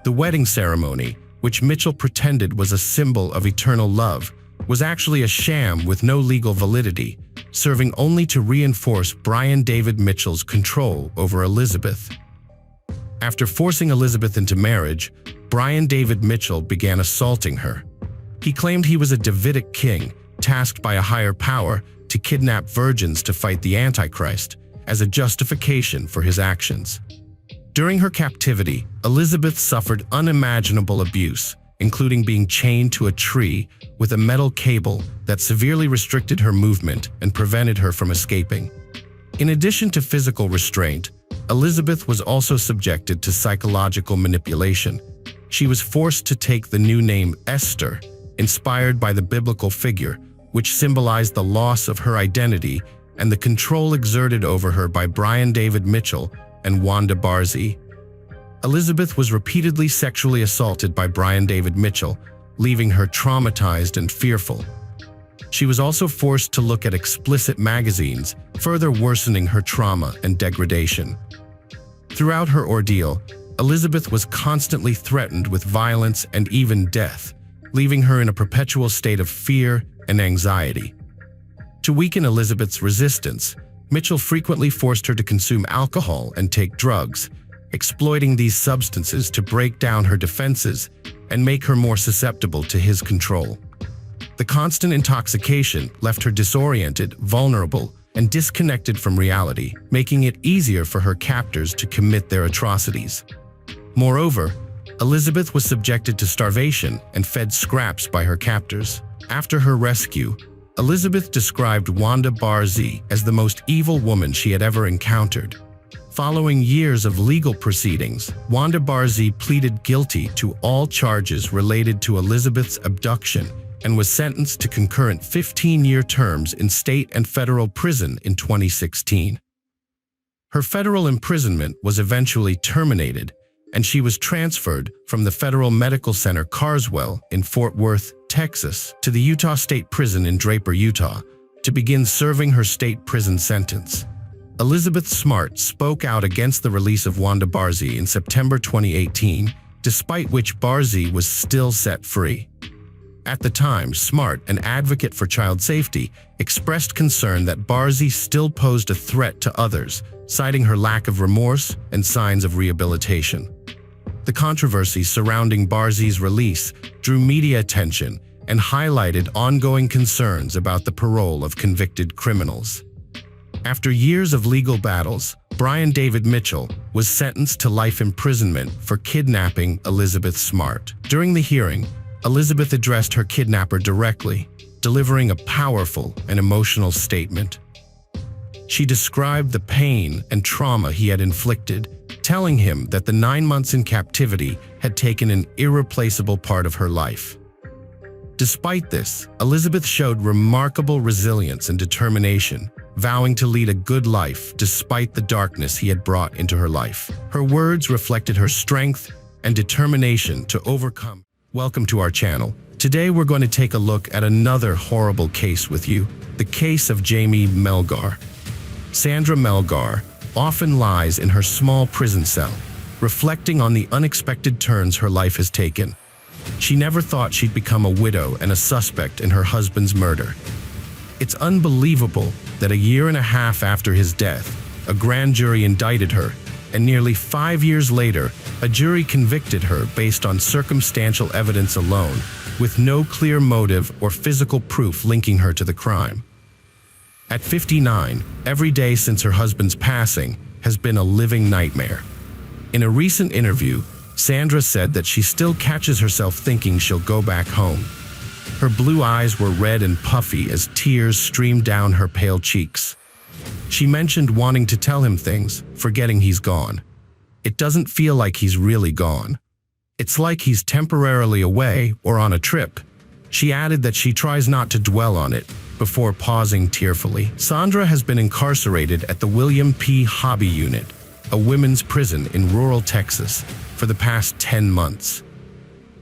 The wedding ceremony, which Mitchell pretended was a symbol of eternal love, was actually a sham with no legal validity, serving only to reinforce Brian David Mitchell's control over Elizabeth. After forcing Elizabeth into marriage, Brian David Mitchell began assaulting her. He claimed he was a Davidic king, tasked by a higher power to kidnap virgins to fight the Antichrist, as a justification for his actions. During her captivity, Elizabeth suffered unimaginable abuse, including being chained to a tree with a metal cable that severely restricted her movement and prevented her from escaping. In addition to physical restraint, Elizabeth was also subjected to psychological manipulation. She was forced to take the new name Esther, inspired by the biblical figure, which symbolized the loss of her identity and the control exerted over her by Brian David Mitchell and Wanda Barzee. Elizabeth was repeatedly sexually assaulted by Brian David Mitchell, leaving her traumatized and fearful. She was also forced to look at explicit magazines, further worsening her trauma and degradation. Throughout her ordeal, Elizabeth was constantly threatened with violence and even death, leaving her in a perpetual state of fear and anxiety. To weaken Elizabeth's resistance, Mitchell frequently forced her to consume alcohol and take drugs, exploiting these substances to break down her defenses and make her more susceptible to his control. The constant intoxication left her disoriented, vulnerable, and disconnected from reality, making it easier for her captors to commit their atrocities. Moreover, Elizabeth was subjected to starvation and fed scraps by her captors. After her rescue, Elizabeth described Wanda Barzee as the most evil woman she had ever encountered. Following years of legal proceedings, Wanda Barzee pleaded guilty to all charges related to Elizabeth's abduction and was sentenced to concurrent 15-year terms in state and federal prison in 2016. Her federal imprisonment was eventually terminated, and she was transferred from the Federal Medical Center Carswell in Fort Worth, Texas, to the Utah State Prison in Draper, Utah, to begin serving her state prison sentence. Elizabeth Smart spoke out against the release of Wanda Barzee in September 2018, despite which Barzee was still set free. At the time, Smart, an advocate for child safety, expressed concern that Barzee still posed a threat to others, citing her lack of remorse and signs of rehabilitation. The controversy surrounding Barzee's release drew media attention and highlighted ongoing concerns about the parole of convicted criminals. After years of legal battles, Brian David Mitchell was sentenced to life imprisonment for kidnapping Elizabeth Smart. During the hearing, Elizabeth addressed her kidnapper directly, delivering a powerful and emotional statement. She described the pain and trauma he had inflicted, telling him that the 9 months in captivity had taken an irreplaceable part of her life. Despite this, Elizabeth showed remarkable resilience and determination, vowing to lead a good life despite the darkness he had brought into her life. Her words reflected her strength and determination to overcome. Welcome to our channel. Today we're going to take a look at another horrible case with you, the case of Jamie Melgar. Sandra Melgar often lies in her small prison cell, reflecting on the unexpected turns her life has taken. She never thought she'd become a widow and a suspect in her husband's murder. It's unbelievable that a year and a half after his death, a grand jury indicted her, and nearly 5 years later, a jury convicted her based on circumstantial evidence alone, with no clear motive or physical proof linking her to the crime. At 59, every day since her husband's passing has been a living nightmare. In a recent interview, Sandra said that she still catches herself thinking she'll go back home. Her blue eyes were red and puffy as tears streamed down her pale cheeks. She mentioned wanting to tell him things, forgetting he's gone. It doesn't feel like he's really gone. It's like he's temporarily away or on a trip. She added that she tries not to dwell on it, before pausing tearfully. Sandra has been incarcerated at the William P. Hobby Unit, a women's prison in rural Texas, for the past 10 months.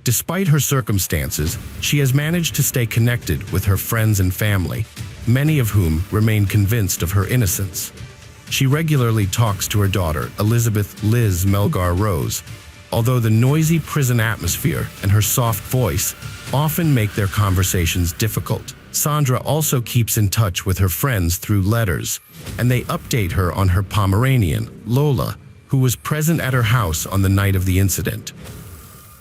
Despite her circumstances, she has managed to stay connected with her friends and family, many of whom remain convinced of her innocence. She regularly talks to her daughter, Elizabeth Liz Melgar Rose, although the noisy prison atmosphere and her soft voice often make their conversations difficult. Sandra also keeps in touch with her friends through letters, and they update her on her Pomeranian, Lola, who was present at her house on the night of the incident.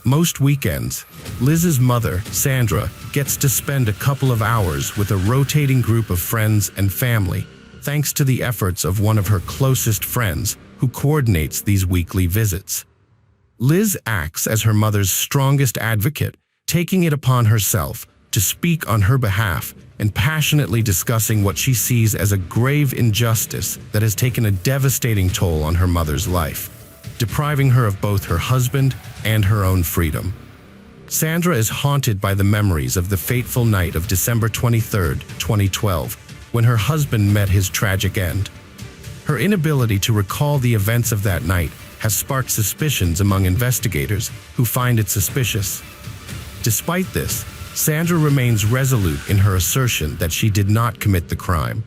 Most weekends, Liz's mother, Sandra, gets to spend a couple of hours with a rotating group of friends and family, thanks to the efforts of one of her closest friends who coordinates these weekly visits. Liz acts as her mother's strongest advocate, taking it upon herself to speak on her behalf and passionately discussing what she sees as a grave injustice that has taken a devastating toll on her mother's life, depriving her of both her husband and her own freedom. Sandra is haunted by the memories of the fateful night of December 23, 2012, when her husband met his tragic end. Her inability to recall the events of that night has sparked suspicions among investigators who find it suspicious. Despite this, Sandra remains resolute in her assertion that she did not commit the crime.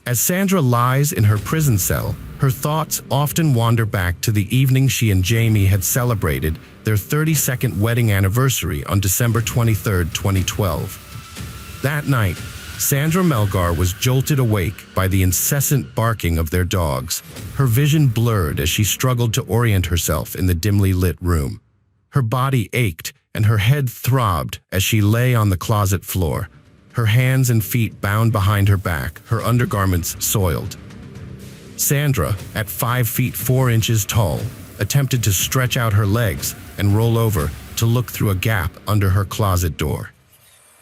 As Sandra lies in her prison cell, her thoughts often wander back to the evening she and Jamie had celebrated their 32nd wedding anniversary on December 23, 2012. That night, Sandra Melgar was jolted awake by the incessant barking of their dogs, her vision blurred as she struggled to orient herself in the dimly lit room. Her body ached and her head throbbed as she lay on the closet floor, her hands and feet bound behind her back, her undergarments soiled. Sandra, at 5 feet 4 inches tall, attempted to stretch out her legs and roll over to look through a gap under her closet door.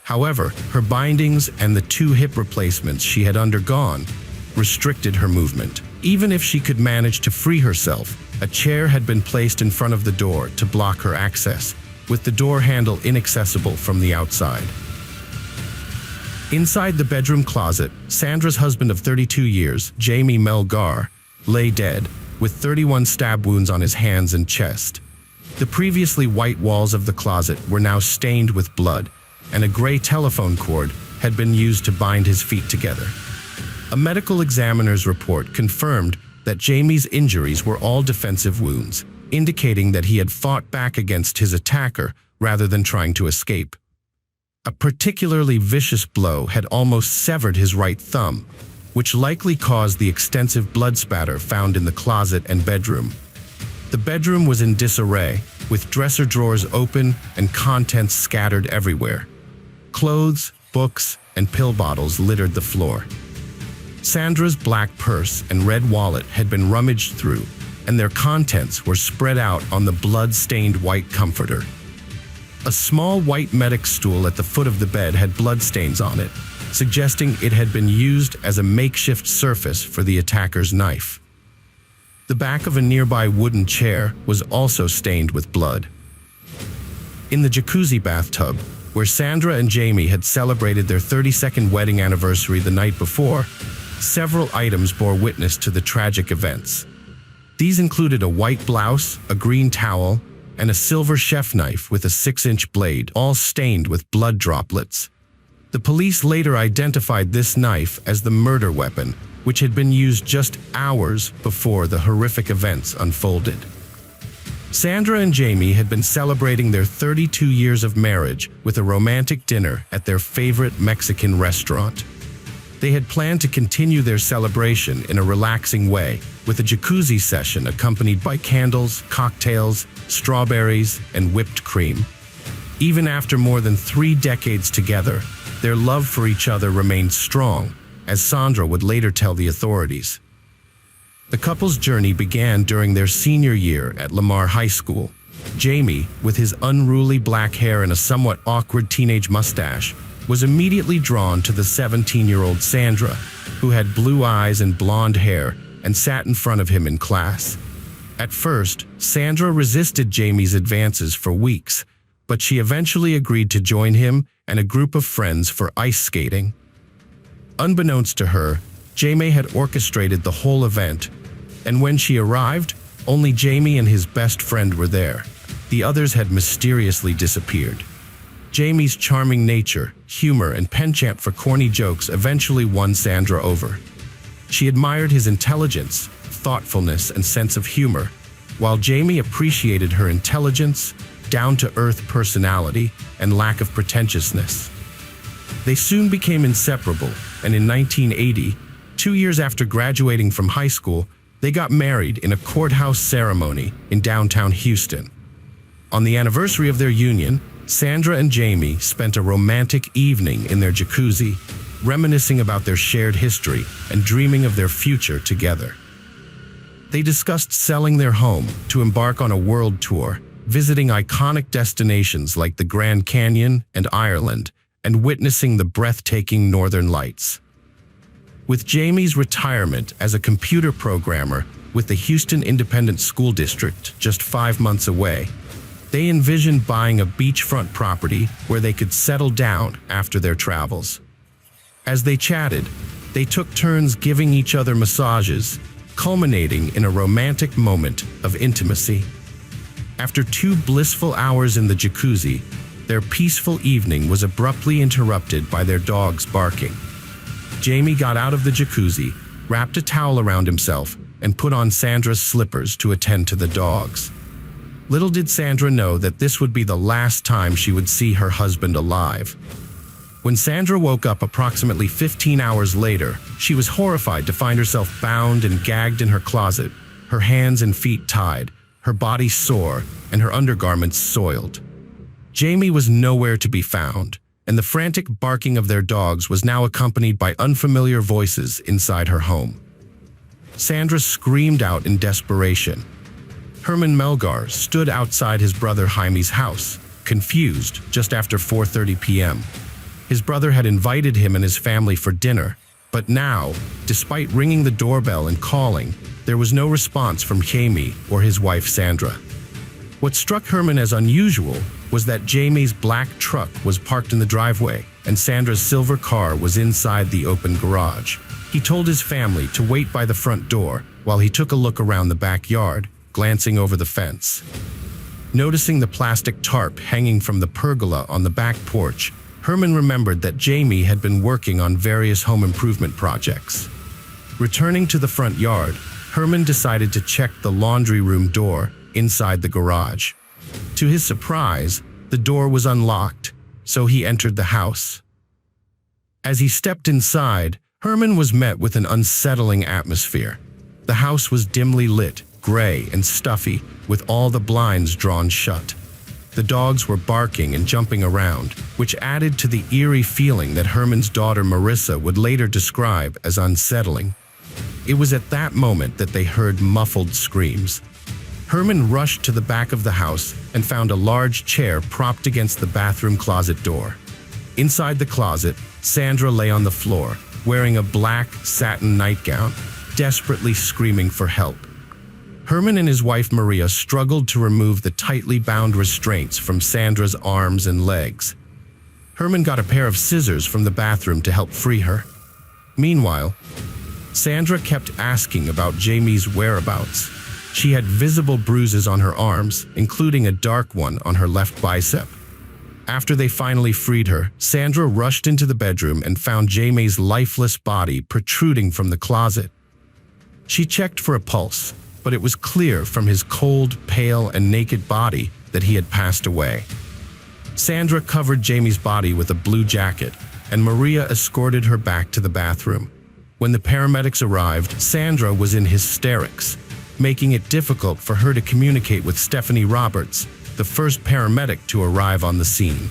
However, her bindings and the 2 hip replacements she had undergone restricted her movement. Even if she could manage to free herself, a chair had been placed in front of the door to block her access, with the door handle inaccessible from the outside. Inside the bedroom closet, Sandra's husband of 32 years, Jamie Melgar, lay dead, with 31 stab wounds on his hands and chest. The previously white walls of the closet were now stained with blood, and a gray telephone cord had been used to bind his feet together. A medical examiner's report confirmed that Jamie's injuries were all defensive wounds, indicating that he had fought back against his attacker rather than trying to escape. A particularly vicious blow had almost severed his right thumb, which likely caused the extensive blood spatter found in the closet and bedroom. The bedroom was in disarray, with dresser drawers open and contents scattered everywhere. Clothes, books, and pill bottles littered the floor. Sandra's black purse and red wallet had been rummaged through, and their contents were spread out on the blood-stained white comforter. A small white medic stool at the foot of the bed had bloodstains on it, suggesting it had been used as a makeshift surface for the attacker's knife. The back of a nearby wooden chair was also stained with blood. In the jacuzzi bathtub, where Sandra and Jamie had celebrated their 32nd wedding anniversary the night before, several items bore witness to the tragic events. These included a white blouse, a green towel, and a silver chef knife with a 6-inch blade, all stained with blood droplets. The police later identified this knife as the murder weapon, which had been used just hours before the horrific events unfolded. Sandra and Jamie had been celebrating their 32 years of marriage with a romantic dinner at their favorite Mexican restaurant. They had planned to continue their celebration in a relaxing way, with a jacuzzi session accompanied by candles, cocktails, strawberries, and whipped cream. Even after more than 3 decades together, their love for each other remained strong, as Sandra would later tell the authorities. The couple's journey began during their senior year at Lamar High School. Jamie, with his unruly black hair and a somewhat awkward teenage mustache, was immediately drawn to the 17-year-old Sandra, who had blue eyes and blonde hair and sat in front of him in class. At first, Sandra resisted Jamie's advances for weeks, but she eventually agreed to join him and a group of friends for ice skating. Unbeknownst to her, Jamie had orchestrated the whole event, and when she arrived, only Jamie and his best friend were there. The others had mysteriously disappeared. Jamie's charming nature, humor, and penchant for corny jokes eventually won Sandra over. She admired his intelligence, thoughtfulness, and sense of humor, while Jamie appreciated her intelligence, down-to-earth personality, and lack of pretentiousness. They soon became inseparable, and in 1980, 2 years after graduating from high school, they got married in a courthouse ceremony in downtown Houston. On the anniversary of their union, Sandra and Jamie spent a romantic evening in their jacuzzi, reminiscing about their shared history and dreaming of their future together. They discussed selling their home to embark on a world tour, visiting iconic destinations like the Grand Canyon and Ireland, and witnessing the breathtaking Northern Lights. With Jamie's retirement as a computer programmer with the Houston Independent School District just 5 months away, they envisioned buying a beachfront property where they could settle down after their travels. As they chatted, they took turns giving each other massages, culminating in a romantic moment of intimacy. After 2 blissful hours in the jacuzzi, their peaceful evening was abruptly interrupted by their dogs barking. Jamie got out of the jacuzzi, wrapped a towel around himself, and put on Sandra's slippers to attend to the dogs. Little did Sandra know that this would be the last time she would see her husband alive. When Sandra woke up approximately 15 hours later, she was horrified to find herself bound and gagged in her closet, her hands and feet tied, her body sore, and her undergarments soiled. Jamie was nowhere to be found, and the frantic barking of their dogs was now accompanied by unfamiliar voices inside her home. Sandra screamed out in desperation. Herman Melgar stood outside his brother Jaime's house, confused, just after 4:30 p.m. His brother had invited him and his family for dinner, but now, despite ringing the doorbell and calling, there was no response from Jaime or his wife Sandra. What struck Herman as unusual was that Jamie's black truck was parked in the driveway and Sandra's silver car was inside the open garage. He told his family to wait by the front door while he took a look around the backyard, glancing over the fence. Noticing the plastic tarp hanging from the pergola on the back porch, Herman remembered that Jamie had been working on various home improvement projects. Returning to the front yard, Herman decided to check the laundry room door inside the garage. To his surprise, the door was unlocked, so he entered the house. As he stepped inside, Herman was met with an unsettling atmosphere. The house was dimly lit, gray and stuffy, with all the blinds drawn shut. The dogs were barking and jumping around, which added to the eerie feeling that Herman's daughter Marissa would later describe as unsettling. It was at that moment that they heard muffled screams. Herman rushed to the back of the house and found a large chair propped against the bathroom closet door. Inside the closet, Sandra lay on the floor, wearing a black satin nightgown, desperately screaming for help. Herman and his wife Maria struggled to remove the tightly bound restraints from Sandra's arms and legs. Herman got a pair of scissors from the bathroom to help free her. Meanwhile, Sandra kept asking about Jamie's whereabouts. She had visible bruises on her arms, including a dark one on her left bicep. After they finally freed her, Sandra rushed into the bedroom and found Jamie's lifeless body protruding from the closet. She checked for a pulse, but it was clear from his cold, pale, and naked body that he had passed away. Sandra covered Jamie's body with a blue jacket, and Maria escorted her back to the bathroom. When the paramedics arrived, Sandra was in hysterics, making it difficult for her to communicate with Stephanie Roberts, the first paramedic to arrive on the scene.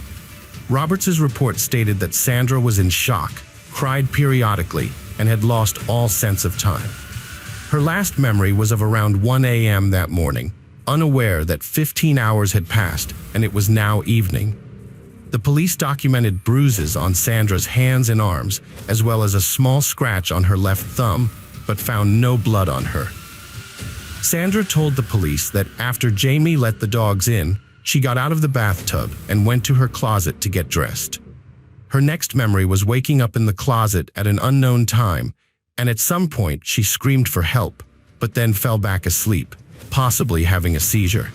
Roberts' report stated that Sandra was in shock, cried periodically, and had lost all sense of time. Her last memory was of around 1 a.m. that morning, unaware that 15 hours had passed and it was now evening. The police documented bruises on Sandra's hands and arms, as well as a small scratch on her left thumb, but found no blood on her. Sandra told the police that after Jamie let the dogs in, she got out of the bathtub and went to her closet to get dressed. Her next memory was waking up in the closet at an unknown time, and at some point she screamed for help, but then fell back asleep, possibly having a seizure.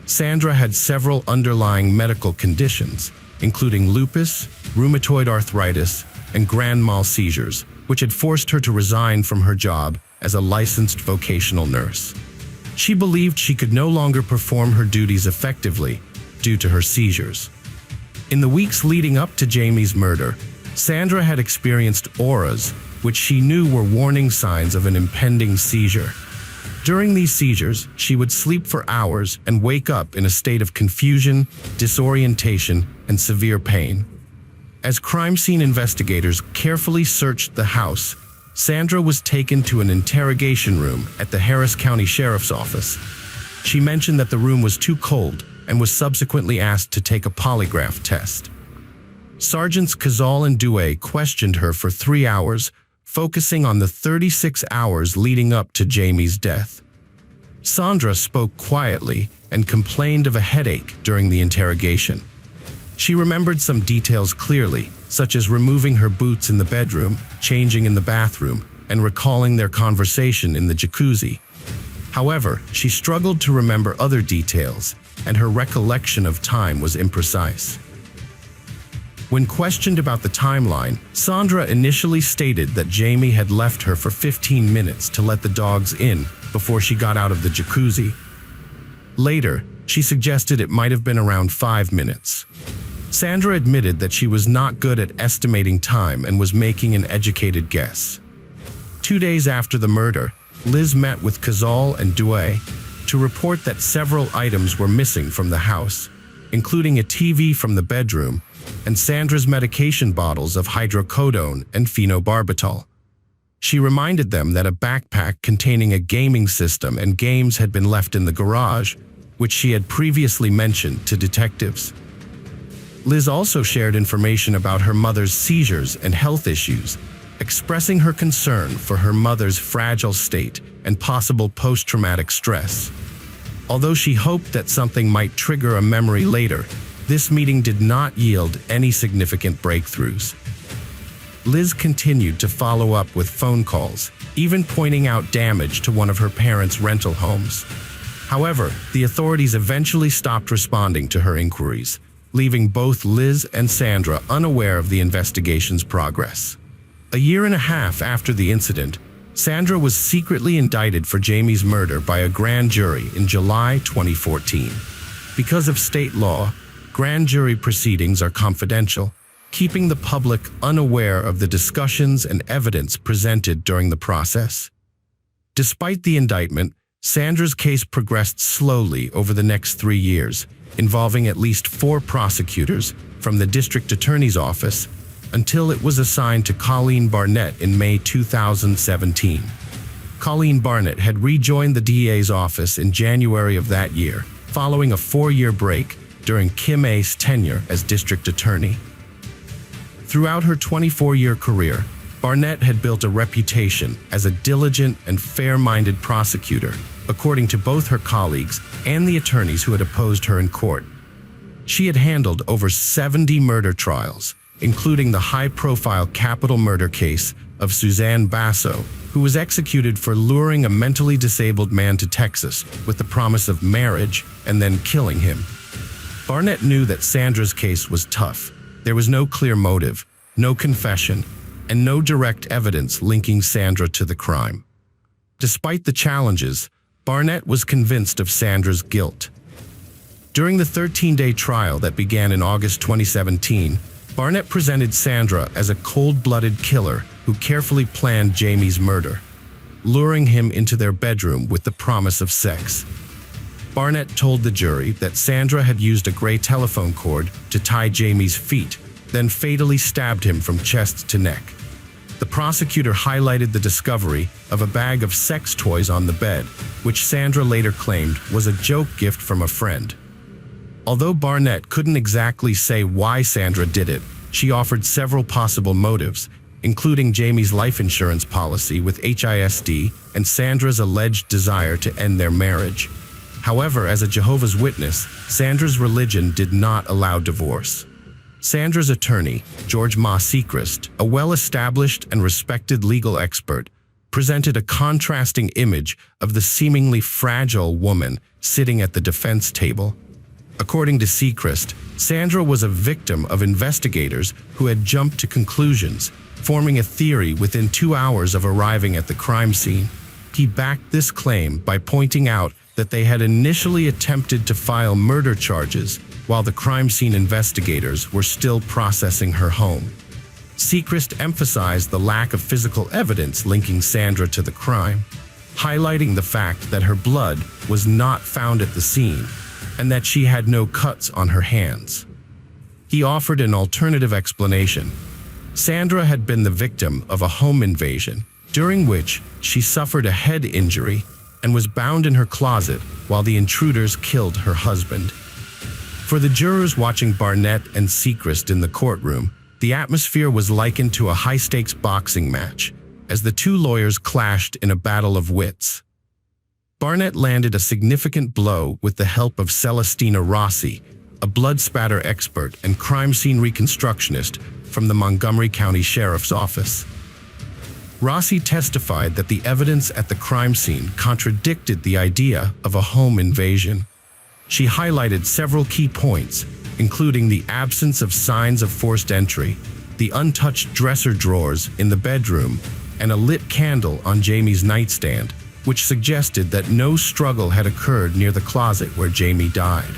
Sandra had several underlying medical conditions, including lupus, rheumatoid arthritis, and grand mal seizures, which had forced her to resign from her job as a licensed vocational nurse. She believed she could no longer perform her duties effectively due to her seizures. In the weeks leading up to Jamie's murder, Sandra had experienced auras, which she knew were warning signs of an impending seizure. During these seizures, she would sleep for hours and wake up in a state of confusion, disorientation, and severe pain. As crime scene investigators carefully searched the house, Sandra was taken to an interrogation room at the Harris County Sheriff's Office. She mentioned that the room was too cold and was subsequently asked to take a polygraph test. Sergeants Cazal and Douay questioned her for 3 hours, focusing on the 36 hours leading up to Jamie's death. Sandra spoke quietly and complained of a headache during the interrogation. She remembered some details clearly, such as removing her boots in the bedroom, changing in the bathroom, and recalling their conversation in the jacuzzi. However, she struggled to remember other details, and her recollection of time was imprecise. When questioned about the timeline, Sandra initially stated that Jamie had left her for 15 minutes to let the dogs in before she got out of the jacuzzi. Later, she suggested it might have been around 5 minutes. Sandra admitted that she was not good at estimating time and was making an educated guess. 2 days after the murder, Liz met with Cazal and Douay to report that several items were missing from the house, including a TV from the bedroom and Sandra's medication bottles of hydrocodone and phenobarbital. She reminded them that a backpack containing a gaming system and games had been left in the garage, which she had previously mentioned to detectives. Liz also shared information about her mother's seizures and health issues, expressing her concern for her mother's fragile state and possible post-traumatic stress. Although she hoped that something might trigger a memory later, this meeting did not yield any significant breakthroughs. Liz continued to follow up with phone calls, even pointing out damage to one of her parents' rental homes. However, the authorities eventually stopped responding to her inquiries, leaving both Liz and Sandra unaware of the investigation's progress. A year and a half after the incident, Sandra was secretly indicted for Jamie's murder by a grand jury in July 2014. Because of state law, grand jury proceedings are confidential, keeping the public unaware of the discussions and evidence presented during the process. Despite the indictment, Sandra's case progressed slowly over the next 3 years, involving at least 4 prosecutors from the district attorney's office until it was assigned to Colleen Barnett in May 2017. Colleen Barnett had rejoined the DA's office in January of that year, following a 4-year break during Kim A's tenure as district attorney. Throughout her 24-year career, Barnett had built a reputation as a diligent and fair-minded prosecutor, according to both her colleagues and the attorneys who had opposed her in court. She had handled over 70 murder trials, including the high-profile capital murder case of Suzanne Basso, who was executed for luring a mentally disabled man to Texas with the promise of marriage and then killing him. Barnett knew that Sandra's case was tough. There was no clear motive, no confession, and no direct evidence linking Sandra to the crime. Despite the challenges, Barnett was convinced of Sandra's guilt. During the 13-day trial that began in August 2017, Barnett presented Sandra as a cold-blooded killer who carefully planned Jamie's murder, luring him into their bedroom with the promise of sex. Barnett told the jury that Sandra had used a gray telephone cord to tie Jamie's feet, then fatally stabbed him from chest to neck. The prosecutor highlighted the discovery of a bag of sex toys on the bed, which Sandra later claimed was a joke gift from a friend. Although Barnett couldn't exactly say why Sandra did it, she offered several possible motives, including Jamie's life insurance policy with HISD and Sandra's alleged desire to end their marriage. However, as a Jehovah's Witness, Sandra's religion did not allow divorce. Sandra's attorney, George Ma Sechrist, a well-established and respected legal expert, presented a contrasting image of the seemingly fragile woman sitting at the defense table. According to Seacrest, Sandra was a victim of investigators who had jumped to conclusions, forming a theory within 2 hours of arriving at the crime scene. He backed this claim by pointing out that they had initially attempted to file murder charges while the crime scene investigators were still processing her home. Seacrest emphasized the lack of physical evidence linking Sandra to the crime, highlighting the fact that her blood was not found at the scene and that she had no cuts on her hands. He offered an alternative explanation. Sandra had been the victim of a home invasion, during which she suffered a head injury and was bound in her closet while the intruders killed her husband. For the jurors watching Barnett and Seacrest in the courtroom, the atmosphere was likened to a high-stakes boxing match, as the two lawyers clashed in a battle of wits. Barnett landed a significant blow with the help of Celestina Rossi, a blood spatter expert and crime scene reconstructionist from the Montgomery County Sheriff's Office. Rossi testified that the evidence at the crime scene contradicted the idea of a home invasion. She highlighted several key points, including the absence of signs of forced entry, the untouched dresser drawers in the bedroom, and a lit candle on Jamie's nightstand, which suggested that no struggle had occurred near the closet where Jamie died.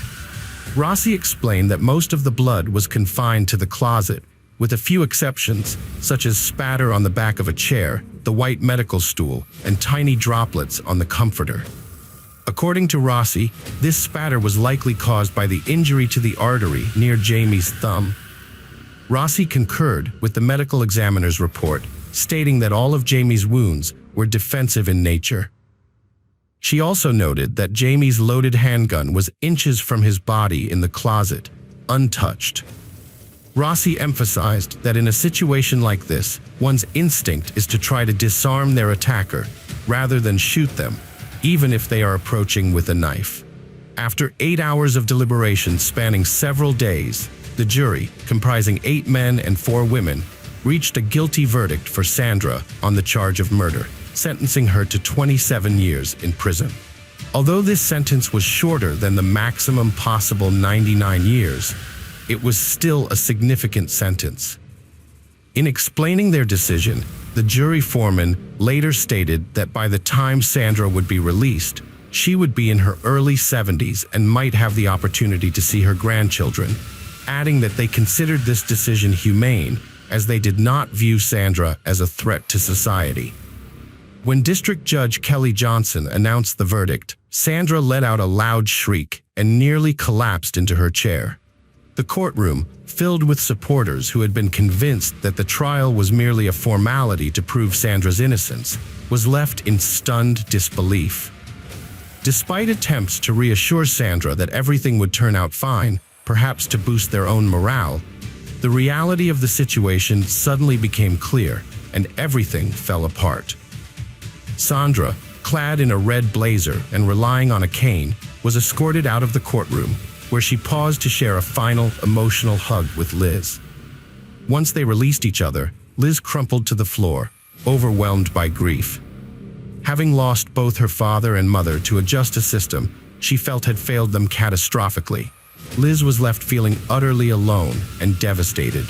Rossi explained that most of the blood was confined to the closet, with a few exceptions, such as spatter on the back of a chair, the white medical stool, and tiny droplets on the comforter. According to Rossi, this spatter was likely caused by the injury to the artery near Jamie's thumb. Rossi concurred with the medical examiner's report, stating that all of Jamie's wounds were defensive in nature. She also noted that Jamie's loaded handgun was inches from his body in the closet, untouched. Rossi emphasized that in a situation like this, one's instinct is to try to disarm their attacker rather than shoot them, even if they are approaching with a knife. After 8 hours of deliberation spanning several days, the jury, comprising 8 men and 4 women, reached a guilty verdict for Sandra on the charge of murder, sentencing her to 27 years in prison. Although this sentence was shorter than the maximum possible 99 years, it was still a significant sentence. In explaining their decision, the jury foreman later stated that by the time Sandra would be released, she would be in her early 70s and might have the opportunity to see her grandchildren, adding that they considered this decision humane as they did not view Sandra as a threat to society. When District Judge Kelly Johnson announced the verdict, Sandra let out a loud shriek and nearly collapsed into her chair. The courtroom, filled with supporters who had been convinced that the trial was merely a formality to prove Sandra's innocence, was left in stunned disbelief. Despite attempts to reassure Sandra that everything would turn out fine, perhaps to boost their own morale, the reality of the situation suddenly became clear, and everything fell apart. Sandra, clad in a red blazer and relying on a cane, was escorted out of the courtroom, where she paused to share a final emotional hug with Liz. Once they released each other, Liz crumpled to the floor, overwhelmed by grief. Having lost both her father and mother to a justice system she felt had failed them catastrophically, Liz was left feeling utterly alone and devastated.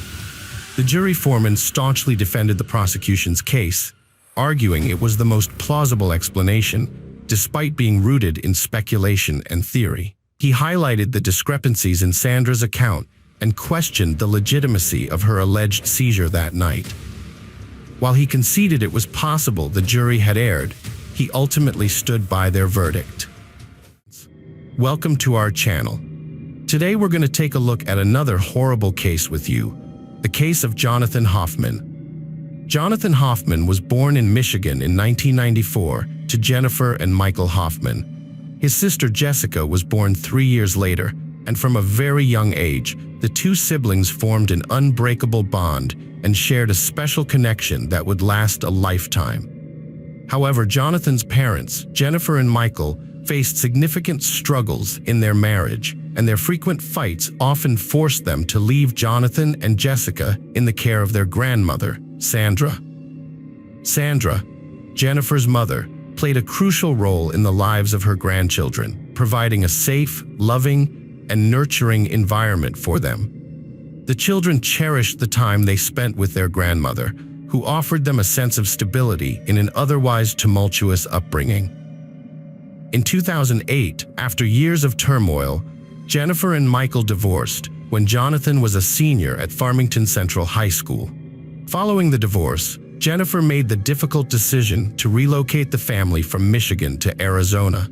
The jury foreman staunchly defended the prosecution's case, arguing it was the most plausible explanation, despite being rooted in speculation and theory. He highlighted the discrepancies in Sandra's account and questioned the legitimacy of her alleged seizure that night. While he conceded it was possible the jury had erred, he ultimately stood by their verdict. Welcome to our channel. Today we're going to take a look at another horrible case with you, the case of Jonathan Hoffman. Jonathan Hoffman was born in Michigan in 1994 to Jennifer and Michael Hoffman. His sister Jessica was born 3 years later, and from a very young age, the two siblings formed an unbreakable bond and shared a special connection that would last a lifetime. However, Jonathan's parents, Jennifer and Michael, faced significant struggles in their marriage, and their frequent fights often forced them to leave Jonathan and Jessica in the care of their grandmother, Sandra. Sandra, Jennifer's mother, played a crucial role in the lives of her grandchildren, providing a safe, loving, and nurturing environment for them. The children cherished the time they spent with their grandmother, who offered them a sense of stability in an otherwise tumultuous upbringing. In 2008, after years of turmoil, Jennifer and Michael divorced when Jonathan was a senior at Farmington Central High School. Following the divorce, Jennifer made the difficult decision to relocate the family from Michigan to Arizona.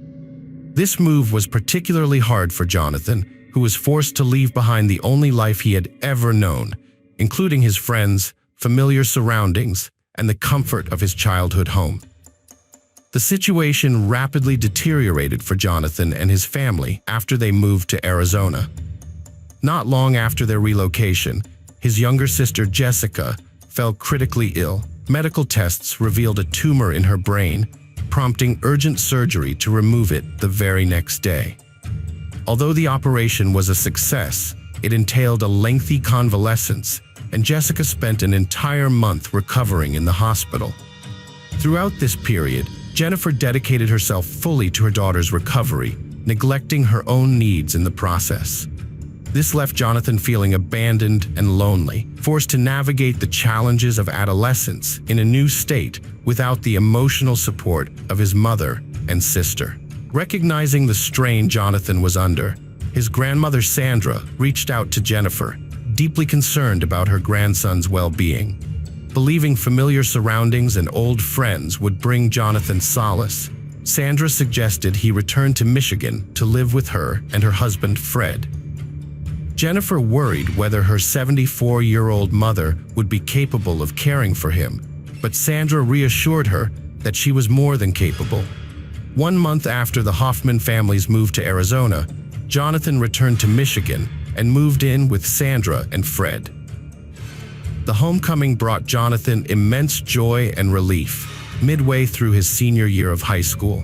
This move was particularly hard for Jonathan, who was forced to leave behind the only life he had ever known, including his friends, familiar surroundings, and the comfort of his childhood home. The situation rapidly deteriorated for Jonathan and his family after they moved to Arizona. Not long after their relocation, his younger sister Jessica fell critically ill. Medical tests revealed a tumor in her brain, prompting urgent surgery to remove it the very next day. Although the operation was a success, it entailed a lengthy convalescence, and Jessica spent an entire month recovering in the hospital. Throughout this period, Jennifer dedicated herself fully to her daughter's recovery, neglecting her own needs in the process. This left Jonathan feeling abandoned and lonely, forced to navigate the challenges of adolescence in a new state without the emotional support of his mother and sister. Recognizing the strain Jonathan was under, his grandmother Sandra reached out to Jennifer, deeply concerned about her grandson's well-being. Believing familiar surroundings and old friends would bring Jonathan solace, Sandra suggested he return to Michigan to live with her and her husband Fred. Jennifer worried whether her 74-year-old mother would be capable of caring for him, but Sandra reassured her that she was more than capable. 1 month after the Hoffman family's move to Arizona, Jonathan returned to Michigan and moved in with Sandra and Fred. The homecoming brought Jonathan immense joy and relief midway through his senior year of high school.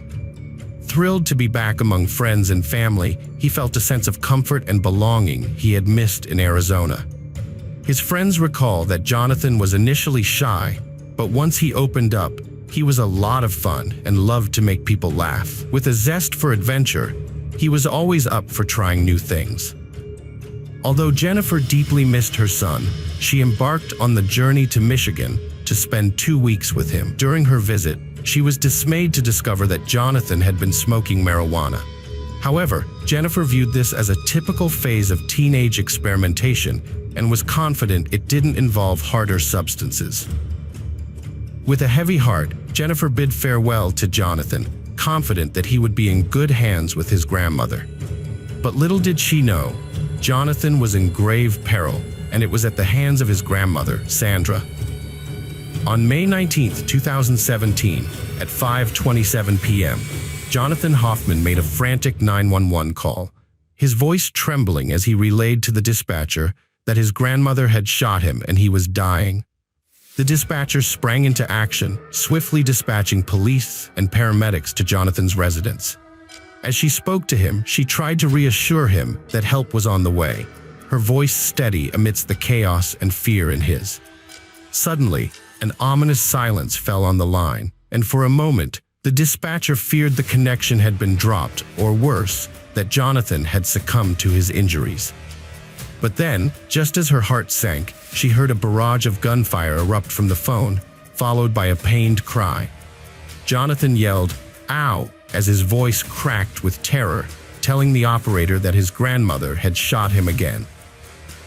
Thrilled to be back among friends and family, he felt a sense of comfort and belonging he had missed in Arizona. His friends recall that Jonathan was initially shy, but once he opened up, he was a lot of fun and loved to make people laugh. With a zest for adventure, he was always up for trying new things. Although Jennifer deeply missed her son, she embarked on the journey to Michigan to spend 2 weeks with him. During her visit, she was dismayed to discover that Jonathan had been smoking marijuana. However, Jennifer viewed this as a typical phase of teenage experimentation and was confident it didn't involve harder substances. With a heavy heart, Jennifer bid farewell to Jonathan, confident that he would be in good hands with his grandmother. But little did she know, Jonathan was in grave peril, and it was at the hands of his grandmother, Sandra. On May 19, 2017, at 5:27 p.m., Jonathan Hoffman made a frantic 911 call, his voice trembling as he relayed to the dispatcher that his grandmother had shot him and he was dying. The dispatcher sprang into action, swiftly dispatching police and paramedics to Jonathan's residence. As she spoke to him, she tried to reassure him that help was on the way, her voice steady amidst the chaos and fear in his. Suddenly, an ominous silence fell on the line, and for a moment, the dispatcher feared the connection had been dropped, or worse, that Jonathan had succumbed to his injuries. But then, just as her heart sank, she heard a barrage of gunfire erupt from the phone, followed by a pained cry. Jonathan yelled, "Ow!" as his voice cracked with terror, telling the operator that his grandmother had shot him again.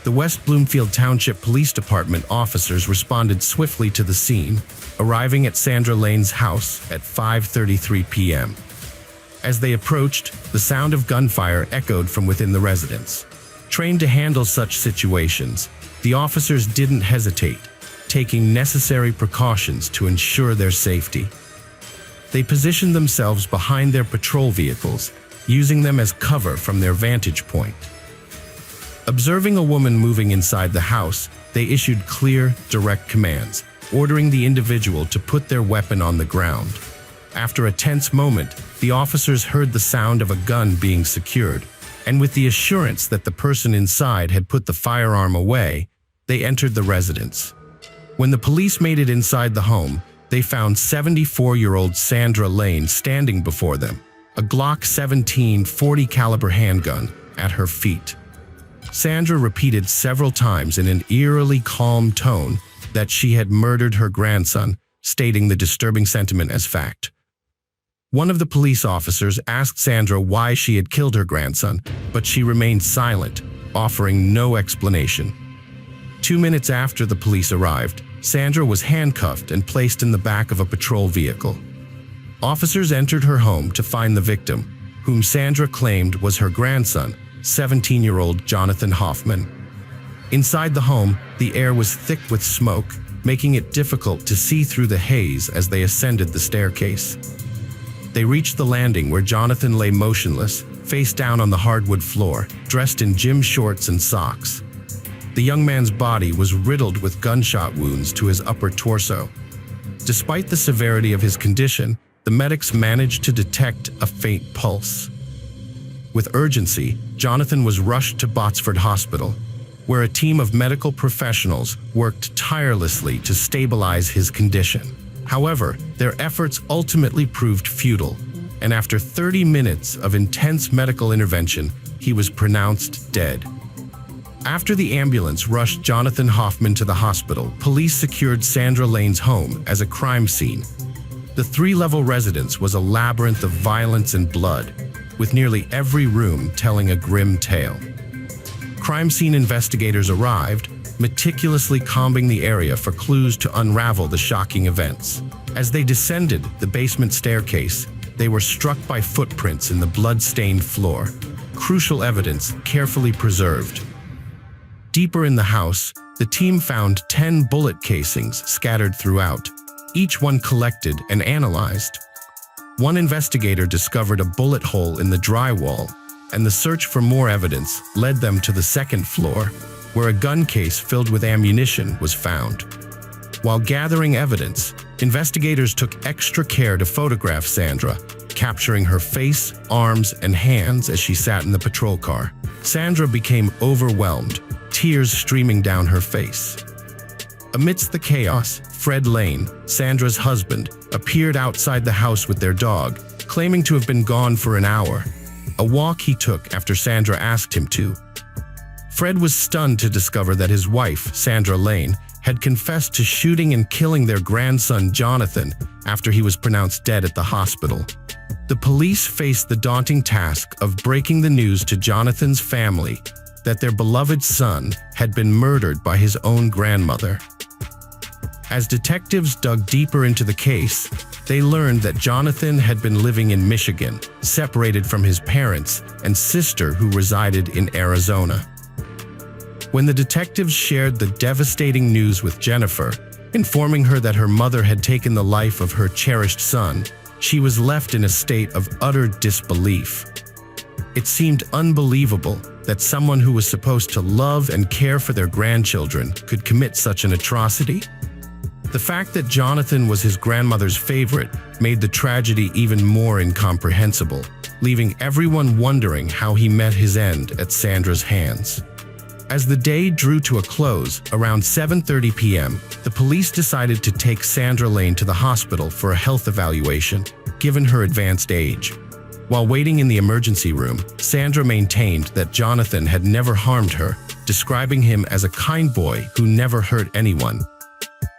The West Bloomfield Township Police Department officers responded swiftly to the scene, arriving at Sandra Lane's house at 5:33 p.m. As they approached, the sound of gunfire echoed from within the residence. Trained to handle such situations, the officers didn't hesitate, taking necessary precautions to ensure their safety. They positioned themselves behind their patrol vehicles, using them as cover from their vantage point. Observing a woman moving inside the house, they issued clear, direct commands, ordering the individual to put their weapon on the ground. After a tense moment, the officers heard the sound of a gun being secured, and with the assurance that the person inside had put the firearm away, they entered the residence. When the police made it inside the home, they found 74-year-old Sandra Lane standing before them, a Glock 17 .40 caliber handgun at her feet. Sandra repeated several times in an eerily calm tone that she had murdered her grandson, stating the disturbing sentiment as fact. One of the police officers asked Sandra why she had killed her grandson, but she remained silent, offering no explanation. 2 minutes after the police arrived, Sandra was handcuffed and placed in the back of a patrol vehicle. Officers entered her home to find the victim, whom Sandra claimed was her grandson, 17-year-old Jonathan Hoffman. Inside the home, the air was thick with smoke, making it difficult to see through the haze as they ascended the staircase. They reached the landing where Jonathan lay motionless, face down on the hardwood floor, dressed in gym shorts and socks. The young man's body was riddled with gunshot wounds to his upper torso. Despite the severity of his condition, the medics managed to detect a faint pulse. With urgency, Jonathan was rushed to Botsford Hospital, where a team of medical professionals worked tirelessly to stabilize his condition. However, their efforts ultimately proved futile, and after 30 minutes of intense medical intervention, he was pronounced dead. After the ambulance rushed Jonathan Hoffman to the hospital, police secured Sandra Lane's home as a crime scene. The 3-level residence was a labyrinth of violence and blood, with nearly every room telling a grim tale. Crime scene investigators arrived, meticulously combing the area for clues to unravel the shocking events. As they descended the basement staircase, they were struck by footprints in the blood-stained floor, crucial evidence carefully preserved. Deeper in the house, the team found 10 bullet casings scattered throughout, each one collected and analyzed. One investigator discovered a bullet hole in the drywall, and the search for more evidence led them to the second floor, where a gun case filled with ammunition was found. While gathering evidence, investigators took extra care to photograph Sandra, capturing her face, arms, and hands as she sat in the patrol car. Sandra became overwhelmed, tears streaming down her face. Amidst the chaos, Fred Lane, Sandra's husband, appeared outside the house with their dog, claiming to have been gone for an hour, a walk he took after Sandra asked him to. Fred was stunned to discover that his wife, Sandra Lane, had confessed to shooting and killing their grandson Jonathan after he was pronounced dead at the hospital. The police faced the daunting task of breaking the news to Jonathan's family that their beloved son had been murdered by his own grandmother. As detectives dug deeper into the case, they learned that Jonathan had been living in Michigan, separated from his parents and sister who resided in Arizona. When the detectives shared the devastating news with Jennifer, informing her that her mother had taken the life of her cherished son, she was left in a state of utter disbelief. It seemed unbelievable that someone who was supposed to love and care for their grandchildren could commit such an atrocity. The fact that Jonathan was his grandmother's favorite made the tragedy even more incomprehensible, leaving everyone wondering how he met his end at Sandra's hands. As the day drew to a close, around 7:30 p.m., the police decided to take Sandra Lane to the hospital for a health evaluation, given her advanced age. While waiting in the emergency room, Sandra maintained that Jonathan had never harmed her, describing him as a kind boy who never hurt anyone.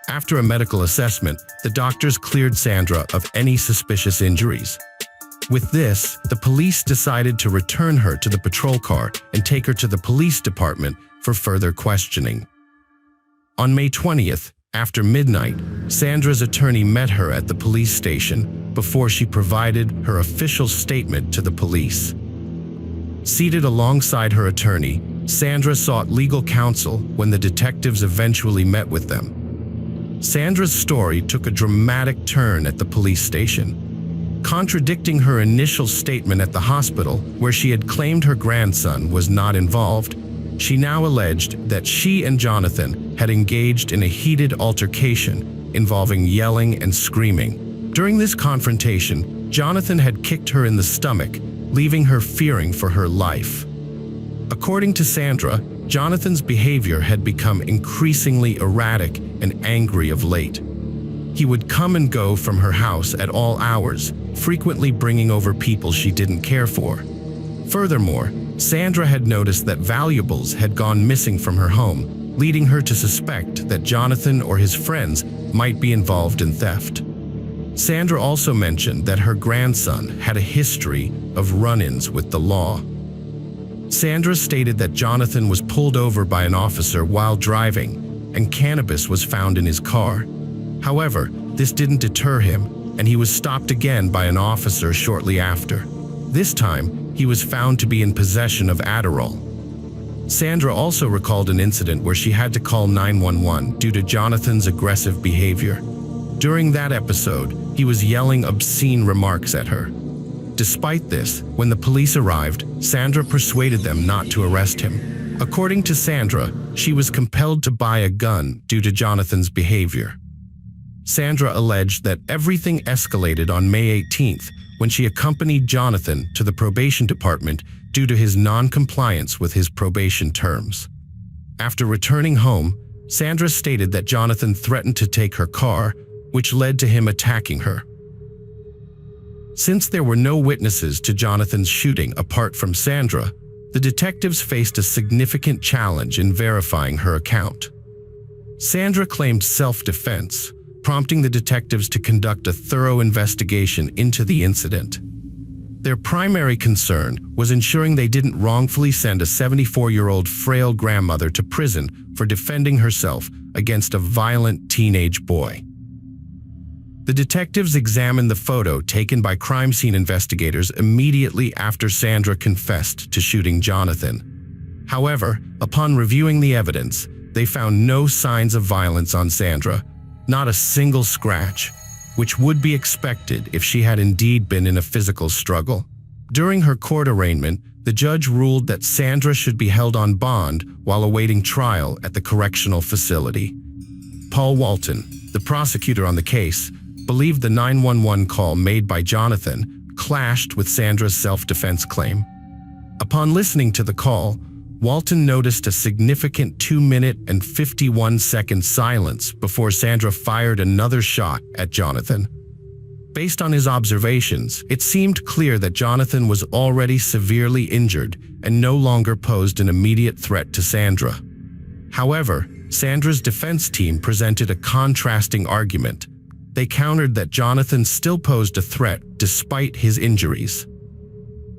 After a medical assessment, the doctors cleared Sandra of any suspicious injuries. With this, the police decided to return her to the patrol car and take her to the police department for further questioning. On May 20th, after midnight, Sandra's attorney met her at the police station before she provided her official statement to the police. Seated alongside her attorney, Sandra sought legal counsel when the detectives eventually met with them. Sandra's story took a dramatic turn at the police station. Contradicting her initial statement at the hospital, where she had claimed her grandson was not involved, she now alleged that she and Jonathan had engaged in a heated altercation involving yelling and screaming. During this confrontation, Jonathan had kicked her in the stomach, leaving her fearing for her life. According to Sandra, Jonathan's behavior had become increasingly erratic and angry of late. He would come and go from her house at all hours, frequently bringing over people she didn't care for. Furthermore, Sandra had noticed that valuables had gone missing from her home, leading her to suspect that Jonathan or his friends might be involved in theft. Sandra also mentioned that her grandson had a history of run-ins with the law. Sandra stated that Jonathan was pulled over by an officer while driving, and cannabis was found in his car. However, this didn't deter him, and he was stopped again by an officer shortly after. This time, he was found to be in possession of Adderall. Sandra also recalled an incident where she had to call 911 due to Jonathan's aggressive behavior. During that episode, he was yelling obscene remarks at her. Despite this, when the police arrived, Sandra persuaded them not to arrest him. According to Sandra, she was compelled to buy a gun due to Jonathan's behavior. Sandra alleged that everything escalated on May 18th when she accompanied Jonathan to the probation department due to his non-compliance with his probation terms. After returning home, Sandra stated that Jonathan threatened to take her car, which led to him attacking her. Since there were no witnesses to Jonathan's shooting apart from Sandra, the detectives faced a significant challenge in verifying her account. Sandra claimed self-defense, prompting the detectives to conduct a thorough investigation into the incident. Their primary concern was ensuring they didn't wrongfully send a 74-year-old frail grandmother to prison for defending herself against a violent teenage boy. The detectives examined the photo taken by crime scene investigators immediately after Sandra confessed to shooting Jonathan. However, upon reviewing the evidence, they found no signs of violence on Sandra, not a single scratch, which would be expected if she had indeed been in a physical struggle. During her court arraignment, the judge ruled that Sandra should be held on bond while awaiting trial at the correctional facility. Paul Walton, the prosecutor on the case, believed the 911 call made by Jonathan clashed with Sandra's self-defense claim. Upon listening to the call, Walton noticed a significant 2-minute and 51-second silence before Sandra fired another shot at Jonathan. Based on his observations, it seemed clear that Jonathan was already severely injured and no longer posed an immediate threat to Sandra. However, Sandra's defense team presented a contrasting argument. They countered that Jonathan still posed a threat despite his injuries.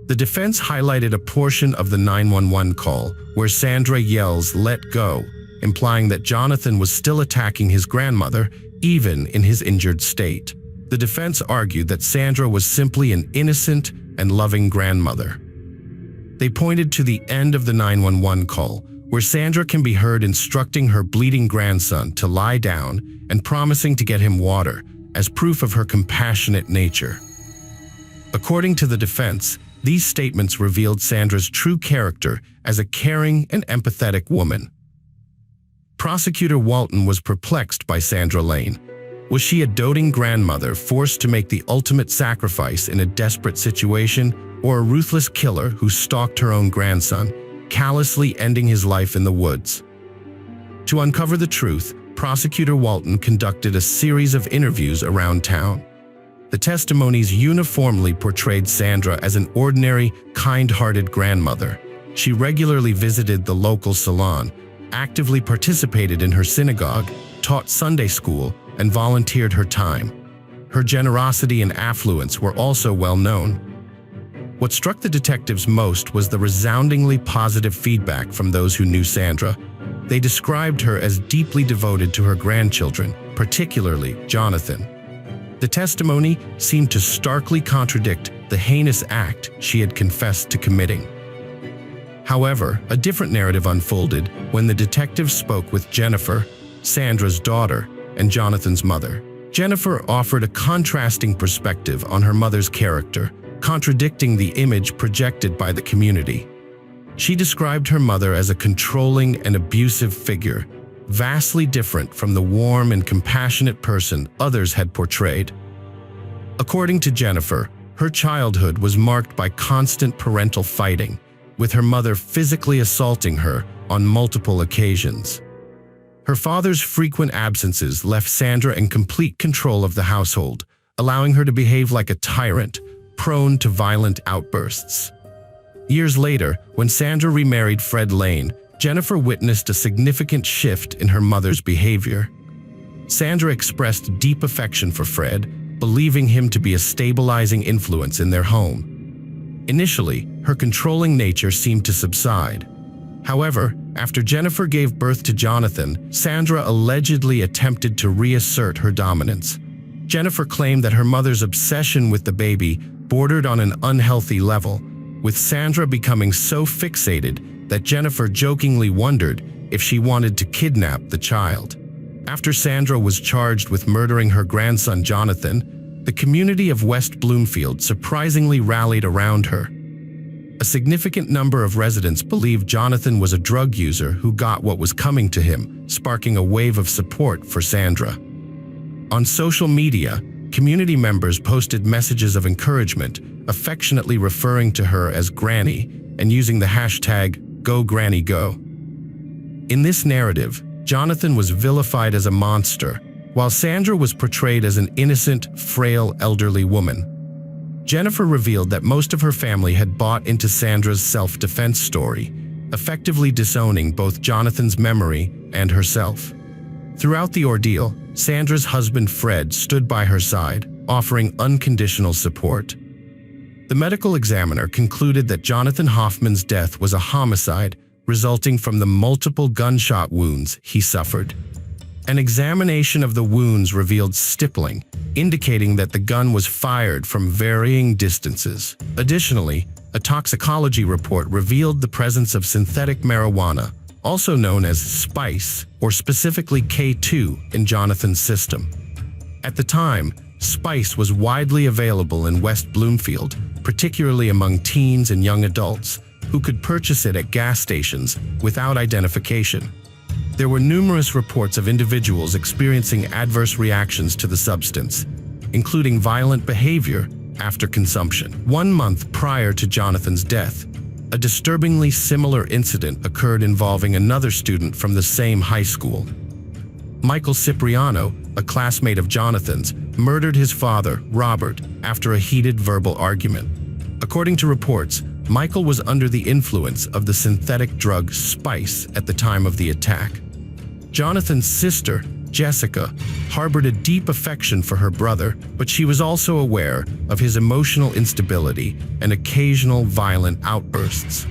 The defense highlighted a portion of the 911 call where Sandra yells, "Let go," implying that Jonathan was still attacking his grandmother, even in his injured state. The defense argued that Sandra was simply an innocent and loving grandmother. They pointed to the end of the 911 call, where Sandra can be heard instructing her bleeding grandson to lie down and promising to get him water, as proof of her compassionate nature. According to the defense, these statements revealed Sandra's true character as a caring and empathetic woman. Prosecutor Walton was perplexed by Sandra Lane. Was she a doting grandmother forced to make the ultimate sacrifice in a desperate situation, or a ruthless killer who stalked her own grandson, callously ending his life in the woods? To uncover the truth, Prosecutor Walton conducted a series of interviews around town. The testimonies uniformly portrayed Sandra as an ordinary, kind-hearted grandmother. She regularly visited the local salon, actively participated in her synagogue, taught Sunday school, and volunteered her time. Her generosity and affluence were also well known. What struck the detectives most was the resoundingly positive feedback from those who knew Sandra. They described her as deeply devoted to her grandchildren, particularly Jonathan. The testimony seemed to starkly contradict the heinous act she had confessed to committing. However, a different narrative unfolded when the detectives spoke with Jennifer, Sandra's daughter, and Jonathan's mother. Jennifer offered a contrasting perspective on her mother's character, contradicting the image projected by the community. She described her mother as a controlling and abusive figure, vastly different from the warm and compassionate person others had portrayed. According to Jennifer, her childhood was marked by constant parental fighting, with her mother physically assaulting her on multiple occasions. Her father's frequent absences left Sandra in complete control of the household, allowing her to behave like a tyrant, prone to violent outbursts. Years later, when Sandra remarried Fred Lane, Jennifer witnessed a significant shift in her mother's behavior. Sandra expressed deep affection for Fred, believing him to be a stabilizing influence in their home. Initially, her controlling nature seemed to subside. However, after Jennifer gave birth to Jonathan, Sandra allegedly attempted to reassert her dominance. Jennifer claimed that her mother's obsession with the baby bordered on an unhealthy level, with Sandra becoming so fixated that Jennifer jokingly wondered if she wanted to kidnap the child. After Sandra was charged with murdering her grandson Jonathan, the community of West Bloomfield surprisingly rallied around her. A significant number of residents believed Jonathan was a drug user who got what was coming to him, sparking a wave of support for Sandra. On social media, community members posted messages of encouragement, affectionately referring to her as Granny and using the hashtag #GoGrannyGo. In this narrative, Jonathan was vilified as a monster, while Sandra was portrayed as an innocent, frail, elderly woman. Jennifer revealed that most of her family had bought into Sandra's self-defense story, effectively disowning both Jonathan's memory and herself. Throughout the ordeal, Sandra's husband Fred stood by her side, offering unconditional support. The medical examiner concluded that Jonathan Hoffman's death was a homicide resulting from the multiple gunshot wounds he suffered. An examination of the wounds revealed stippling, indicating that the gun was fired from varying distances. Additionally, a toxicology report revealed the presence of synthetic marijuana, also known as spice, or specifically K2, in Jonathan's system. At the time, spice was widely available in West Bloomfield, particularly among teens and young adults, who could purchase it at gas stations without identification. There were numerous reports of individuals experiencing adverse reactions to the substance, including violent behavior after consumption. 1 month prior to Jonathan's death, a disturbingly similar incident occurred involving another student from the same high school. Michael Cipriano, a classmate of Jonathan's, murdered his father, Robert, after a heated verbal argument. According to reports, Michael was under the influence of the synthetic drug spice at the time of the attack. Jonathan's sister, Jessica, harbored a deep affection for her brother, but she was also aware of his emotional instability and occasional violent outbursts.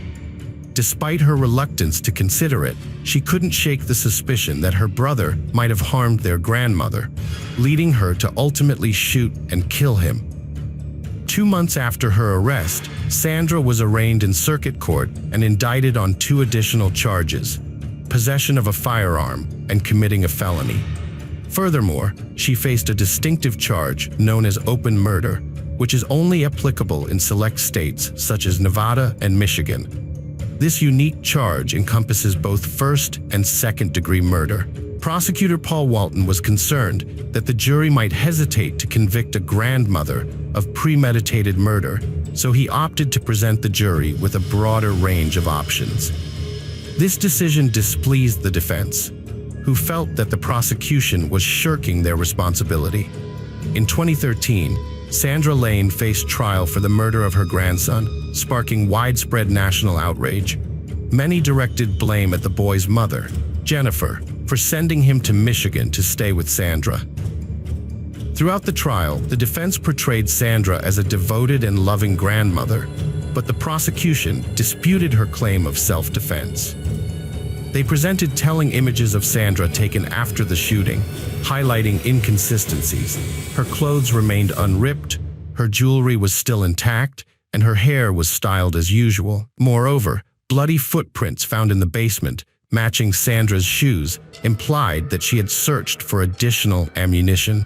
Despite her reluctance to consider it, she couldn't shake the suspicion that her brother might have harmed their grandmother, leading her to ultimately shoot and kill him. 2 months after her arrest, Sandra was arraigned in circuit court and indicted on 2 additional charges: possession of a firearm and committing a felony. Furthermore, she faced a distinctive charge known as open murder, which is only applicable in select states such as Nevada and Michigan. This unique charge encompasses both first and second-degree murder. Prosecutor Paul Walton was concerned that the jury might hesitate to convict a grandmother of premeditated murder, so he opted to present the jury with a broader range of options. This decision displeased the defense, who felt that the prosecution was shirking their responsibility. In 2013, Sandra Lane faced trial for the murder of her grandson, sparking widespread national outrage. Many directed blame at the boy's mother, Jennifer, for sending him to Michigan to stay with Sandra. Throughout the trial, the defense portrayed Sandra as a devoted and loving grandmother, but the prosecution disputed her claim of self-defense. They presented telling images of Sandra taken after the shooting, highlighting inconsistencies. Her clothes remained unripped, her jewelry was still intact, and her hair was styled as usual. Moreover, bloody footprints found in the basement, matching Sandra's shoes, implied that she had searched for additional ammunition.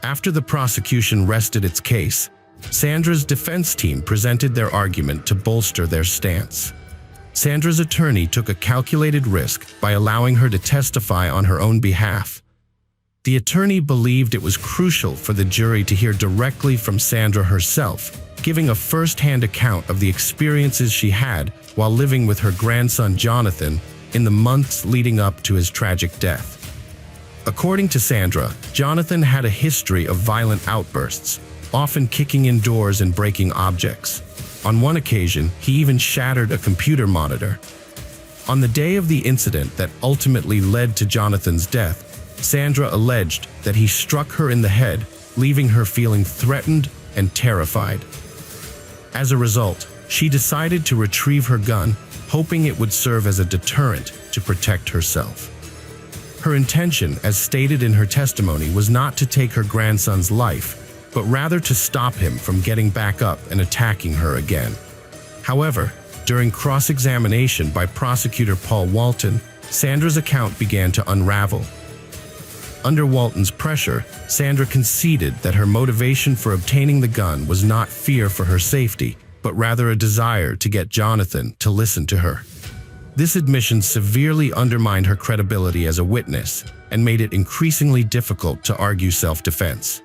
After the prosecution rested its case, Sandra's defense team presented their argument to bolster their stance. Sandra's attorney took a calculated risk by allowing her to testify on her own behalf. The attorney believed it was crucial for the jury to hear directly from Sandra herself, giving a first-hand account of the experiences she had while living with her grandson Jonathan in the months leading up to his tragic death. According to Sandra, Jonathan had a history of violent outbursts, often kicking in doors and breaking objects. On one occasion, he even shattered a computer monitor. On the day of the incident that ultimately led to Jonathan's death, Sandra alleged that he struck her in the head, leaving her feeling threatened and terrified. As a result, she decided to retrieve her gun, hoping it would serve as a deterrent to protect herself. Her intention, as stated in her testimony, was not to take her grandson's life, but rather to stop him from getting back up and attacking her again. However, during cross-examination by prosecutor Paul Walton, Sandra's account began to unravel. Under Walton's pressure, Sandra conceded that her motivation for obtaining the gun was not fear for her safety, but rather a desire to get Jonathan to listen to her. This admission severely undermined her credibility as a witness and made it increasingly difficult to argue self-defense.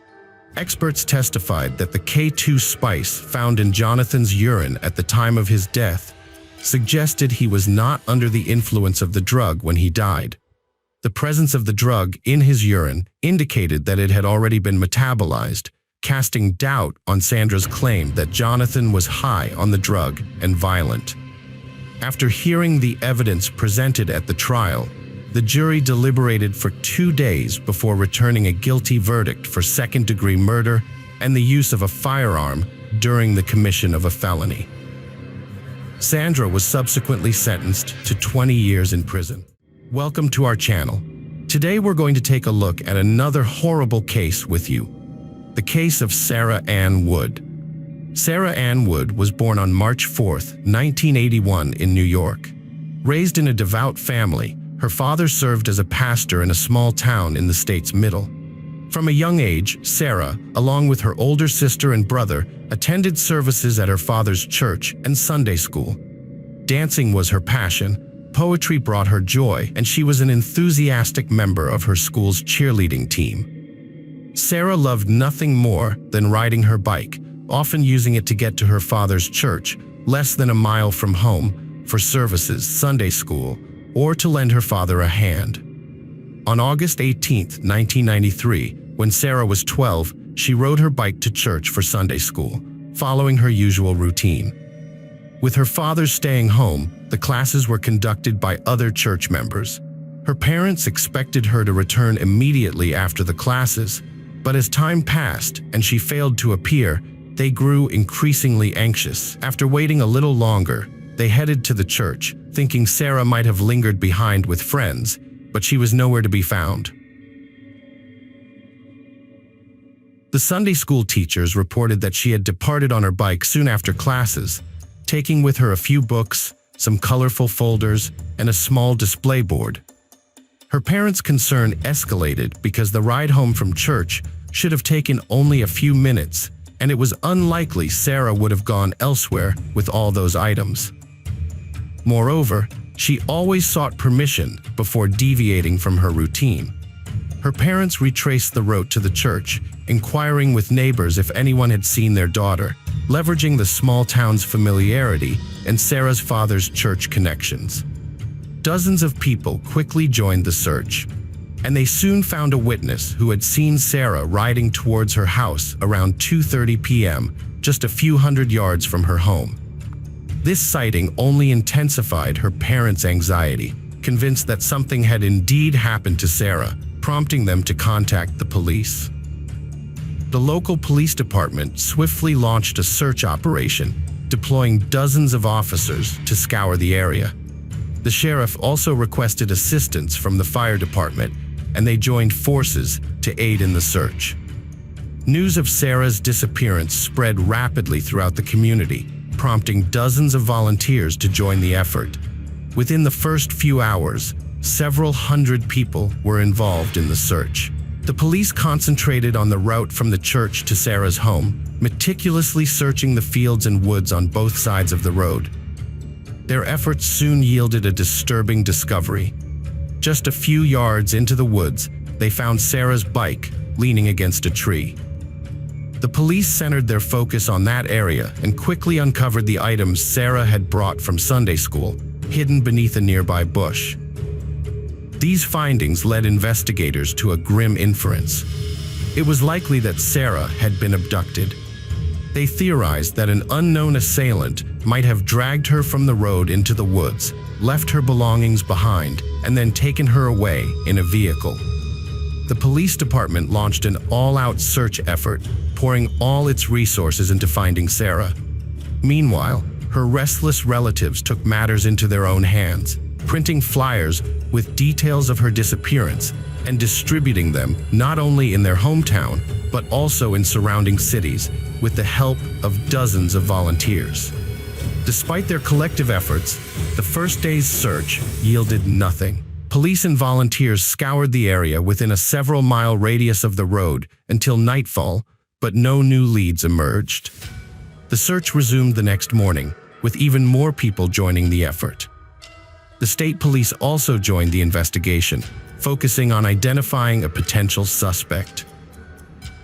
Experts testified that the K2 spice found in Jonathan's urine at the time of his death suggested he was not under the influence of the drug when he died. The presence of the drug in his urine indicated that it had already been metabolized, casting doubt on Sandra's claim that Jonathan was high on the drug and violent. After hearing the evidence presented at the trial, the jury deliberated for 2 days before returning a guilty verdict for second-degree murder and the use of a firearm during the commission of a felony. Sandra was subsequently sentenced to 20 years in prison. Welcome to our channel. Today we're going to take a look at another horrible case with you. The case of Sarah Ann Wood. Sarah Ann Wood was born on March 4, 1981 in New York. Raised in a devout family, her father served as a pastor in a small town in the state's middle. From a young age, Sarah, along with her older sister and brother, attended services at her father's church and Sunday school. Dancing was her passion. Poetry brought her joy, and she was an enthusiastic member of her school's cheerleading team. Sarah loved nothing more than riding her bike, often using it to get to her father's church, less than a mile from home, for services, Sunday school, or to lend her father a hand. On August 18, 1993, when Sarah was 12, she rode her bike to church for Sunday school, following her usual routine. With her father staying home, the classes were conducted by other church members. Her parents expected her to return immediately after the classes, but as time passed and she failed to appear, they grew increasingly anxious. After waiting a little longer, they headed to the church, thinking Sarah might have lingered behind with friends, but she was nowhere to be found. The Sunday school teachers reported that she had departed on her bike soon after classes, taking with her a few books, some colorful folders, and a small display board. Her parents' concern escalated because the ride home from church should have taken only a few minutes, and it was unlikely Sarah would have gone elsewhere with all those items. Moreover, she always sought permission before deviating from her routine. Her parents retraced the route to the church, inquiring with neighbors if anyone had seen their daughter, leveraging the small town's familiarity and Sarah's father's church connections. Dozens of people quickly joined the search, and they soon found a witness who had seen Sarah riding towards her house around 2:30 p.m., just a few hundred yards from her home. This sighting only intensified her parents' anxiety, convinced that something had indeed happened to Sarah, prompting them to contact the police. The local police department swiftly launched a search operation, deploying dozens of officers to scour the area. The sheriff also requested assistance from the fire department, and they joined forces to aid in the search. News of Sarah's disappearance spread rapidly throughout the community, prompting dozens of volunteers to join the effort. Within the first few hours, several hundred people were involved in the search. The police concentrated on the route from the church to Sarah's home, meticulously searching the fields and woods on both sides of the road. Their efforts soon yielded a disturbing discovery. Just a few yards into the woods, they found Sarah's bike leaning against a tree. The police centered their focus on that area and quickly uncovered the items Sarah had brought from Sunday school, hidden beneath a nearby bush. These findings led investigators to a grim inference. It was likely that Sarah had been abducted. They theorized that an unknown assailant might have dragged her from the road into the woods, left her belongings behind, and then taken her away in a vehicle. The police department launched an all-out search effort, pouring all its resources into finding Sarah. Meanwhile, her restless relatives took matters into their own hands, printing flyers with details of her disappearance and distributing them not only in their hometown, but also in surrounding cities, with the help of dozens of volunteers. Despite their collective efforts, the first day's search yielded nothing. Police and volunteers scoured the area within a several-mile radius of the road until nightfall, but no new leads emerged. The search resumed the next morning, with even more people joining the effort. The state police also joined the investigation, focusing on identifying a potential suspect.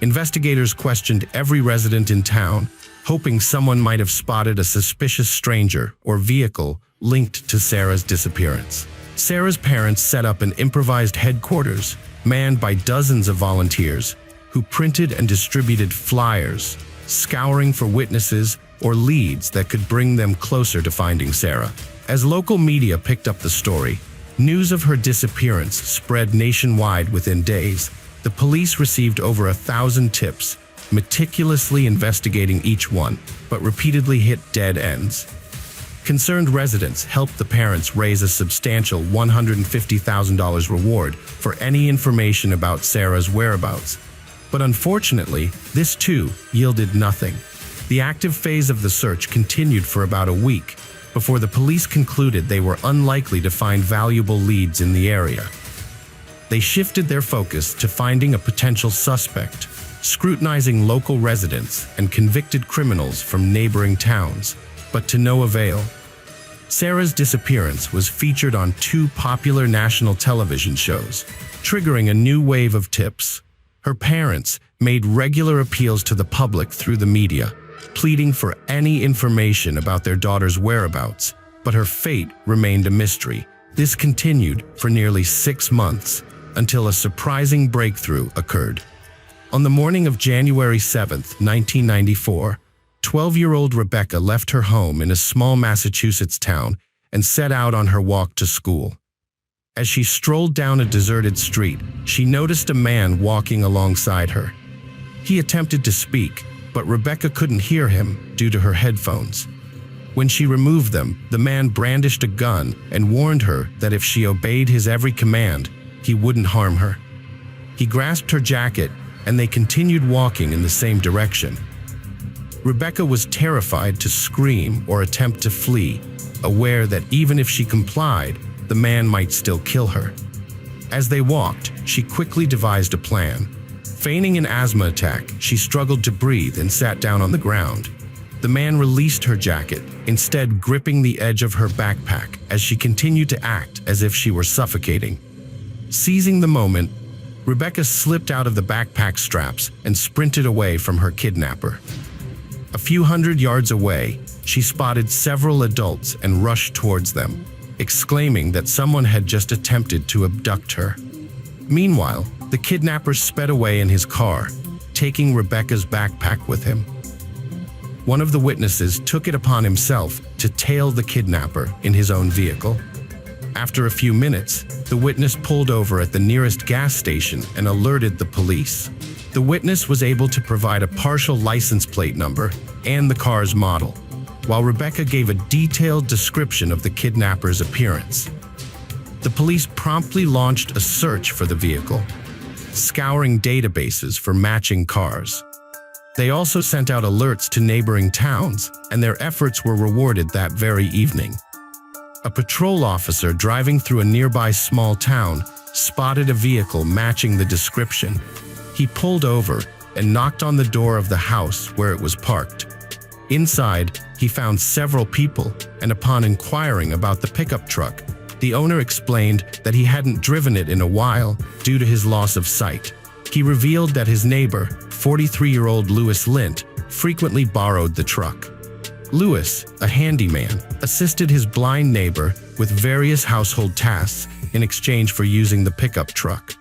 Investigators questioned every resident in town, hoping someone might have spotted a suspicious stranger or vehicle linked to Sarah's disappearance. Sarah's parents set up an improvised headquarters, manned by dozens of volunteers, who printed and distributed flyers, scouring for witnesses or leads that could bring them closer to finding Sarah. As local media picked up the story, news of her disappearance spread nationwide within days. The police received over 1,000 tips, meticulously investigating each one, but repeatedly hit dead ends. Concerned residents helped the parents raise a substantial $150,000 reward for any information about Sarah's whereabouts. But unfortunately, this too yielded nothing. The active phase of the search continued for about a week, before the police concluded they were unlikely to find valuable leads in the area. They shifted their focus to finding a potential suspect, scrutinizing local residents and convicted criminals from neighboring towns, but to no avail. Sarah's disappearance was featured on 2 popular national television shows, triggering a new wave of tips. Her parents made regular appeals to the public through the media, pleading for any information about their daughter's whereabouts, but her fate remained a mystery. This continued for nearly 6 months, until a surprising breakthrough occurred. On the morning of January 7, 1994, 12-year-old Rebecca left her home in a small Massachusetts town and set out on her walk to school. As she strolled down a deserted street, she noticed a man walking alongside her. He attempted to speak, but Rebecca couldn't hear him due to her headphones. When she removed them, the man brandished a gun and warned her that if she obeyed his every command, he wouldn't harm her. He grasped her jacket, and they continued walking in the same direction. Rebecca was terrified to scream or attempt to flee, aware that even if she complied, the man might still kill her. As they walked, she quickly devised a plan. Feigning an asthma attack, she struggled to breathe and sat down on the ground. The man released her jacket, instead gripping the edge of her backpack as she continued to act as if she were suffocating. Seizing the moment, Rebecca slipped out of the backpack straps and sprinted away from her kidnapper. A few hundred yards away, she spotted several adults and rushed towards them, exclaiming that someone had just attempted to abduct her. Meanwhile, the kidnapper sped away in his car, taking Rebecca's backpack with him. One of the witnesses took it upon himself to tail the kidnapper in his own vehicle. After a few minutes, the witness pulled over at the nearest gas station and alerted the police. The witness was able to provide a partial license plate number and the car's model, while Rebecca gave a detailed description of the kidnapper's appearance. The police promptly launched a search for the vehicle, scouring databases for matching cars. They also sent out alerts to neighboring towns, and their efforts were rewarded that very evening. A patrol officer driving through a nearby small town spotted a vehicle matching the description. He pulled over and knocked on the door of the house where it was parked. Inside, he found several people, and upon inquiring about the pickup truck, the owner explained that he hadn't driven it in a while due to his loss of sight. He revealed that his neighbor, 43-year-old Louis Lint, frequently borrowed the truck. Lewis, a handyman, assisted his blind neighbor with various household tasks in exchange for using the pickup truck.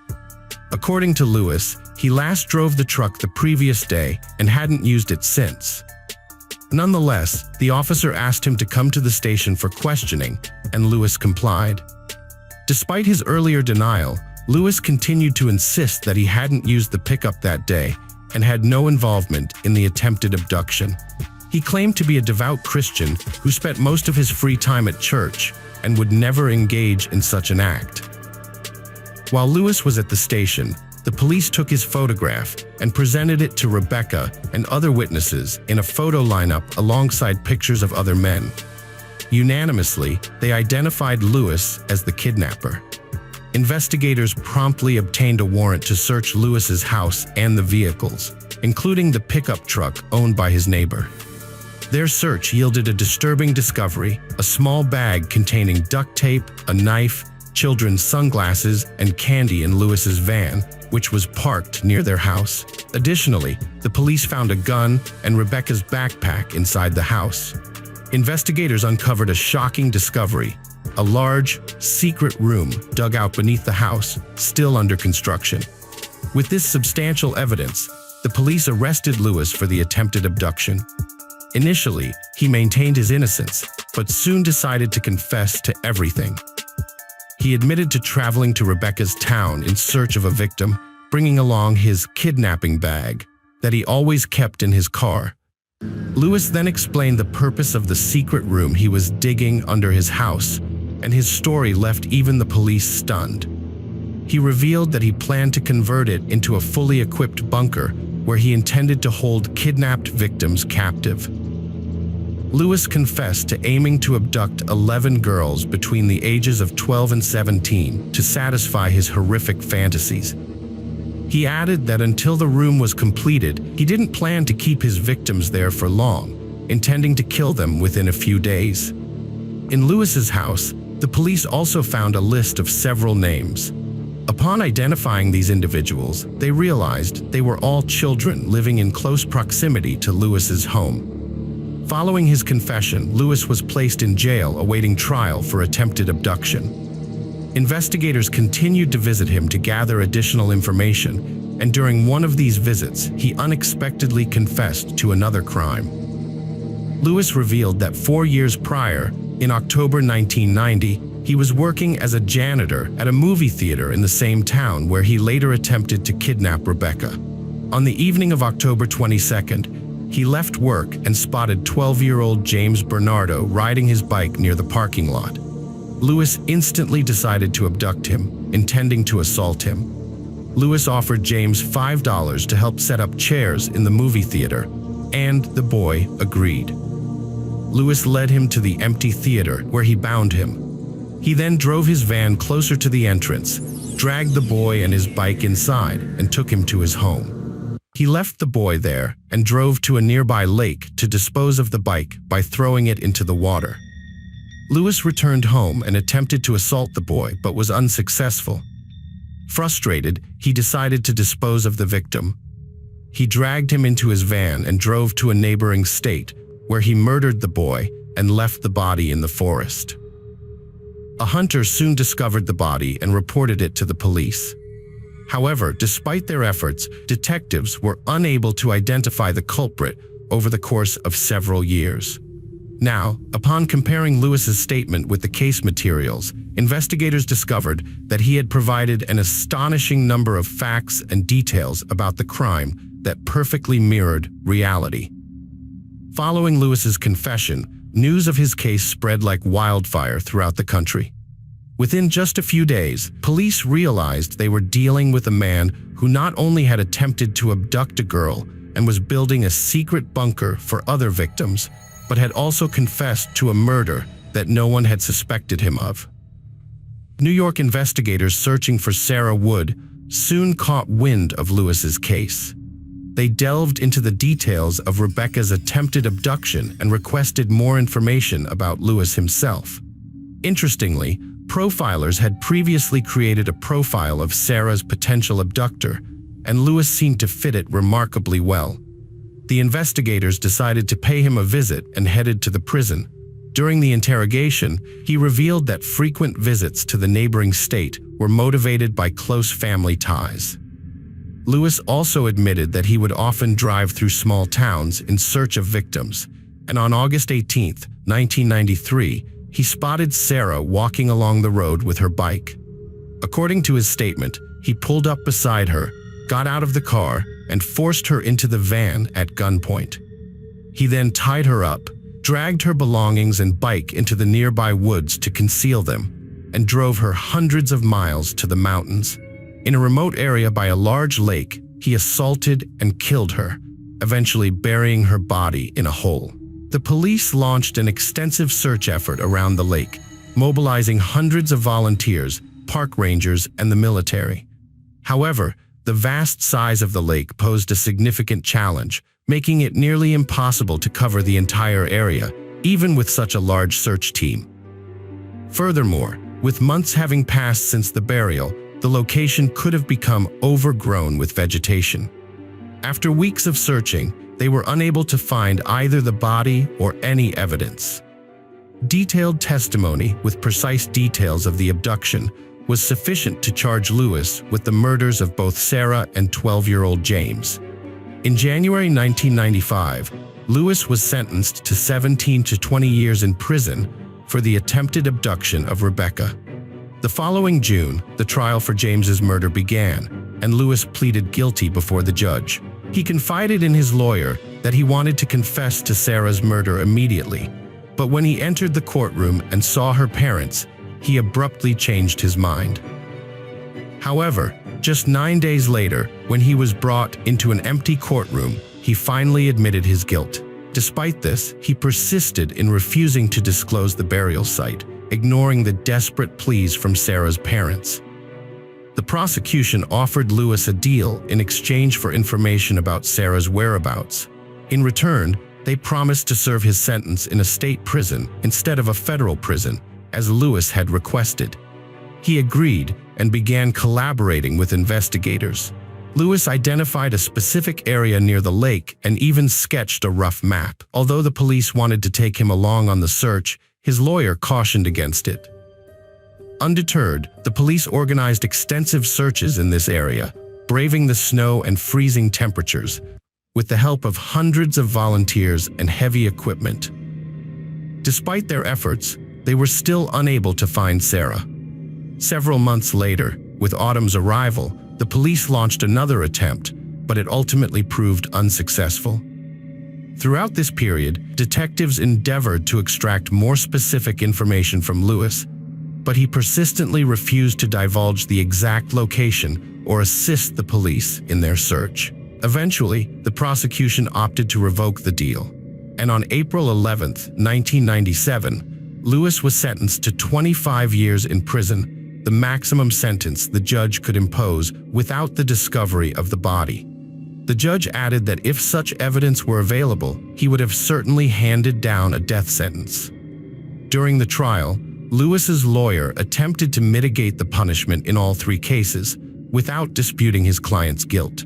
According to Lewis, he last drove the truck the previous day and hadn't used it since. Nonetheless, the officer asked him to come to the station for questioning, and Lewis complied. Despite his earlier denial, Lewis continued to insist that he hadn't used the pickup that day and had no involvement in the attempted abduction. He claimed to be a devout Christian who spent most of his free time at church and would never engage in such an act. While Lewis was at the station, the police took his photograph and presented it to Rebecca and other witnesses in a photo lineup alongside pictures of other men. Unanimously, they identified Lewis as the kidnapper. Investigators promptly obtained a warrant to search Lewis's house and the vehicles, including the pickup truck owned by his neighbor. Their search yielded a disturbing discovery: a small bag containing duct tape, a knife, children's sunglasses, and candy in Lewis's van, which was parked near their house. Additionally, the police found a gun and Rebecca's backpack inside the house. Investigators uncovered a shocking discovery: a large, secret room dug out beneath the house, still under construction. With this substantial evidence, the police arrested Lewis for the attempted abduction. Initially, he maintained his innocence, but soon decided to confess to everything. He admitted to traveling to Rebecca's town in search of a victim, bringing along his kidnapping bag that he always kept in his car. Lewis then explained the purpose of the secret room he was digging under his house, and his story left even the police stunned. He revealed that he planned to convert it into a fully equipped bunker where he intended to hold kidnapped victims captive. Lewis confessed to aiming to abduct 11 girls between the ages of 12 and 17 to satisfy his horrific fantasies. He added that until the room was completed, he didn't plan to keep his victims there for long, intending to kill them within a few days. In Lewis's house, the police also found a list of several names. Upon identifying these individuals, they realized they were all children living in close proximity to Lewis's home. Following his confession, Lewis was placed in jail awaiting trial for attempted abduction. Investigators continued to visit him to gather additional information, and during one of these visits, he unexpectedly confessed to another crime. Lewis revealed that 4 years prior, in October 1990, he was working as a janitor at a movie theater in the same town where he later attempted to kidnap Rebecca. On the evening of October 22nd, he left work and spotted 12-year-old James Bernardo riding his bike near the parking lot. Lewis instantly decided to abduct him, intending to assault him. Lewis offered James $5 to help set up chairs in the movie theater, and the boy agreed. Lewis led him to the empty theater where he bound him. He then drove his van closer to the entrance, dragged the boy and his bike inside, and took him to his home. He left the boy there and drove to a nearby lake to dispose of the bike by throwing it into the water. Lewis returned home and attempted to assault the boy, but was unsuccessful. Frustrated, he decided to dispose of the victim. He dragged him into his van and drove to a neighboring state, where he murdered the boy and left the body in the forest. A hunter soon discovered the body and reported it to the police. However, despite their efforts, detectives were unable to identify the culprit over the course of several years. Now, upon comparing Lewis's statement with the case materials, investigators discovered that he had provided an astonishing number of facts and details about the crime that perfectly mirrored reality. Following Lewis's confession, news of his case spread like wildfire throughout the country. Within just a few days, police realized they were dealing with a man who not only had attempted to abduct a girl and was building a secret bunker for other victims, but had also confessed to a murder that no one had suspected him of. New York investigators searching for Sarah Wood soon caught wind of Lewis's case. They delved into the details of Rebecca's attempted abduction and requested more information about Lewis himself. Interestingly, profilers had previously created a profile of Sarah's potential abductor, and Lewis seemed to fit it remarkably well. The investigators decided to pay him a visit and headed to the prison. During the interrogation, he revealed that frequent visits to the neighboring state were motivated by close family ties. Lewis also admitted that he would often drive through small towns in search of victims, and on August 18, 1993, he spotted Sarah walking along the road with her bike. According to his statement, he pulled up beside her, got out of the car, and forced her into the van at gunpoint. He then tied her up, dragged her belongings and bike into the nearby woods to conceal them, and drove her hundreds of miles to the mountains. In a remote area by a large lake, he assaulted and killed her, eventually burying her body in a hole. The police launched an extensive search effort around the lake, mobilizing hundreds of volunteers, park rangers, and the military. However, the vast size of the lake posed a significant challenge, making it nearly impossible to cover the entire area, even with such a large search team. Furthermore, with months having passed since the burial, the location could have become overgrown with vegetation. After weeks of searching, they were unable to find either the body or any evidence. Detailed testimony with precise details of the abduction was sufficient to charge Lewis with the murders of both Sarah and 12-year-old James. In January 1995, Lewis was sentenced to 17 to 20 years in prison for the attempted abduction of Rebecca. The following June, the trial for James's murder began, and Lewis pleaded guilty before the judge. He confided in his lawyer that he wanted to confess to Sarah's murder immediately, but when he entered the courtroom and saw her parents, he abruptly changed his mind. However, just 9 days later, when he was brought into an empty courtroom, he finally admitted his guilt. Despite this, he persisted in refusing to disclose the burial site, ignoring the desperate pleas from Sarah's parents. The prosecution offered Lewis a deal in exchange for information about Sarah's whereabouts. In return, they promised to serve his sentence in a state prison instead of a federal prison, as Lewis had requested. He agreed and began collaborating with investigators. Lewis identified a specific area near the lake and even sketched a rough map. Although the police wanted to take him along on the search, his lawyer cautioned against it. Undeterred, the police organized extensive searches in this area, braving the snow and freezing temperatures, with the help of hundreds of volunteers and heavy equipment. Despite their efforts, they were still unable to find Sarah. Several months later, with autumn's arrival, the police launched another attempt, but it ultimately proved unsuccessful. Throughout this period, detectives endeavored to extract more specific information from Lewis, but he persistently refused to divulge the exact location or assist the police in their search. Eventually, the prosecution opted to revoke the deal, and on April 11, 1997, Lewis was sentenced to 25 years in prison, the maximum sentence the judge could impose without the discovery of the body. The judge added that if such evidence were available, he would have certainly handed down a death sentence. During the trial, Lewis's lawyer attempted to mitigate the punishment in all three cases without disputing his client's guilt.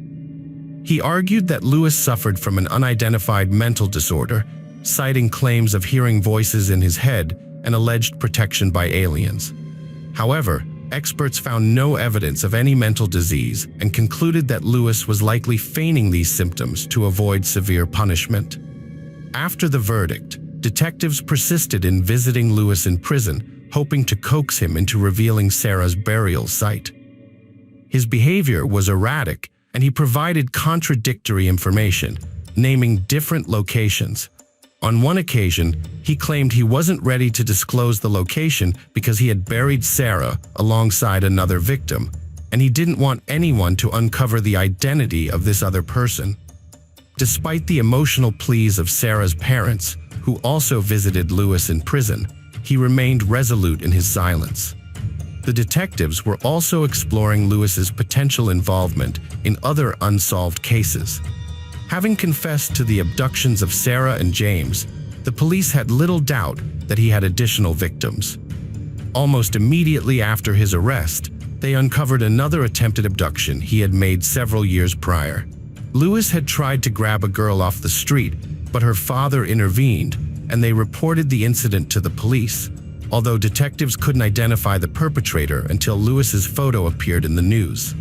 He argued that Lewis suffered from an unidentified mental disorder, citing claims of hearing voices in his head and alleged protection by aliens. However, experts found no evidence of any mental disease and concluded that Lewis was likely feigning these symptoms to avoid severe punishment. After the verdict, detectives persisted in visiting Lewis in prison, hoping to coax him into revealing Sarah's burial site. His behavior was erratic, and he provided contradictory information, naming different locations. On one occasion, he claimed he wasn't ready to disclose the location because he had buried Sarah alongside another victim, and he didn't want anyone to uncover the identity of this other person. Despite the emotional pleas of Sarah's parents, who also visited Lewis in prison, he remained resolute in his silence. The detectives were also exploring Lewis's potential involvement in other unsolved cases. Having confessed to the abductions of Sarah and James, the police had little doubt that he had additional victims. Almost immediately after his arrest, they uncovered another attempted abduction he had made several years prior. Lewis had tried to grab a girl off the street, but her father intervened, and they reported the incident to the police, although detectives couldn't identify the perpetrator until Lewis's photo appeared in the news.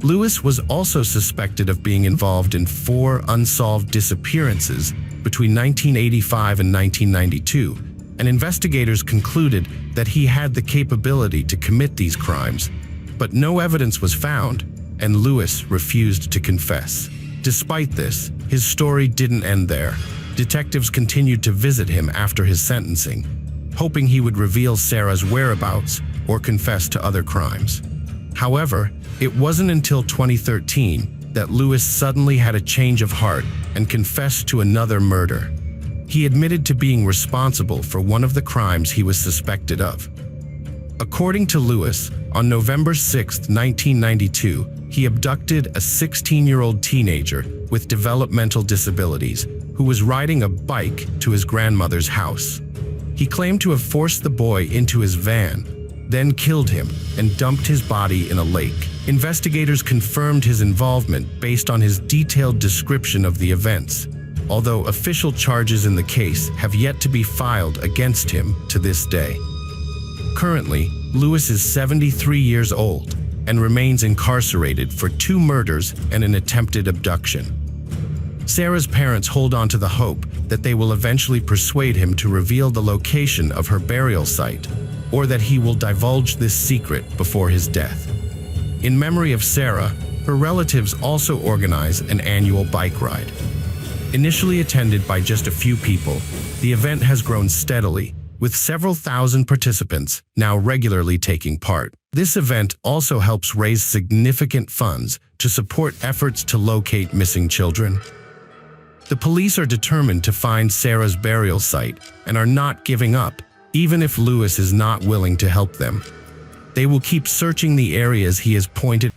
Lewis was also suspected of being involved in 4 unsolved disappearances between 1985 and 1992, and investigators concluded that he had the capability to commit these crimes, but no evidence was found, and Lewis refused to confess. Despite this, his story didn't end there. Detectives continued to visit him after his sentencing, hoping he would reveal Sarah's whereabouts or confess to other crimes. However, it wasn't until 2013 that Lewis suddenly had a change of heart and confessed to another murder. He admitted to being responsible for one of the crimes he was suspected of. According to Lewis, on November 6, 1992, he abducted a 16-year-old teenager with developmental disabilities who was riding a bike to his grandmother's house. He claimed to have forced the boy into his van, then killed him and dumped his body in a lake. Investigators confirmed his involvement based on his detailed description of the events, although official charges in the case have yet to be filed against him to this day. Currently, Lewis is 73 years old and remains incarcerated for 2 murders and an attempted abduction. Sarah's parents hold on to the hope that they will eventually persuade him to reveal the location of her burial site, or that he will divulge this secret before his death. In memory of Sarah, her relatives also organize an annual bike ride. Initially attended by just a few people, the event has grown steadily, with several thousand participants now regularly taking part. This event also helps raise significant funds to support efforts to locate missing children. The police are determined to find Sarah's burial site and are not giving up, even if Lewis is not willing to help them. They will keep searching the areas he has pointed